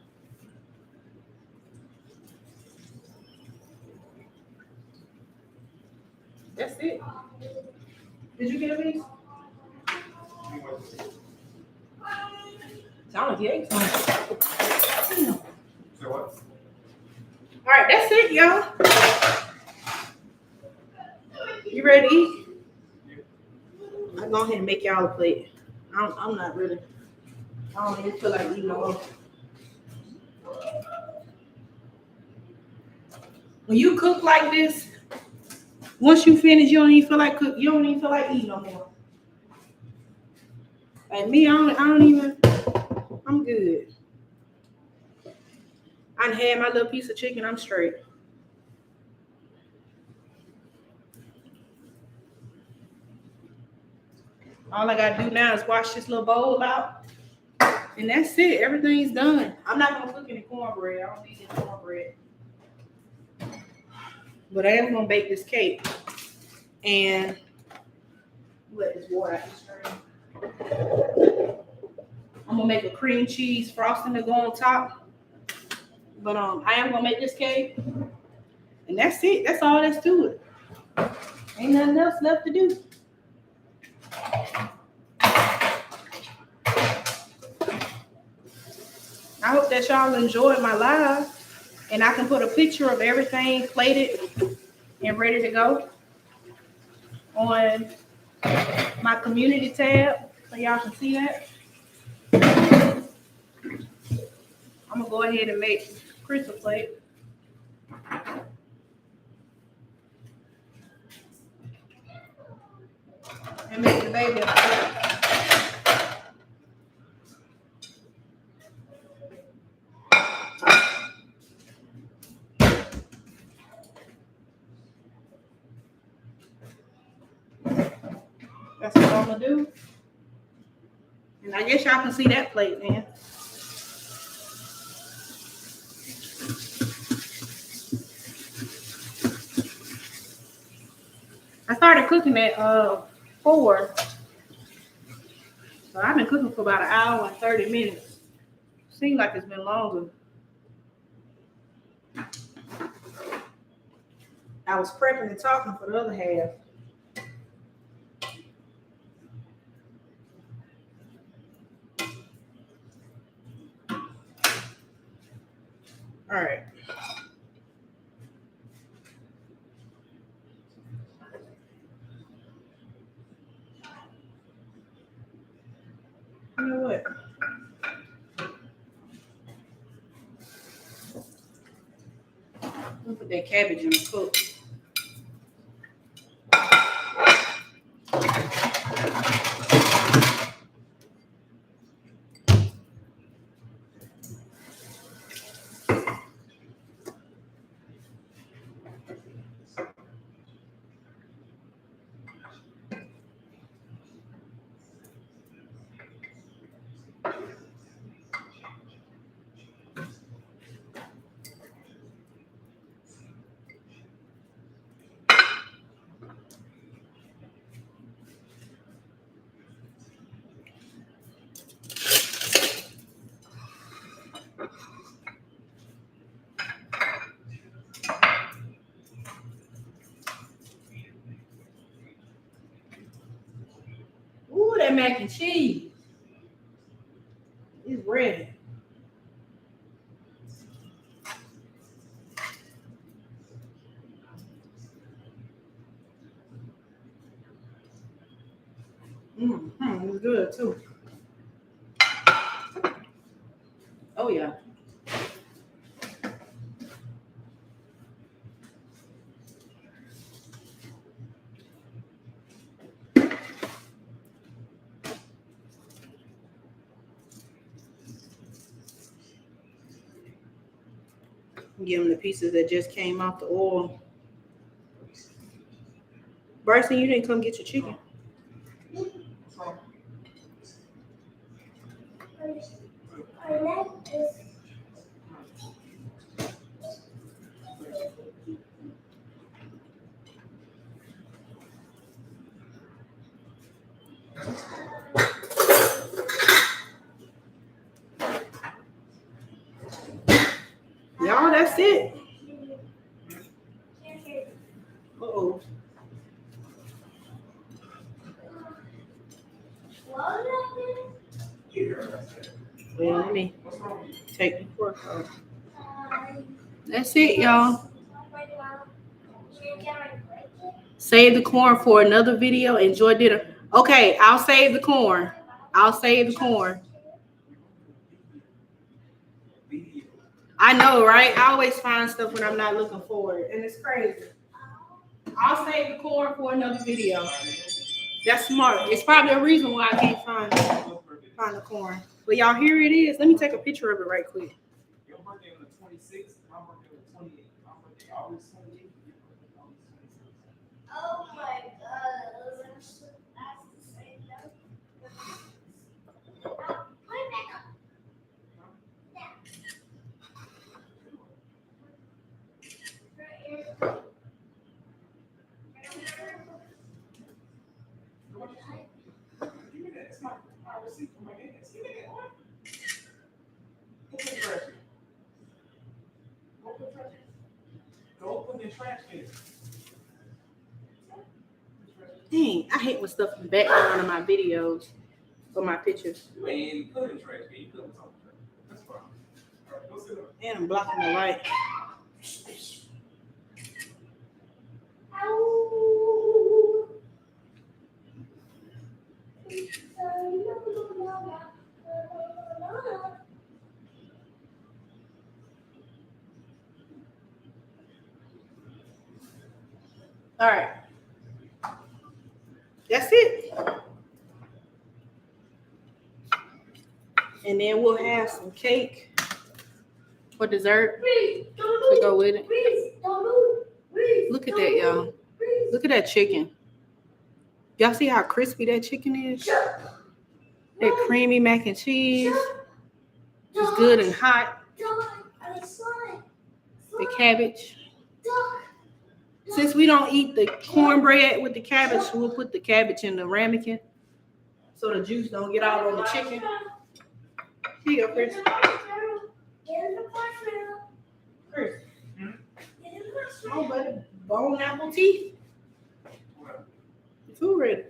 That's it. Did you get a piece? Sound like you ate some. So what? All right, that's it, y'all. You ready to eat? I'll go ahead and make y'all a plate. I'm not really. I don't even feel like eating no more. When you cook like this, once you finish, you don't even feel like cook. You don't even feel like eating no more. Like me, I don't even. I'm good. I done had my little piece of chicken. I'm straight. All I gotta do now is wash this little bowl out, and that's it. Everything's done. I'm not gonna cook any cornbread. I don't need any cornbread, but I am gonna bake this cake and let this water out the stream. I'm gonna make a cream cheese frosting to go on top. But I am gonna make this cake, and that's it. That's all that's to it. Ain't nothing else left to do. I hope that y'all enjoyed my live, and I can put a picture of everything plated and ready to go on my community tab so y'all can see that. I'm gonna go ahead and make Chris a plate. And make the baby a plate. That's what I'm gonna do. And I guess y'all can see that plate then. I started cooking at 4. So I've been cooking for about an hour and 30 minutes. Seems like it's been longer. I was prepping and talking for the other half. All right. You know what? Look at that cabbage in the cook. Ooh, that mac and cheese is ready. It's good too. Oh yeah. Give them the pieces that just came off the oil. Bryson, you didn't come get your chicken. I like this. Y'all, that's it. Uh-oh. Well, let me take the fork off. That's it, y'all. Save the corn for another video. Enjoy dinner. Okay, I'll save the corn. I'll save the corn. I know, right? I always find stuff when I'm not looking for it, and it's crazy. I'll save the corn for another video. That's smart. It's probably a reason why I can't find the corn. But y'all, here it is. Let me take a picture of it right quick. Your birthday on the 26th, my birthday on the 28th. My birthday August 28th, your birthday August 26th. Oh my god, that's the same note. Put it back up. Yeah. Right here. Give me that. It's my receipt for my gas. Give me that one. Put the trash in. Go put the trash in. Go put the trash in. Dang, I hate when stuff in the background of my videos or my pictures. You ain't put in trash can. You put something in trash. That's fine. All right, go sit down. And I'm blocking the light. Ow. All right. That's it. And then we'll have some cake for dessert Please, don't to move. go with it. Please, don't move. Please, Look at don't that, move. y'all. Please. Look at that chicken. Y'all see how crispy that chicken is? That creamy mac and cheese. It's good and hot. The cabbage. Since we don't eat the cornbread with the cabbage, we'll put the cabbage in the ramekin so the juice don't get all on the chicken. Here you go, Chris. Chris. Oh, buddy. Bone apple teeth. The food ready.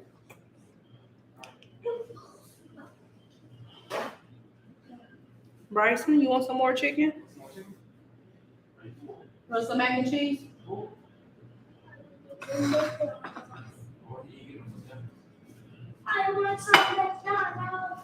Bryson, you want some more chicken? Want some mac and cheese? I want some McDonald's.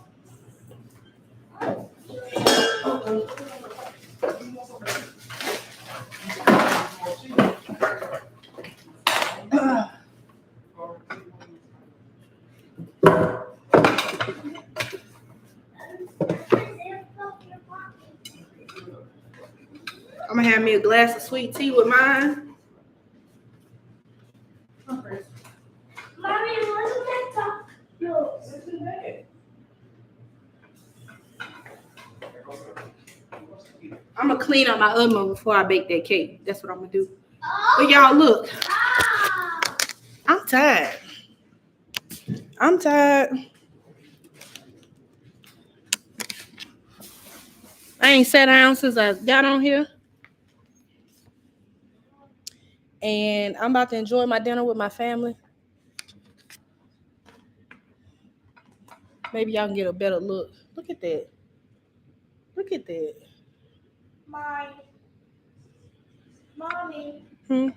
I'm gonna have me a glass of sweet tea with mine. Mommy, wasn't that talk? No. I'm gonna clean up my oven before I bake that cake. That's what I'm gonna do. Oh. But y'all, look, Ah. I'm tired. I'm tired. I ain't sat down since I got on here. And I'm about to enjoy my dinner with my family. Maybe y'all can get a better look. Look at that. Look at that. Mommy, Hmm.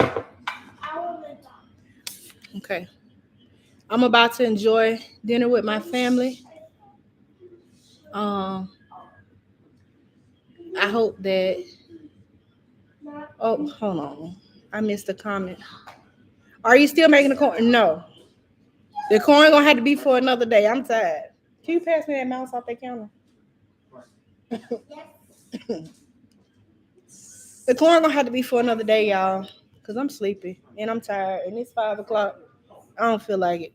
I want to talk. Okay. I'm about to enjoy dinner with my family. I hope that. Oh, hold on. I missed a comment. Are you still making the corn? No. The corn gonna have to be for another day. I'm tired. Can you pass me that mouse off that counter? The corn gonna have to be for another day, y'all. Cause I'm sleepy and I'm tired and it's 5 o'clock. I don't feel like it.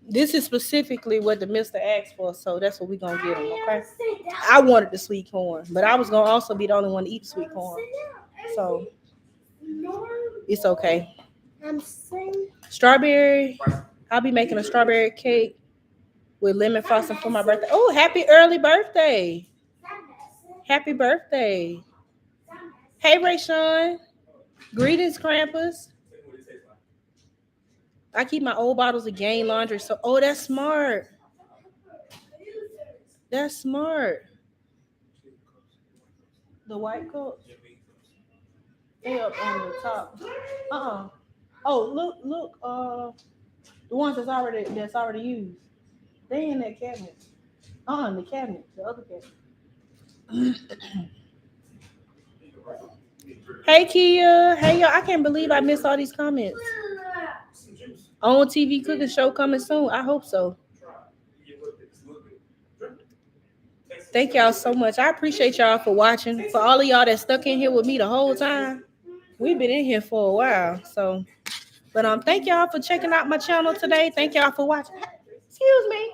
This is specifically what the mister asked for, so that's what we're gonna get him, okay? I wanted the sweet corn, but I was gonna also be the only one to eat sweet corn. So it's okay. I'm saying. Strawberry. I'll be making a strawberry cake with lemon frosting for my birthday. Oh, happy early birthday. Happy birthday. Hey, Rayshawn. Greetings, Krampus. I keep my old bottles of Gain Laundry. So, oh, that's smart. That's smart. The white cup. They up on the top. Oh, look. The ones that's already used. They in that cabinet. The cabinet, the other cabinet. Hey Kia. Hey y'all. I can't believe I missed all these comments. On TV cooking show coming soon. I hope so. Thank y'all so much. I appreciate y'all for watching. For all of y'all that stuck in here with me the whole time. We've been in here for a while. So, but thank y'all for checking out my channel today. Thank y'all for watching. Excuse me.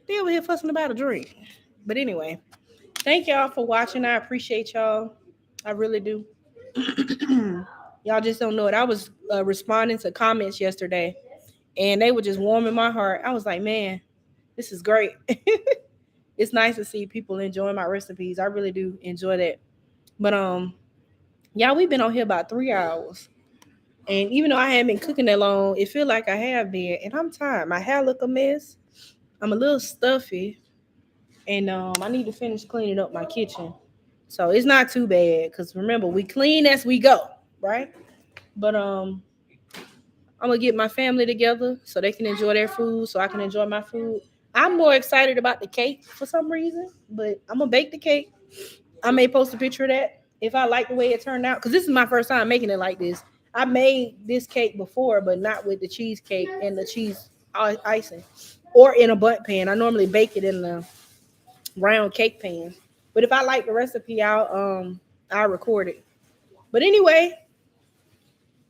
They over here fussing about a drink. But anyway, thank y'all for watching. I appreciate y'all. I really do. Y'all just don't know it. I was responding to comments yesterday, and they were just warming my heart. I was like, man, this is great. It's nice to see people enjoying my recipes. I really do enjoy that. But yeah, we've been on here about 3 hours. And even though I haven't been cooking that long, it feels like I have been. And I'm tired. My hair look a mess. I'm a little stuffy. And I need to finish cleaning up my kitchen. So it's not too bad. Because remember, we clean as we go, right? But I'm going to get my family together so they can enjoy their food, so I can enjoy my food. I'm more excited about the cake for some reason. But I'm going to bake the cake. I may post a picture of that if I like the way it turned out. Because this is my first time making it like this. I made this cake before, but not with the cheesecake and the cheese icing or in a bundt pan. I normally bake it in the round cake pan. But if I like the recipe, I'll record it. But anyway,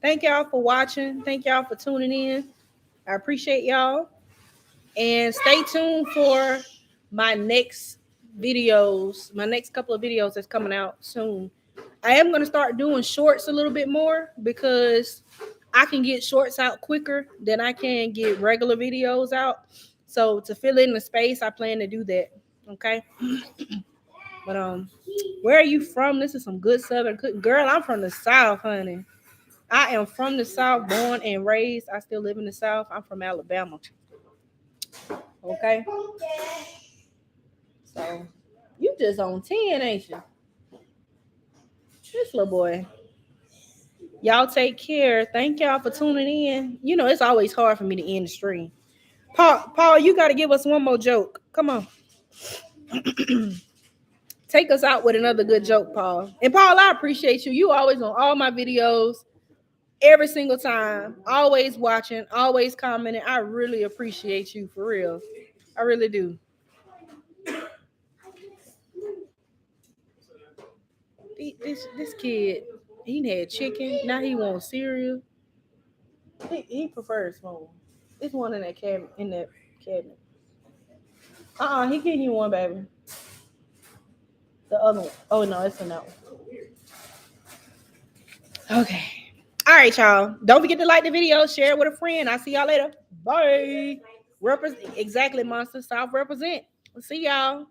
thank y'all for watching. Thank y'all for tuning in. I appreciate y'all. And stay tuned for my next videos, my next couple of videos that's coming out soon. I am going to start doing shorts a little bit more because I can get shorts out quicker than I can get regular videos out. So to fill in the space, I plan to do that. Okay. But where are you from? This is some good Southern cooking. Girl, I'm from the South, honey. I am from the South, born and raised. I still live in the South. I'm from Alabama. Okay. So you just on 10, ain't you? This little boy. Y'all take care. Thank y'all for tuning in. You know, it's always hard for me to end the stream. Paul, you got to give us one more joke. Come on. Take us out with another good joke, Paul. And Paul, I appreciate you. You always on all my videos, every single time. Always watching, always commenting. I really appreciate you, for real. I really do. This kid, he had chicken. Now he wants cereal. He prefers phone. It's one in that cabinet. He getting you one, baby. The other one. Oh no, it's in that one. Okay. All right, y'all. Don't forget to like the video, share it with a friend. I'll see y'all later. Bye. Exactly, Monster South represent. See y'all.